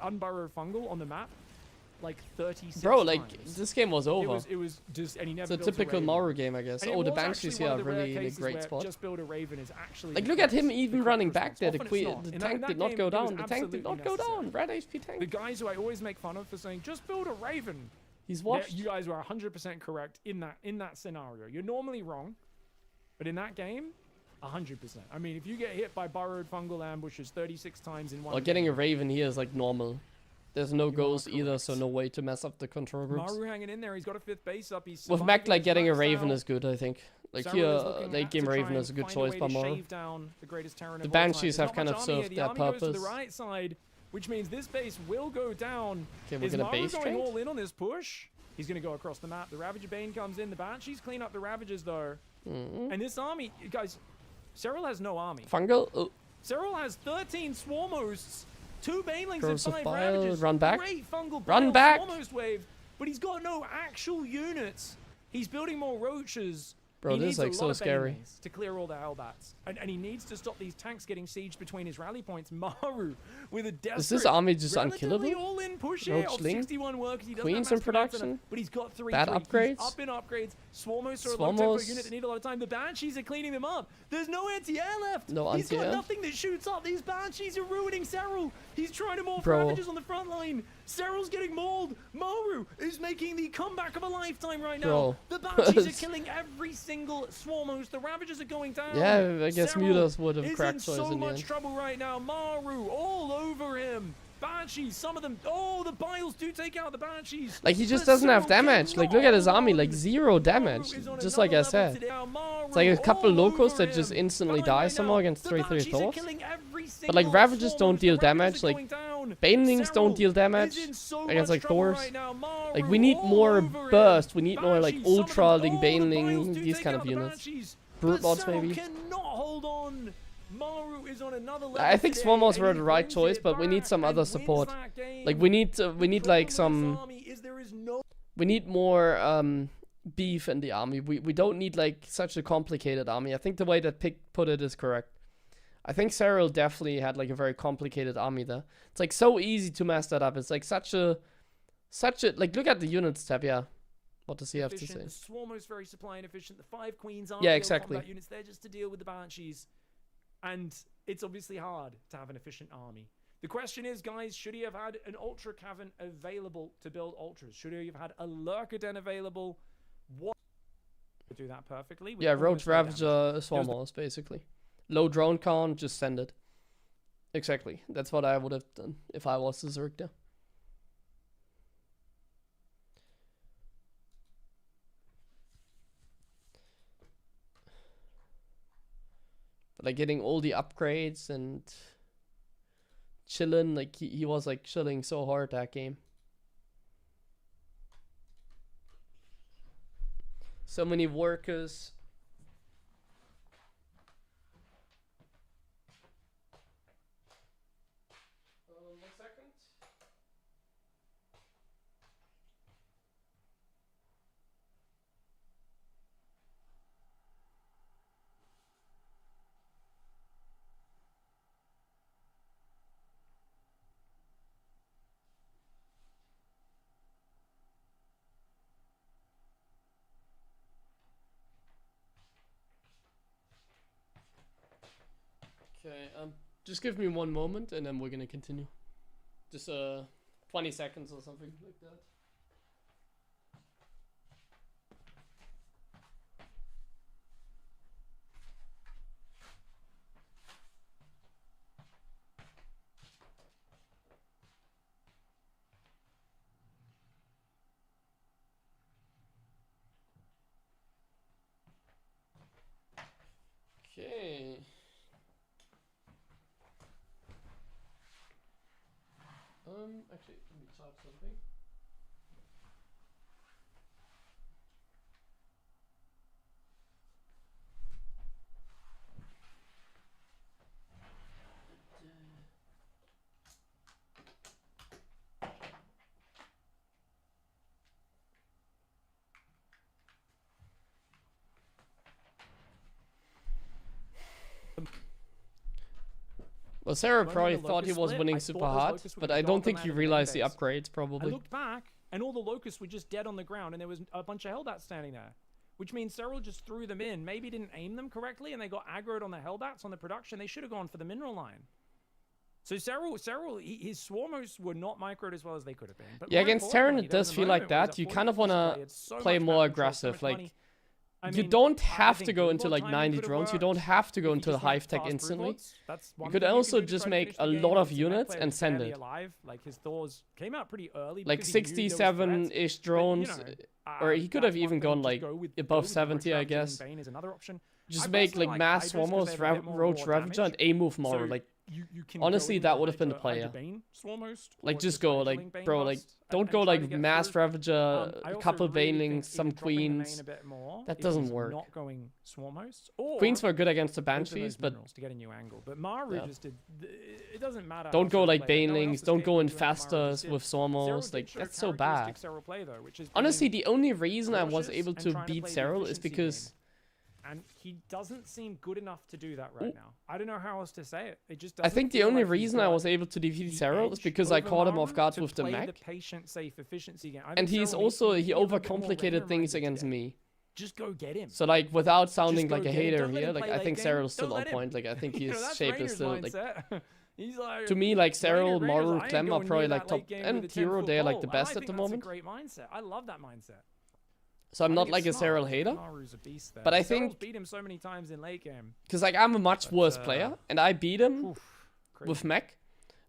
unburrowed fungal on the map, like 36 Bro, like, times. this game was over. It was just, and he never It's a built typical Raven. Maru game, I guess. And it Oh, the was Banshees actually here one are of the rare really in a cases great where spot. Just build a Raven is actually Like, the look at him correct- even the running correct back there. response. The Often it's not. In tank that did not game, go it was down. The tank did absolutely not go necessary. down. Red HP tank. The guys who I always make fun of for saying just build a Raven. He's Yeah, washed. you guys were 100% correct in that scenario. You're normally wrong, but in that game, 100%. I mean, if you get hit by burrowed fungal ambushes 36 times in one Well, getting a game, Raven here is like normal. There's no You are goals either, so correct. no way to mess up the control groups. Maru hanging in there. He's got a 5th base up. He's With surviving Mac, like, his getting a max Raven out. is good, I think. Like, Serral here, is looking late at game to try Raven and is a good find choice way by to Maru. shave down the greatest Terran The of all time. Banshees There's have not kind much of army here. served The their army goes to the purpose. right side, which means this base will go down. Okay, we're Is gonna Maru base going trade. all in on this push? He's going to go across the map. The Ravager Bane comes in. The Banshees clean up the Ravagers, though. And this army, guys, Serral has no army. Fungal. Oh, Serral has 13 Swarm Hosts, 2 Banelings, and Corrosive 5 Bile, Ravagers. run back. Great fungal Run bile back. Swarm Host wave, but he's got no actual units. He's building more Roaches. Bro, He this needs is, a like, lot so of scary. Banelings to clear all the Hellbats. And he needs to stop these tanks getting sieged between his rally points. Maru with a desperate, Is this army just relatively unkillable? all-in push here Roach of Ling? 61 workers. He doesn't Queens have in mass command production? center, but he's got 3 Bad He's upgrades? up in upgrades. Swarmos are a low-tempo Swarmos. unit that need a lot of time. The Banshees are cleaning them up. There's no anti-air left. No He's got anti-air? nothing that shoots up. These Banshees are ruining Serral. He's trying to morph Bro. Ravages on the front line. Serral's getting mauled. Maru is making the comeback of a lifetime right now. Bro. The Banshees are killing every single Swarmos. The Ravagers are going down. Yeah, I guess Serral Mutas would have is cracked in choice so in the much end. trouble right now. Maru all over him. Banshees, some of them. Oh, the Biles do take out the Banshees. Like, he just But doesn't have Serral damage. Like, cannot look at his army. hold Like, on. 0 damage. Maru is on Just like I another level said. today. Now Maru It's like a couple all locals over that just him. instantly But die right somehow now, against the 3/3 Banshees are Thors. killing every But, like, single Ravagers Swarmos. don't deal The Ravagers damage, are like, going down. Banelings don't Serral deal damage is in so against, much like, trouble Thors. right now. Like, Maru we need all more over him. burst. We need more, like, Banshees, some of Ultra them- Ling, oh, the Biles Baneling, do these take kind out of the units. Banshees. Brute But Lords, Serral maybe. cannot hold on. Maru is on another level I think today, Swarmos and were he the right brings choice, it but we need back some and other wins support. that game. Like, we need like Problem with this some. army is there is no We need more beef in the army. We don't need like such a complicated army. I think the way that Pick put it is correct. I think Serral definitely had like a very complicated army there. It's like so easy to mess that up. It's like such a like, look at the units tab. Yeah, what does he have to say? efficient. The Swarmos very supply inefficient. The 5 Queens aren't Yeah, real exactly. combat units. They're just to deal with the Banshees. And it's obviously hard to have an efficient army. The question is, guys, should he have had an Ultra Cavern available to build Ultras? Should he have had a Lurker Den available? What to do that perfectly? with Yeah, Roach almost no damage. Ravager Swarmos basically. Low drone count, just send it. Exactly. That's what I would have done if I was the Zerg there. But like getting all the upgrades and chilling, like he was like chilling so hard that game. So many workers. One second. Okay, just give me one moment and then we're gonna continue. Just 20 seconds or something like that. Okay. Actually, let me type something. Well, Sarah probably thought he was winning super hard, but I don't think he realized the upgrades, I probably. looked back, and all the locusts were just dead on the ground, and there was a bunch of Hellbats standing there. Which means Cyril just threw them in, maybe didn't aim them correctly, and they got aggroed on the Hellbats on the production. They should have gone for the mineral line. So Cyril, his Swarmos were not microed as well as they could have been. But Yeah, against Terran it does feel like that. You kind of want to play more aggressive. Like, you don't have to go into like 90 drones. You don't have to go into the hive tech instantly. You could also just make a lot of units and send it. Like his Thors came out pretty early. Like 67-ish drones, or he could have even gone like above 70, I guess. Just make like mass Swarmos, Roach Ravager, and A-move more. Like, honestly, that would have been the player. Like, just go, like, bro, like, don't go, like, mass Ravager, a couple Banelings, some Queens. That doesn't work. Not going Swarmos. Queens were good against the Banshees, but... to get a new angle. But Maru just did... It doesn't matter. Don't go, like, Banelings, don't go Infestors with Swarmos. Like, that's so bad. Honestly, the only reason I was able to beat Cyril is because... And he doesn't seem good enough to do that right now. I don't know how else to say it. It just I think the only reason I was able to defeat Cyril is because I caught him off guard with the mech. And he's also, he overcomplicated things against me. Just go get him. So like, without sounding like a hater here, like, I think Cyril's still on point. Like, I think his shape is still, like... He's like, to me, like, Cyril, Maru, Clem are probably like top... And Hero, they're like the best at the moment. That's a great mindset. I love that mindset. So I'm not like a Cyril hater, but I think beat him so many times in late game. Because like I'm a much worse player, and I beat him with mech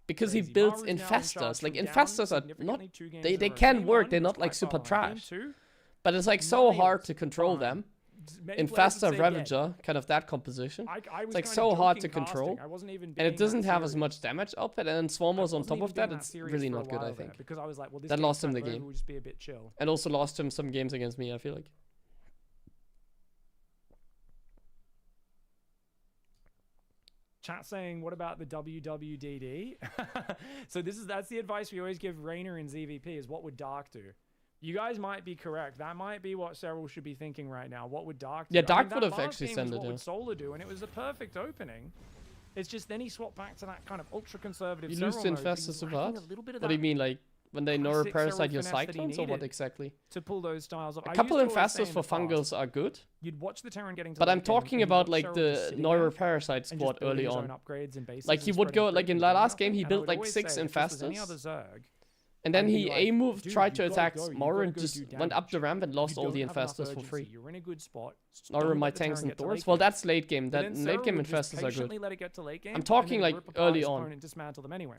because he builds infestors. Like infestors are not, they can work. They're not like super trash, but it's like so hard to control them. Infestor, Ravager, kind of that composition. It's like so hard to control, and it doesn't have as much damage output. And then Swarmos on top of that, it's really not good, I think. Because I was like, well, this that lost him the game, will just be a bit chill. And also lost him some games against me, I feel like. Chat saying, what about the WWDD? So that's the advice we always give Rainer in ZVP, is what would Dark do? You guys might be correct. That might be what Cyril should be thinking right now. What would Dark do? Yeah, Dark would have actually sent it. What would Solar do? And it was a perfect opening. It's just then he swapped back to that kind of ultra conservative. You lose to Infestors of Earth? What do you mean, like when they Nora Parasite your Cyclones, or what exactly? To pull those styles off. A couple Infestors for Fungals are good. You'd watch the Terran getting to but I'm talking about like the Nora Parasite squad early on. Like he would go, like in the last game, he built like 6 Infestors. And then he A-moved, tried to attack Mara, and just went up the ramp and lost all the Infestors for free. You're in a good spot. Nora, my tanks and Thors. Well, that's late game. That late game Infestors are good. I'm talking like early on.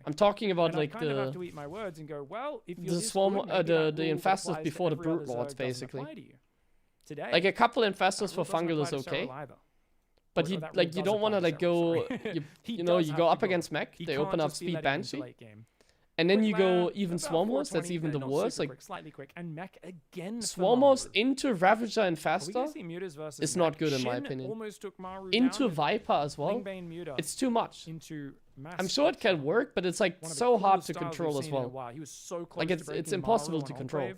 I'm talking about like the Swarm, the Infestors before the Brute Lords, basically. Like a couple Infestors for Fungal is okay. But you don't want to like go, you know, you go up against mech, they open up Speed Banshee. And then you go even Swarmos, that's even the worst. Like, Swarmos into Ravager and Faster is not good in my opinion. Into Viper as well, it's too much. I'm sure it can work, but it's like so hard to control as well. Like, it's impossible to control.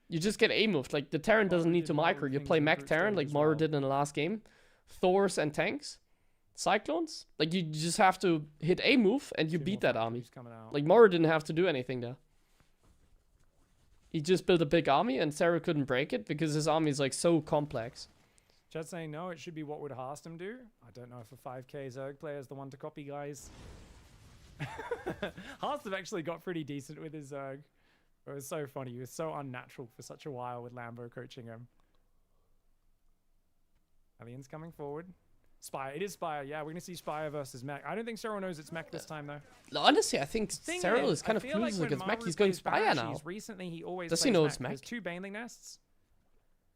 You just get A-moved. Like, the Terran doesn't need to micro. You play mech Terran like Maru did in the last game. Thors and tanks. Cyclones, like you just have to hit a move and you beat that army. Like Mora didn't have to do anything there. He just built a big army and Sarah couldn't break it because his army is like so complex. Chad's saying no, it should be what would Harstem do. I don't know if a 5k Zerg player is the one to copy, guys. Harstem actually got pretty decent with his Zerg. It was so funny. He was so unnatural for such a while with Lambo coaching him. Aliens coming forward. Spire. It is Spire. Yeah, we're going to see Spire versus Mech. I don't think Cyril knows it's Mech this time, though. Honestly, I think Cyril is kind of clueless against Mech. He's going Spire now. Recently, he always Does he know it's Mech? There's 2 Baneling nests,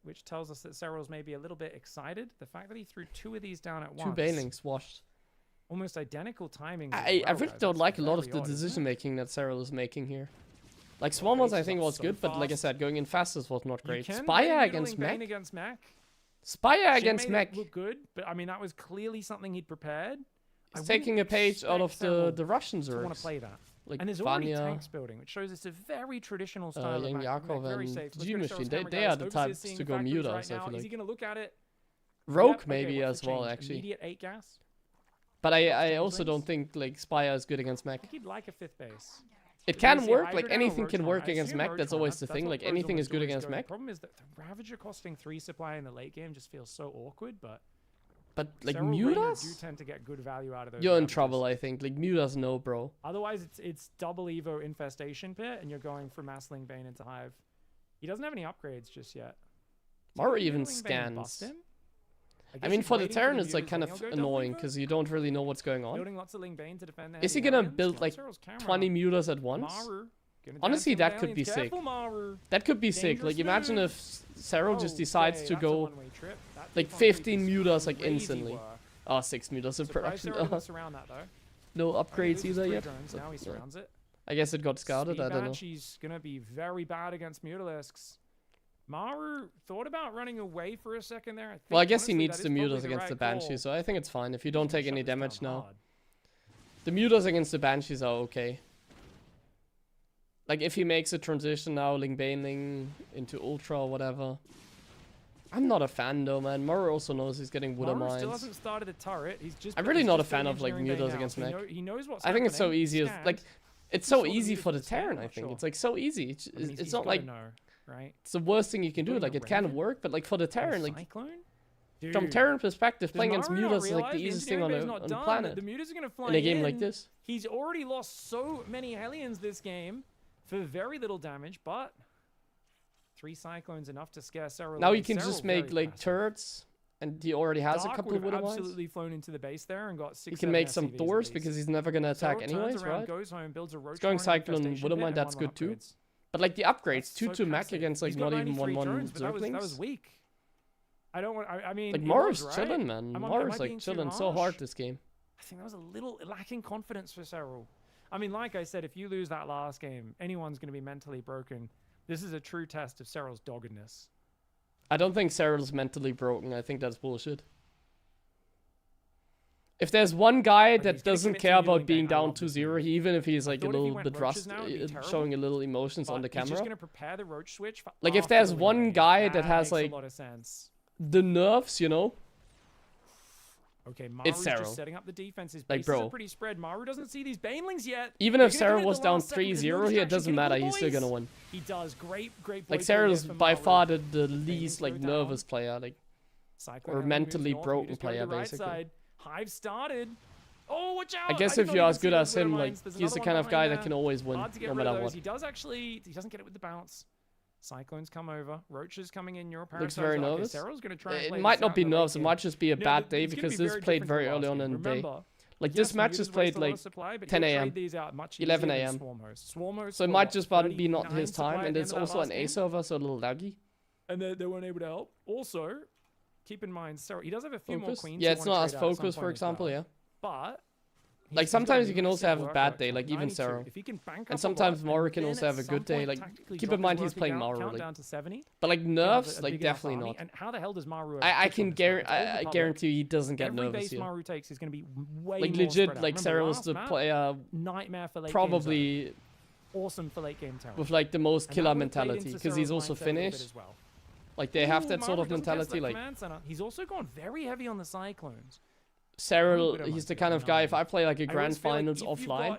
which tells us that Cyril's maybe a little bit excited. The fact that he threw 2 of these down at once. 2 Banelings washed. Almost identical timing. I really don't like a lot of the decision making that Cyril is making here. Like Swarmers, I think was good, but like I said, going in fastest was not great. Spire against Mech. Spire against Mech. Look good, but I mean that was clearly something he'd prepared. He's taking a page out of the Russians. I want to play that. Like and there's already tanks building, which shows it's a very traditional style of Mech. Very safe. G-Machine, they are the types to go mute us, I feel like. Is he going to look at it? Rogue maybe as well, actually. Immediate 8 gas. But I also don't think like Spire is good against Mech. I think he'd like a 5th base. It can work, like anything can work against Mech, that's always the thing, like anything is good against Mech. The problem is that the Ravager costing 3 supply in the late game just feels so awkward, but like mute us? do tend to get good value out of those. You're in trouble, I think. Like mute us, no, bro. Otherwise, it's double Evo Infestation Pit, and you're going for Massling Bane into Hive. He doesn't have any upgrades just yet. Mara even scans. I mean, for the Terran, it's like kind of annoying because you don't really know what's going on. Building lots of Ling Bane to defend is he gonna build like 20 mutas at once? Honestly, that could be sick. That could be sick. Like, imagine if Cyril just decides to go like 15 mutas like instantly. Oh, 6 mutas in production. No upgrades either yet. I guess it got scouted. I don't know. She's gonna be very bad against Mutalisks. Maru thought about running away for a second there. Well, I guess he needs the mutas against the Banshees, so I think it's fine if you don't take any damage now. The mutas against the Banshees are okay. Like, if he makes a transition now, Ling Baneling into Ultra or whatever. I'm not a fan though, man. Maru also knows he's getting Wooder Mines. Still hasn't started a turret. I'm really not a fan of like mutas against Mech. I think it's so easy. Like, it's so easy for the Terran, I think. It's like so easy. It's not like... Right. It's the worst thing you can do. Like, it can work, but like for the Terran, like from Terran perspective, playing against mutas is like the easiest thing on the planet. The mutas are gonna fly in a game like this. He's already lost so many Hellions this game for very little damage, but 3 Cyclones enough to scare Cyril. Now you can just make like turrets, and he already has a couple of Wooder Mines. Absolutely flown into the base there and got 6. He can make some Thors because he's never gonna attack anyways, right? Goes home, builds a Roach he's going Cyclone Wooder Mine. That's good too. But like the upgrades, 2-2 Mech against like not even 1-1 Zerglings. That was weak. I don't want. I mean, like Maru's chilling, man. Maru's like chilling so hard this game. I think that was a little lacking confidence for Cyril. I mean, like I said, if you lose that last game, anyone's going to be mentally broken. This is a true test of Cyril's doggedness. I don't think Cyril's mentally broken. I think that's bullshit. If there's one guy that doesn't care about being down 2-0, even if he's like a little bit showing a little emotions on the camera. Just gonna prepare the Roach switch like if there's one guy that has like the nerves, you know. Okay, Maru's just setting up the defenses. Like, bro, pretty spread. Maru doesn't see these Banelings yet. Even if Cyril was down 3-0 here, it doesn't matter. He's still gonna win. He does great. Like Cyril's by far the least like nervous player, like or mentally broken player, basically. Hive started. Oh, watch out! I guess if you're as good as him, like he's the kind of guy that can always win, no matter what. He doesn't get it with the bounce. Cyclones come over. Roaches coming in. Your looks very nervous. Gonna it might not be nerves. It might just be a bad day because this played very early on in the day. Like this match is played like 10 a.m., 11 a.m. So it might just be not his time, and it's also an A server, so a little laggy. And they weren't able to help. Also, keep in mind, he does have a few more queens. Yeah, it's not as focused, for example, yeah. But like sometimes you can also have a bad day, like even Cyril. And sometimes Maru can also have a good day. Like keep in mind he's playing Maru. But like nerves, like definitely not. And how the hell does Maru? I guarantee he doesn't get nervous here. Maru takes is going to be way like legit. Like Cyril is the player nightmare for late probably awesome for late game Terran. with like the most killer mentality because he's also Finnish. Like they have that sort of mentality. Like he's also gone very heavy on the Cyclones. Cyril, he's the kind of guy, if I play like a grand finals offline,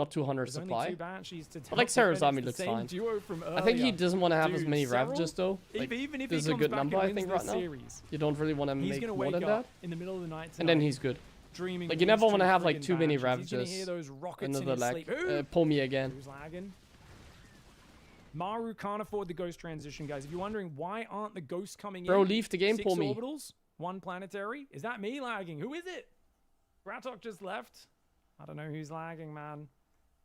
not 200 There's only supply. 2 Banshees to But like top defend. Sarazami It's the looks same fine. duo from I think he earlier. doesn't want to have as Dude, many Cyril, Ravages though. Like, even if this is he a comes good back number, and I wins think, this right now. series, You don't really want to he's make gonna more wake than up that. in the middle of the night And then tonight, he's good. dreaming. Like, you never want to have, like, too many He's gonna Ravages. hear those rockets in Another his lag. sleep. Pull me again. Who's lagging? Maru can't afford the ghost transition, guys. If you're wondering why aren't the ghosts coming Bro, in? leave the game, 6 pull me. orbitals, 1 planetary. Is that me lagging? Who is it? Gratok just left. I don't know who's lagging, man.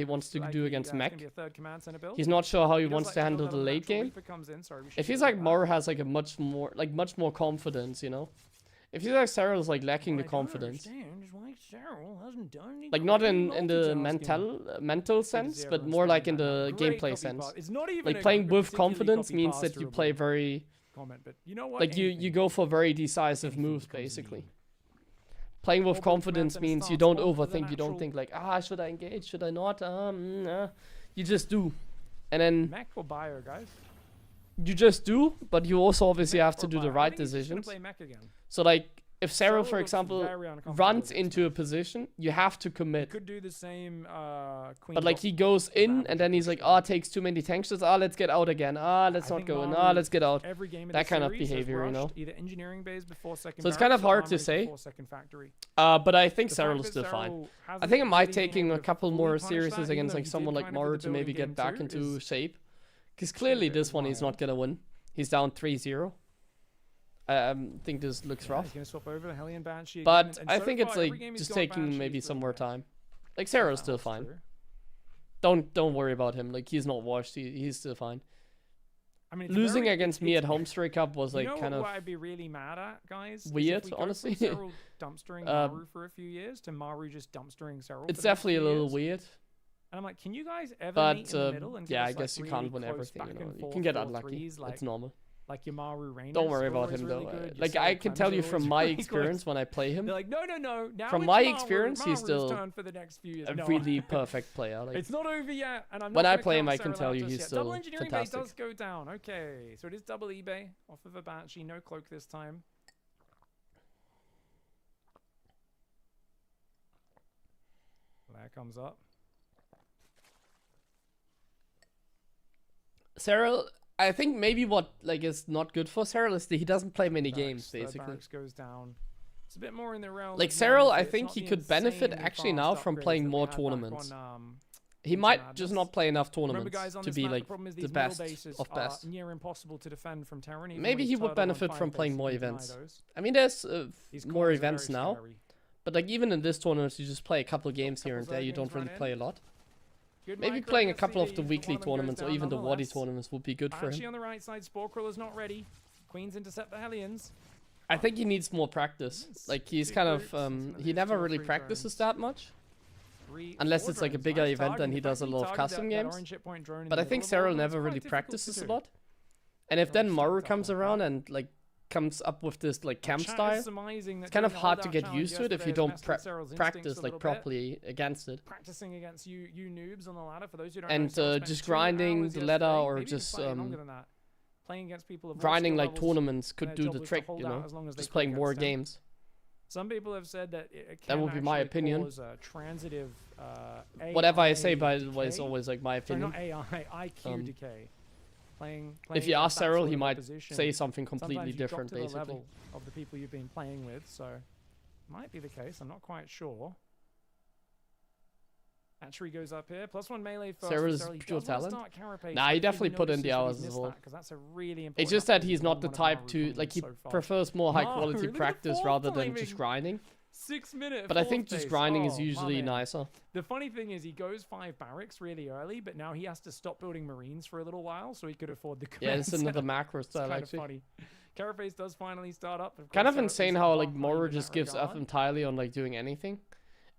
he wants to do against mech. Be a third command center build. He's not sure how he does wants like to know handle that the when late Natural game. Reaper comes in, sorry, we should It feels get like that. Mara has like a much more confidence, you know, If you feel like Cyril is like lacking the confidence, like not in the mental sense, but more like in the gameplay sense. Like playing with confidence means that you play very, but you know what? like you go for very decisive moves basically. Playing with confidence means you don't overthink. You don't think like, should I engage? Should I not? You just do, and then Mech or bio, guys? you just do. But you also obviously have to do the right decisions. Play Mech again. So like, if Cyril, for looks example, very uncomfortable runs with this into a position, you have to commit. Could do the same. Queen But like he goes in and then he's like, takes too many tank shots. Let's get out again. Let's not go in. Let's get out. Every game of That the kind of series has behavior, you know. rushed either engineering bays before second So it's kind of barracks or hard to armory say. before second factory. But I think The Cyril fact is that still fine. Cyril I hasn't think it might really take been him able a to couple fully more punish series that, even against though like he someone did like kind of Maru get the to maybe building get back game into too, shape. Because clearly bit this one he's not wild. gonna win. He's down 3-0. I think this looks He's rough. gonna swap over the Hellion Banshee again, But and I so think far, it's every like game he's just got taking Banshee, maybe he's some doing more that. time. Like Sarah's That still was fine. true. Don't worry about him. Like he's not washed. He's still fine. I mean, it's Losing very- against me at Homestray Cup was like you know kind of what I'd be really mad at, guys? is weird, if we go from honestly. Cyril dumpstering Maru for a few years to Maru just dumpstering Cyril. it's for the next definitely a few little years. weird. And I'm like, can you guys ever But meet in the middle and yeah, give I us, guess you like, can't really win close everything. back You know, and you forth can get 4-3s, unlucky. like, It's normal. like your Maru Rainers Don't worry are about always him really though. good. Your Like Cyril I can Clems tell are you always from my really good. experience when I play him, They're like, no. Now From it's my Maru- experience, he's Maru's still turn for the next few years. a No, really perfect player. Like it's not over yet, and I'm not when I gonna play him, count I can Cyril tell out you just he's yet. still Double engineering fantastic. base does go down. Okay, so it is double eBay off of a Banshee, no cloak this time. That comes up. Cyril, I think maybe what like is not good for Cyril is that he doesn't play many games basically. Barracks goes down. It's a bit more in the realm. Like of Cyril, numbers, I it's think not he the could benefit insanely actually fast now from upgrades playing that we more had back tournaments. on, He Into might Madness. just not play enough Remember, tournaments guys, on to this be map, like the problem is the these middle best bases of are best. near impossible to defend from Terran. even Maybe when he it's would turtle and benefit fire from playing bases, more you deny events. those. I mean, there's These more corners are events very now, scary. but like even in this tournament, you just play a couple games here and Couple there. You don't Zerglings run really in. play a lot. Good Maybe micro playing a gets couple of CD, the but weekly one of them goes tournaments or down even the Wadi nonetheless. tournaments would be good for Actually, him. on the right side, Spore Crawler's not ready. Queens intercept the Hellions. I think he needs more practice. Yes, Like he's big kind groups, of it's he at never least 2 or really 3 practices drones. that much. 3, Unless 4 it's like a drones. bigger Nice event and target. he The fact does a that lot of targeted custom that games. orange hit point drone in But the I think middle of all Cyril that, never it's really quite difficult to practices a do. lot. And if Don't then stack Maru up comes like that. around and like comes up with this like camp Chat is style, surmising that it's kind of during the hard to holdout get challenge used to it if you yesterday, don't messed with Cyril's instincts practice a like little bit. properly against it. Practicing against you noobs on the ladder. For those who don't And, know, Cyril spent just 2 grinding hours the ladder yesterday, or maybe even just, slightly longer than that, playing against people of all Grinding skill like levels. tournaments could their do job the was to trick, hold you out know. as long as they Just could playing more against them. games. Some people have said that it That can would be my actually opinion. cause a transitive Whatever I say, by the decay. way, is always like my Sorry, opinion. not AI, IQ Um, decay. Playing If you against ask that Cyril, sort he of might opposition, say something completely sometimes you drop different, to the basically. level of the people you've been playing with, so might be the case. I'm not quite sure. Hatchery goes up here. +1 melee first. Cyril's Cyril. He pure does wanna talent. start Carapace. Nah, he Hopefully definitely put in notices the that he's hours as missed well. that, 'cause that's a really important It's just that upgrade he's for not one the of type Maru's to opponents like he so far. prefers more high Maru, quality look at the practice fourth rather than just timing. grinding. 6 minute. But I fourth think just pace. grinding is Oh, my usually man. nicer. The funny thing is he goes 5 barracks really early, but now he has to stop building Marines for a little while so he could afford the Yeah, it's command another center. macro It's style kind actually. of funny. Carapace does finally start up. Kind of course, insane Carapace how is like far Moru behind in just that gives up regard. entirely on like doing anything.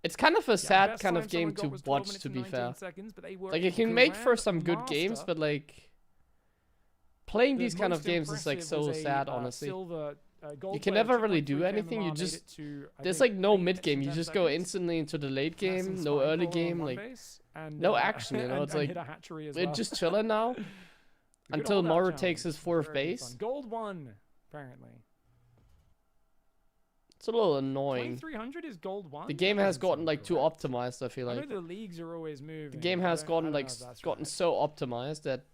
It's kind of a Yeah, sad best kind time of game someone got to was 12 watch, minutes to and be 19 fair. seconds, but they were Like you can make for some good Grandmaster. games, but like playing The these kind of most games is like impressive so was a, sad, honestly. silver, gold You can player, never really 2.3 do anything, you MMR made just- it to, I There's think, like no 8 mid minutes game. and You 10 just go seconds. instantly into the late Massive game, no spine early crawler on game, one like base, and, no action, you know, and- it's and like hit a hatchery as we're well. just chilling now Good until holdout Moru challenge. takes his 4th Very base. fun. Gold 1, apparently. It's a little annoying. 2300 is gold 1? The game That has doesn't gotten sound like too correct. optimized, I feel I know like. the leagues are always moving. The game but I has don't- I gotten don't like know if that's gotten right. so optimized that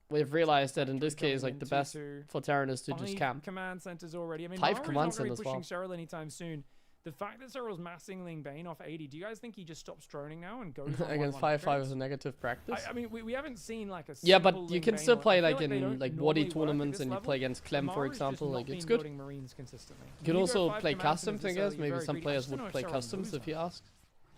we've realized that in this Factory case like going the best into for Terran is to just 5 camp. command centers already. I mean, 5 Maru's command not going to centers, be pushing wow. Cyril anytime soon. The fact that Cyril's massing Ling Bane off 80, do you guys think he just stops droning now and goes on Against 1-1 5-5 upgrades? is a negative practice. I mean, we haven't seen like a Yeah, simple but you Ling can Bane still one. play I feel like they in don't like normally Wadi work at tournaments this and you level, play against but Clem, for Maru's just example, not like been it's good. building Marines consistently. You could When also go 5 play command customs, I centers guess. early, Maybe very some greedy. I players just don't would know if play Cyril customs knows if that. you ask.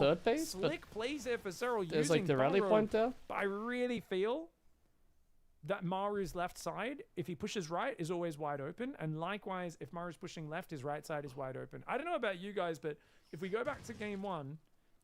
now. third base, but Slick plays here for Cyril there's using like the rally Burrow, point there. but I really feel that Maru's left side, if he pushes right, is always wide open. And likewise, if Maru's pushing left, his right side is wide open. I don't know about you guys, but if we go back to game 1,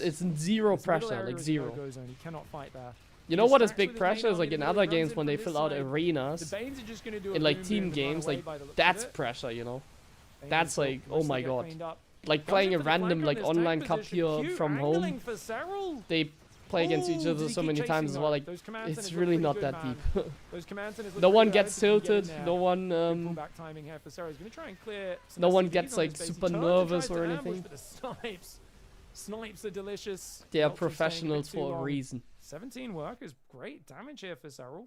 it's zero This middle pressure, area like is zero. no-go zone. He cannot fight there. You know what is Distracts big with his main pressure is like army, in the other runs games in when from they this fill out side. arenas The Banes are just gonna do a in like boom team move and run games, away like by the looks of that's it. pressure, you know. Banes That's will like, oh mostly my get god. cleaned up. Like Goes playing in a for the flank random on like this online tank cup position. here Cute from angling home. for Cyril. They play against each Ooh, other does he so keep many chasing times as though? well. Like Those command it's centers really look not pretty that good, deep. man. Those command centers look No pretty one good. gets I hope he can get in tilted. there. No one Good pullback timing here for Sarah. He's gonna try and clear some no one SCVs gets on like this base. He super turns and nervous tries or to ambush, anything. but the snipes are delicious. They are Helps him staying a bit professionals too for a long. reason. 17 workers, great damage here for Cyril.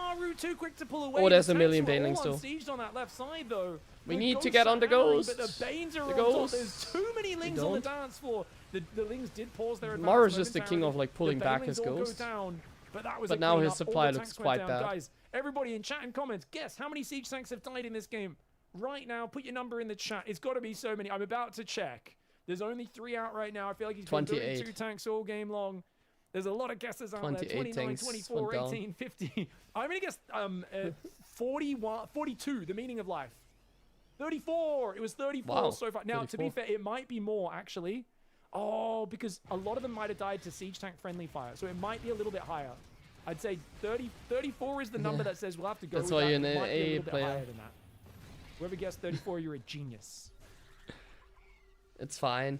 Maru too quick to pull away. Oh, there's The a million tanks were all banelings still. unsieged on that left side though. We The need to ghosts get on are the hammering, ghost. But the Banes are The on top. ghost. There's too many Lings on the don't. dance floor. The Lings did pause their advance. Maru's just the king momentarily. of like pulling The back Banelings his all go ghost. down, but that was But a now his cleanup. All supply the looks tanks went quite down. bad. Guys, everybody in chat and comments, guess how many siege tanks have died in this game? Right now, put your number in the chat. It's got to be so many. I'm about to check. There's only 3 out right now. I feel like he's been doing 28. 2 tanks all game long. There's a lot of guesses out there. 28 29, tanks 24, went down. 18, 50. I'm going to guess 41, 42, the meaning of life. 34. It was 34 Wow, so far. Now, to be 34. fair, it might be more, actually. Oh, because a lot of them might have died to siege tank friendly fire. So it might be a little bit higher. I'd say 34 is the number that says we'll have to go That's with why that. you're an It might be a AA little bit player. higher than that. Whoever guessed 34, you're a genius. It's fine.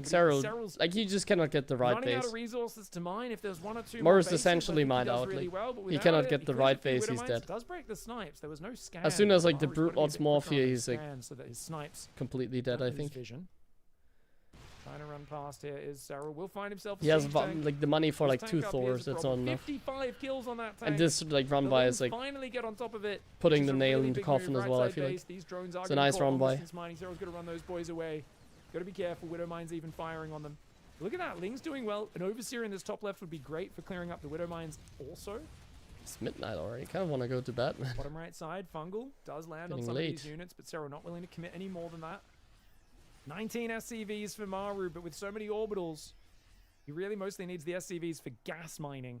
Like but Cyril, Cyril's like he just cannot get the right running out base. of resources to mine. If there's one or two Morris more bases, essentially I think mined he does out, really like, well, but he without cannot it, get he the clears right a few base, Widow he's Mines. dead. It does break the snipes. There was no scan. As soon as like the Maru's gotta brute be a odds bit quicker morphia, on he's like scan so that his snipes completely dead. don't I lose think vision. Trying to run past here is Cyril. Will find himself. he has siege tank. like the money for His like tank 2 up here is Thors. the That's problem. not enough. 55 kills on that tank. And this like run The by Lings is like finally get on top of it. putting which the is a nail really in the big coffin move. as well. I Right feel side like base. These drones are it's a getting nice caught run on by. distance mining. Cyril's gonna run those boys away. Gotta be careful. Widow Mines even firing on them. Look at that. Ling's doing well. An Overseer in this top left would be great for clearing up the Widow Mines also. It's midnight already. Kind of want to go to bed, man. Bottom right side, Fungal does land on Getting some late. of these units, but Cyril not willing to commit any more than that. 19 SCVs for Maru, but with so many orbitals, he really mostly needs the SCVs for gas mining.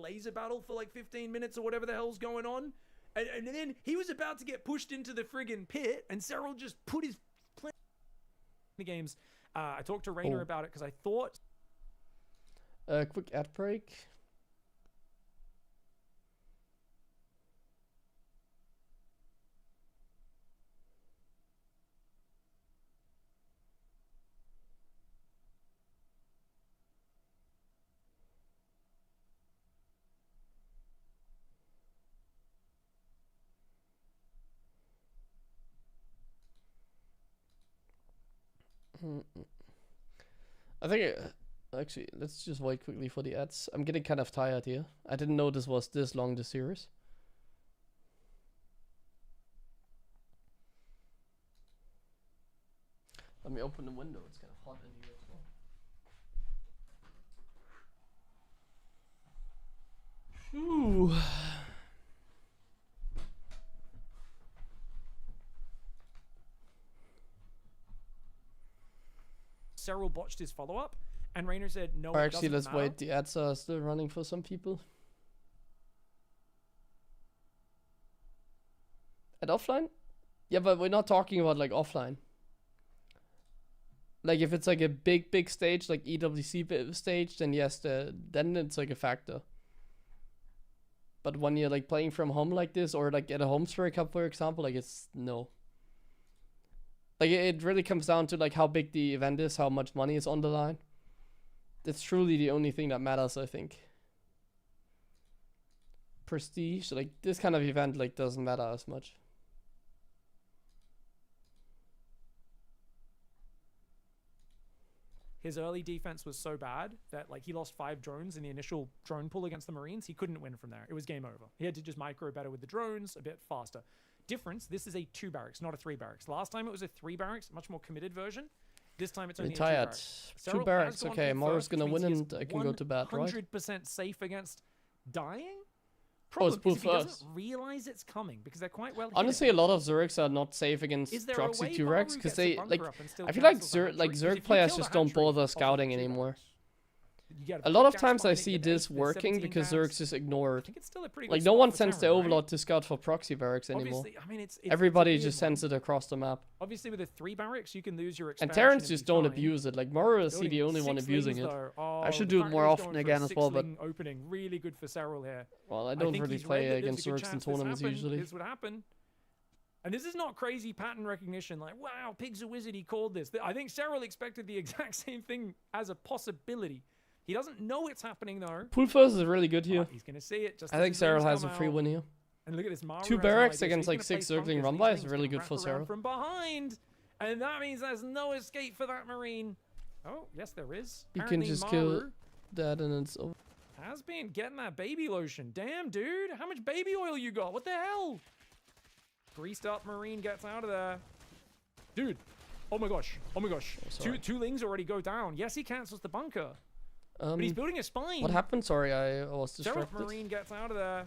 laser battle for like 15 minutes or whatever the hell's going on. And then he was about to get pushed into the friggin' pit, and Cyril just put his plan in the games. I talked to Rainer about it because I thought... Quick ad break. I think actually let's just wait quickly for the ads. I'm getting kind of tired here. I didn't know this was this long, the series. Let me open the window. It's kind of hot in here as well. Ooh. Cyril botched his follow-up, and Rainer said, no, Or it actually, doesn't let's matter. wait. The ads are still running for some people. At offline? Yeah, but we're not talking about like offline. Like if it's like a big stage, like EWC stage, then yes, then it's like a factor. But when you're like playing from home like this, or like at a home sphere cup, for example, like it's no. Like it really comes down to like how big the event is, how much money is on the line. That's truly the only thing that matters, I think. Prestige, like this kind of event, like doesn't matter as much. His early defense was so bad that like he lost 5 drones in the initial drone pull against the Marines. He couldn't win from there. It was game over. He had to just micro better with the drones, a bit faster. Difference, this is a 2 barracks, not a 3 barracks. Last time it was a 3 barracks, much more committed version. This time it's only a 2 Tired. barracks. 2 Cyril barracks, has gone okay. for Moro's first, gonna which win means and he I is can go to bed, right? 100% safe against dying. Oh, it's Problem is if he both doesn't first. realize it's coming because they're quite well Honestly, a lot of Zergs are not safe against Is there a proxy way 2 Maru racks because gets a they bunker like. up and still I feel like cancels the Zerg hatchery? 'Cause if Zerg you players kill the just don't hatchery, bother obviously scouting it's 2 anymore. barracks. You get A lot of gas times I mining, see get this 8, there's working 17 because gas. Zergs just I ignored. think it's still a pretty good Like no spot one for sends the Terran, right? overlord to scout for proxy barracks anymore. Obviously, I mean, it's Everybody a weird just sends one. it across the map. Obviously, with a 3 barracks, you can lose your And expansion. Terrans and just be don't fine. abuse it. Like Moro is Building the only one 6 abusing lings, it. though. Oh, I should the do it fact more that he's often going for a again as well, but 6-ling opening, really good for Cyril here. well, I I don't think really he's read play that there's a against good Zergs in chance this tournaments happened. usually. This would happen. And this is not crazy pattern recognition. Like, wow, Pig's a wizard. He called this. I think Cyril expected the exact same thing as a possibility. He doesn't know it's happening though. Pool first is really good here. But he's gonna see it. Just I as think his Cyril rings has a come free out. win here. And look at this. Maru 2 has no barracks idea, so against he's like gonna 6 place Zergling bunkers, and Rumba these is things really gonna good for wrap around Cyril. from behind, and that means there's no escape for that Marine. Oh, yes, there is. You can Apparently just Maru kill that and it's over. has been getting that baby lotion. Damn, dude, how much baby oil you got? What the hell? Greased up Marine gets out of there. Dude, oh my gosh, oh my gosh. sorry. Two lings already go down. Yes, he cancels the bunker, but he's building a spine. What happened? Sorry, I was Cyril distracted. Marine gets out of there.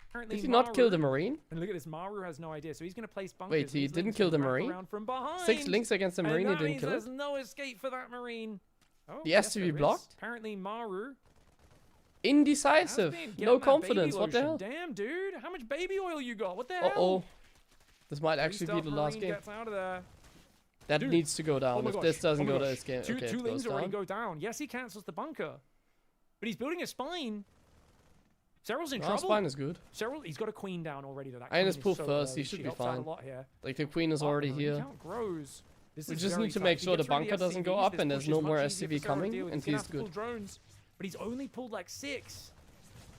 Apparently Did he not kill the Maru- Marine? And look at this, Maru has no idea, so he's going to place bunkers. Wait, he These didn't lings kill will the wrap Marine? around from behind. 6 links against the Marine, he and that didn't means kill there's it? no escape for that Marine. Oh, The yes, SCV there is. blocked? Apparently Maru has Indecisive. been No getting that confidence. baby What the lotion. hell? Damn, dude, how much baby oil you got? What the hell? Uh-oh. This might actually be Greased the up last Marine game. Gets out of there. That Dude. needs to go Oh down. my If gosh. this doesn't oh my go to gosh. this game, Two okay, it lings goes already down. go down. Yes, he cancels the bunker, but he's building a spine. Cyril's in Oh, trouble. spine is good. Cyril, he's got a queen down already. Though. That And queen it's is pull so first, early. he should She be helps out fine. a lot here. Like the queen is Oh, already the here. count grows. This We is just very need to tight. make If he sure the gets rid of bunker doesn't go SCVs, up this and there's push no is more much easier SCV for Cyril to coming, deal with. and He's gonna he's have to pull good. drones, but he's only pulled like 6.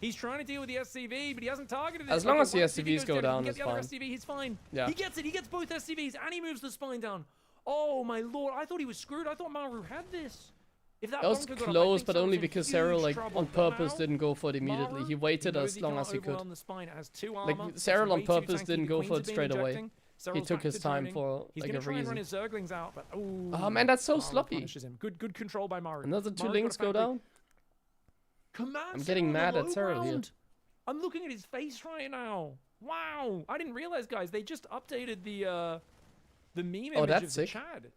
He's trying to deal with the SCV, but he hasn't targeted it. As long Okay, as the one SCVs goes go down, down, he can it's get the other fine. SCV, he's fine. Yeah. He gets it. He gets both SCVs, and he moves the spine down. Oh my lord! I thought he was screwed. I thought Maru had this. If that That was bunker got up, I close, think but Cyril's only in because huge Cyril, like, trouble. on But purpose now, didn't go for it immediately. Maru, He waited knows as long can't as he could. overwhelm the spine. It has 2 Like, armor. It's Cyril on way too purpose tanky. didn't The go queens for are it being straight away. ejecting. He Cyril's took back his to time droning. for, He's like, gonna a try and run reason. his Zerglings out, but ooh. Oh man, that's so Maru sloppy. punishes him. Good control by Maru. Another 2 Maru's got a links go factory. down. Command I'm center getting on the mad at low Cyril here. ground. I'm looking at his face right now. Wow, I didn't realize, guys. They just updated the meme Oh, image that's of sick. the Chad.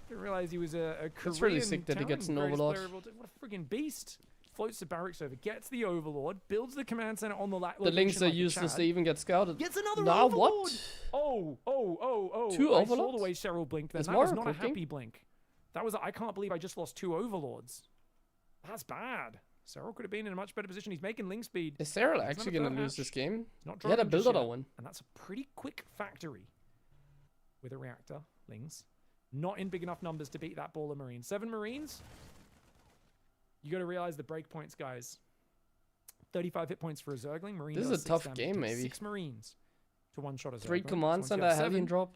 Didn't realize he was a Korean. That's really sick that he Terran gets an greatest overlord. player of all time. What a friggin' beast! Floats the barracks over, gets the overlord, builds the command center on the The links are useless. They even get scouted. Gets another Now overlord. what? Oh! 2 I saw the overlords? way Cyril blinked. Then Is that was Mara not a cooking? happy blink. That was. I can't believe I just lost 2 overlords. That's bad. Cyril could have been in a much better position. He's making link speed. Is Cyril It's actually not a gonna third lose this hatch. game? Not He had a dropping just builder yet. one. And that's a pretty quick factory with a reactor. Lings. Not in big enough numbers to beat that ball of Marines. 7 Marines. You got to realize the breakpoints, guys. 35 hit points for a Zergling. Marine This is does a 6 tough damage. game, Takes maybe. 6 Marines to one-shot a Zergling. 3 commands Once you and have a Hellion 7, drop.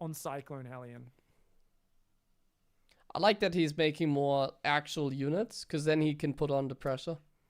on Cyclone Hellion. I like that he's making more actual units, because then he can put on the pressure.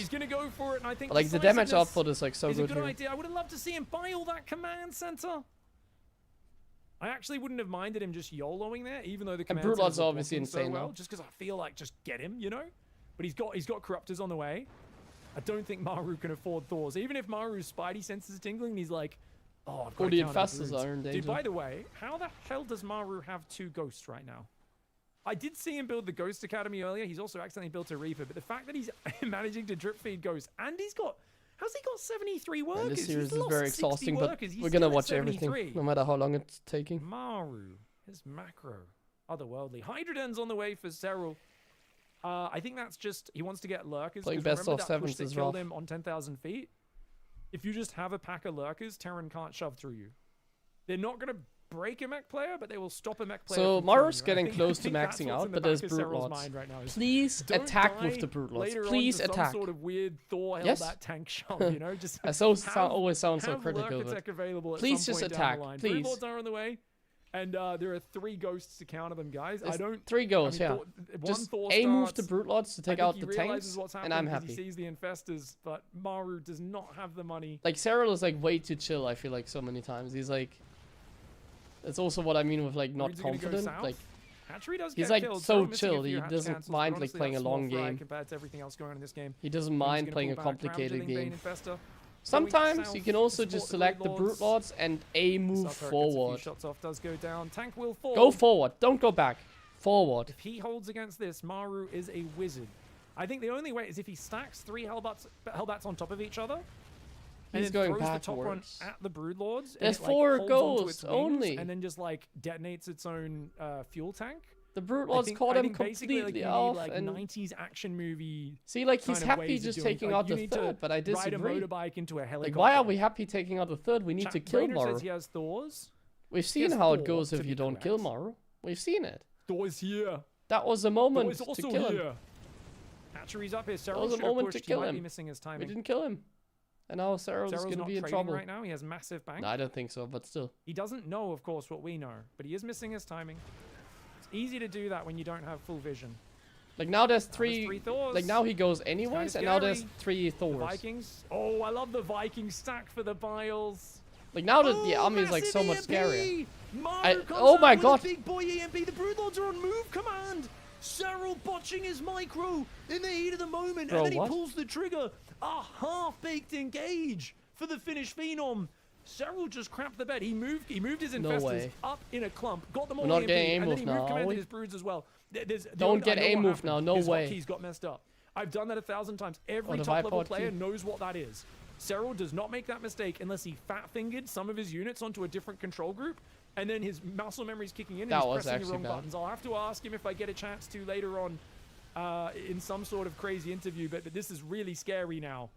He's gonna go for it, and I think But like the damage decisiveness output is like so is a good good here. idea. I would have loved to see him buy all that command center. I actually wouldn't have minded him just YOLOing there, even though the And command Brute Lord's centers are obviously blocking so insane well, now. just because I feel like just get him, you know? But he's got Corruptors on the way. I don't think Maru can afford Thors. Even if Maru's Spidey senses are tingling, he's like, oh, I've got All to the counter infestors Brutes. are in Dude, danger. by the way, how the hell does Maru have 2 ghosts right now? I did see him build the Ghost Academy earlier. He's also accidentally built a Reaper, but the fact that he's managing to drip feed ghosts and how's he got 73 workers? And this series He's is lost very 60 exhausting, but workers. He's we're gonna still at watch everything, 73. no matter how long it's taking. Maru, his macro, otherworldly. Hydroden's on the way for Serral. I think that's just he wants to get lurkers. Playing 'cause best remember of that push sevens that is killed rough. him on 10,000 feet. If you just have a pack of lurkers, Terran can't shove through you. They're not gonna break a mech player, but they will stop a mech player. So from killing Maru's you. I getting think- close I to think that's maxing what's out, in the but there's back of Brute Serral's Lords. mind right now is Please don't attack with die the Brute Lords. later on Please to some attack. sort of weird Thor held Yes? that tank shove, you know? Just I always sound so have critical lurker of it. tech available at Please some just point down attack, the line. please. Brute Lords are on the way, and there are 3 ghosts to counter them, guys. There's I don't 3 goals, I mean, yeah. one Just Thor A move starts, the Brute Lords to I take think out he the realizes tanks, what's and I'm happening 'cause happy. He sees the infestors, but Maru does not have the money. Like, Serral is like way too chill, I feel like, so many times. He's like... That's also what I mean with like not Marines are gonna go confident. south. Like, Hatchery does he's get like killed. so Serral missing a chill, few he hatch doesn't cancels, but mind, like, honestly, playing that's a long small fry game. compared to everything else going on in this game. he doesn't Marines mind gonna playing a pull back. complicated Ravaging Bane game. Infestor. Sometimes Going you south can to also support just the select the Brute Brute Lords and A move South Turret gets a few forward. shots off, does go down. Tank will fall. Go forward, don't go back. Forward. If he holds against this, Maru is a wizard. I think the only way is if he stacks 3 Hellbats on top of each other. And He's then going throws the top one backwards. at the Broodlords. There's and it, like, 4 holds onto ghosts its wings only. And then just like detonates its own fuel tank. The Brute I Lords think- caught I him think basically, like, completely you off, need, like, and 90s action movie. see, like, he's kind of happy ways of just doing- taking like, out you the need to third, but I Ride a disagree. motorbike into a helicopter. Like, why are we happy taking out the third? We need to kill Brainerd Maru. says he has Thors. We've seen has how it 4, goes to if be you don't kill correct. Maru. We've seen it. Thor's here. That was a Thor moment is to also kill him. here. Hatchery's up here. was Serral a should have moment to pushed. kill He might him. be missing his We timing. didn't kill him. And now Serral's Serral's gonna not be in trading trouble. right now. He has massive bank. No, I don't think so, but still. He doesn't know, of course, what we know, but he is missing his timing. It's easy to do that when you don't have full vision. Like, now there's Now there's 3... 3 Thors. Like, now he goes anyways, and now there's scary. 3 The Thors. Vikings. Oh, I love the Viking stack for the Biles. Like, now that the army is, like, so much massive scarier. EMP! Maru I- comes oh out my with a God. big boy EMP. The Broodlords are on move command. Serral botching his micro in the heat of the moment, Bro, and then what? he pulls the trigger. A half-baked engage for the Finnish Phenom. Serral just crapped the bed. He moved his No infestors way. up in a clump, got them all We're not EMP, getting and then he A-move now, moved are commanded we? his broods as well. Don't get A A-move now, no his way. hotkeys got messed up. I've done that 1,000 times. Every the top-level Viper player hotkey. knows what that is. Serral does not make that mistake unless he fat-fingered some of his units onto a different control group, and then his muscle memory's kicking in and That he's was pressing the actually wrong bad. buttons. I'll have to ask him if I get a chance to later on in some sort of crazy interview, but this is really scary now.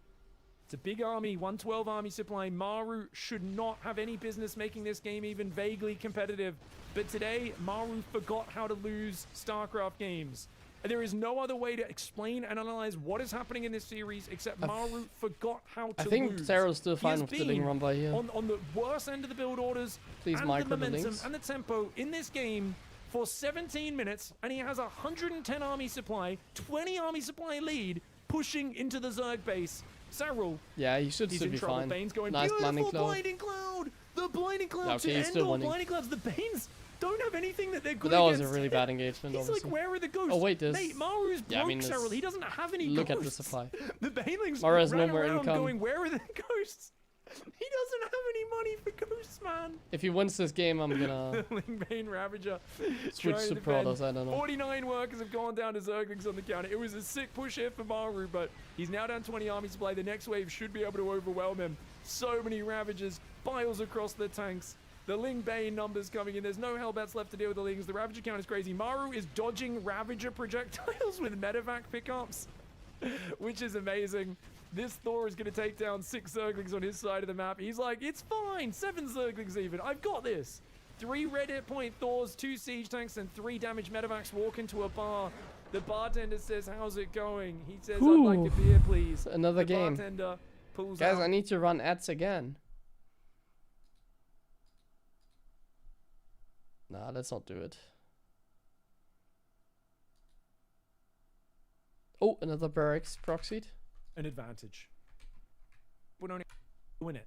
It's a big army, 112 army supply. Maru should not have any business making this game even vaguely competitive. But today, Maru forgot how to lose StarCraft games. There is no other way to explain and analyze what is happening in this series except Maru forgot how to I think lose. Serral's still He fine has with the Ling been run by here. on the worst end of the build orders Please and micro the the momentum links. and the tempo in this game for 17 minutes, and he has 110 army supply, 20 army supply lead, pushing into the Zerg base. Serral, Yeah, he should he's still in be trouble. fine. Bane's going, Nice blinding beautiful cloud. blinding cloud. The blinding cloud Yeah, okay, to he's end still all winning. blinding clouds. The Banes don't have anything that they're good But that was a against. really bad engagement, He's obviously. like, where are the ghosts? Oh, wait, there's... Mate, Maru's broke, Yeah, I mean, Serral. there's- He doesn't have any Look ghosts. at the supply. The Banelings Maru has no ran more around income. going, where are the ghosts? He doesn't have any money for ghosts, man. If he wins this game, I'm gonna Lingbane Ravager. switch trying to defend. Protoss, I don't know. 49 workers have gone down to Zerglings on the counter. It was a sick push here for Maru, but he's now down 20 army supply. The next wave should be able to overwhelm him. So many Ravagers, Biles across the tanks. The Ling Bane numbers coming in. There's no Hellbats left to deal with the Lings. The Ravager count is crazy. Maru is dodging Ravager projectiles with medevac pickups, which is amazing. This Thor is going to take down 6 Zerglings on his side of the map. He's like, it's fine. 7 Zerglings even. I've got this. 3 red hit point Thors, 2 siege tanks, and 3 damaged medevacs walk into a bar. The bartender says, how's it going? He says, I'd like a beer, please. Another The game. bartender pulls Guys, out. I need to run ads again. Nah, let's not do it. Oh, another barracks proxied. An advantage. Would only win it.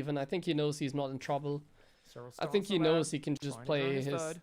even. I think he knows he's not in trouble. Cyril I think starts he the left, knows he can just trying to play earn his his third.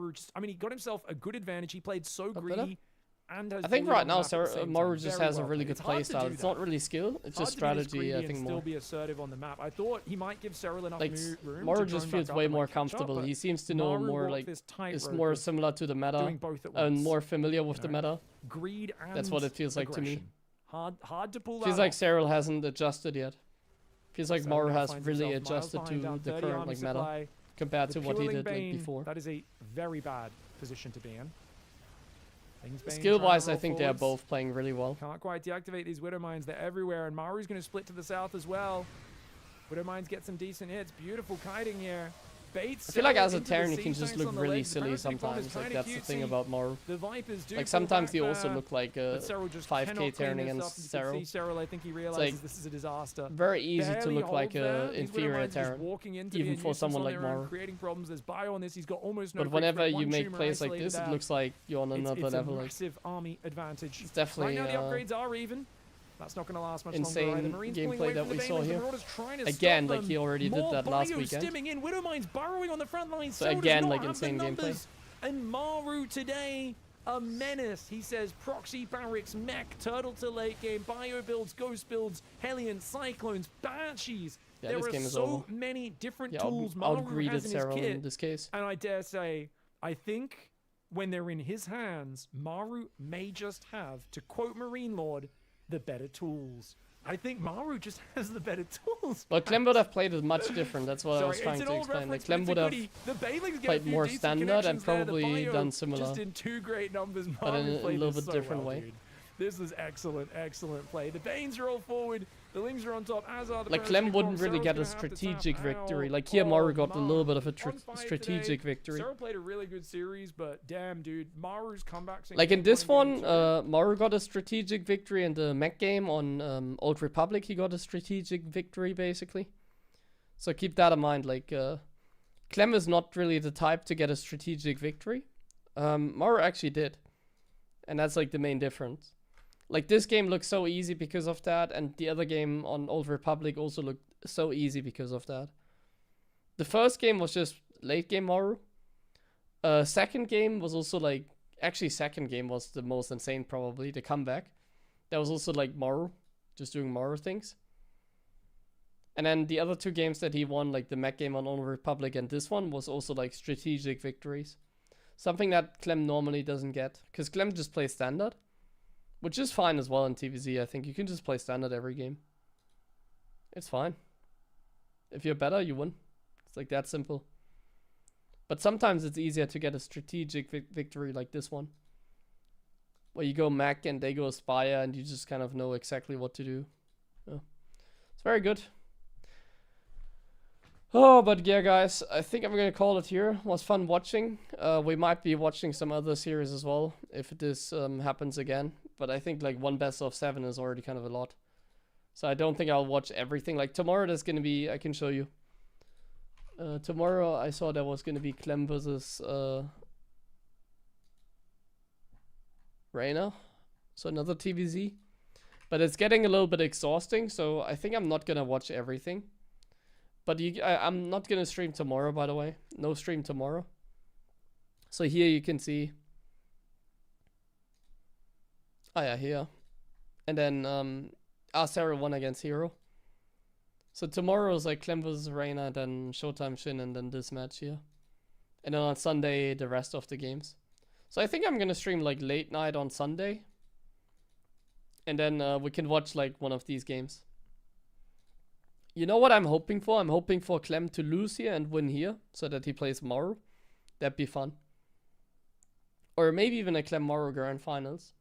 Maru just, I mean, he got himself a good advantage. He played so Got greedy. better? and has I think bullied right on the now map at the same Maru time. just Very has a well really played. good It's hard play to style. do It's that. not really skill. It's just Hard to be this strategy. greedy I and think still more. be assertive on the map. I thought he might give Cyril enough Like room Maru to just drone feels back up way and, more like, catch up, comfortable. but He seems to know Maru more walked like this is tightrope more of similar to the meta doing both at and once. more familiar with the You know, meta. Greed and That's what it feels like to me. aggression. Hard to pull Feels that like off. Cyril hasn't adjusted yet. Feels like So Maru now has finds really himself miles adjusted behind to down the 30 current army like meta supply. compared The to what he Puling did like Bane, before. That is a very bad position to be in. Things Bane Skill trying to wise, I roll think they're forwards. both playing really well. Can't quite deactivate these Widow Mines. They're everywhere, and Maru's going to split to the south as well. Widow Mines get some decent hits. Beautiful kiting here. Bates I feel like as a into the Terran, he sea can just tanks look on the really legs. silly Parasitic Bomb is sometimes. Like kinda that's the thing cutesy. about Maru. The Vipers do Like pull sometimes back he also there, look like but a Cyril just 5k cannot clean Terran this against up. You can Cyril. see Cyril, I think he realizes like this is a disaster. Very easy to Barely look like hold there. a These Widow inferior Mines just Terran, walking into even the for someone nuisance on like their own, Maru. creating problems. There's bio on this. He's got almost no But crit whenever threat. you One make tumor plays like isolated this, it there. looks like you're on another It's level. a Like massive army advantage. it's definitely Right now the upgrades are even. That's not going to last much insane longer. The Marines pulling gameplay away that from the we saw Banelings. The here. Marauders trying to Again, stop like them. he already did More that last bio weekend. stimming in. Widow Mines burrowing on the front line. So Cyril again, does not like have insane the gameplay. numbers. And Maru today, a menace. He says proxy barracks, mech, turtle to late game, bio builds, ghost builds, Hellions, cyclones, banshees. Yeah, there this are game is so over. many different Yeah, tools Maru outgreeded has in his Cyril kit. in this case. And I dare say, I think when they're in his hands, Maru may just have, to quote Marine Lord, the better tools. I think Maru just has the better tools. But Clem would have played it much different. That's what I was Sorry, trying it's an to old explain. Like reference, Clem but would have it's a goodie. The Banelings get a played few more decent standard and connections there. The probably bio done similar. Just in two great numbers. But Maru in a played little this bit so different well, way. dude. This was excellent, excellent play. The Banes roll forward. The Lings are on top, as are the Like Parasitic Clem Bomb. wouldn't really Cyril's get a gonna have to tap strategic victory. out. Like here, Maru got a man. little bit of a On fire strategic today. victory. Cyril played a really good series, but damn, dude, Maru's comebacks. Like in this one, two. Maru got a strategic victory in the mech game on Old Republic. He got a strategic victory basically. So keep that in mind. Like Clem is not really the type to get a strategic victory. Maru actually did, and that's like the main difference. Like this game looks so easy because of that, and the other game on Old Republic also looked so easy because of that. The first game was just late game Maru. Second game was also like, actually second game was the most insane probably, the comeback. That was also like Maru, just doing Maru things. And then the other two games that he won, like the mech game on Old Republic and this one, was also like strategic victories. Something that Clem normally doesn't get, because Clem just plays standard. Which is fine as well in TVZ, I think. You can just play standard every game. It's fine. If you're better, you win. It's like that simple. But sometimes it's easier to get a strategic victory like this one. Where you go mech and they go Aspire and you just kind of know exactly what to do. Yeah. It's very good. Oh, but yeah, guys, I think I'm gonna call it here. It was fun watching. We might be watching some other series as well if this happens again. But I think like one best of 7 is already kind of a lot. So I don't think I'll watch everything. Like tomorrow there's gonna be, I can show you. Tomorrow I saw there was gonna be Clem versus Reyna. So another TVZ. But it's getting a little bit exhausting, so I think I'm not gonna watch everything. But I'm not gonna stream tomorrow, by the way. No stream tomorrow. So here you can see. Oh yeah, here. And then Sarah won against Hero. So tomorrow is like Clem vs Reyna, then Showtime Shin, and then this match here. And then on Sunday the rest of the games. So I think I'm gonna stream like late night on Sunday. And then we can watch like one of these games. You know what I'm hoping for? I'm hoping for Clem to lose here and win here, so that he plays Maru. That'd be fun. Or maybe even a Clem Maru Grand Finals.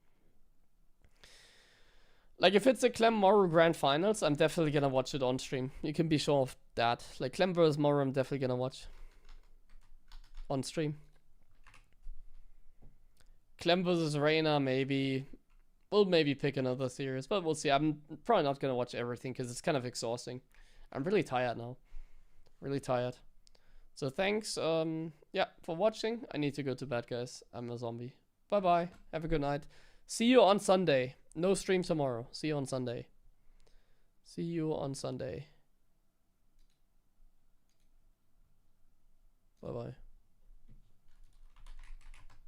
Like if it's a Clem Maru Grand Finals, I'm definitely gonna watch it on stream. You can be sure of that. Like Clem vs Maru, I'm definitely gonna watch on stream. Clem vs Reyna, maybe. We'll maybe pick another series, but we'll see. I'm probably not gonna watch everything because it's kind of exhausting. I'm really tired now. Really tired. So thanks, yeah, for watching. I need to go to bed, guys. I'm a zombie. Bye-bye. Have a good night. See you on Sunday. No stream tomorrow. See you on Sunday. See you on Sunday.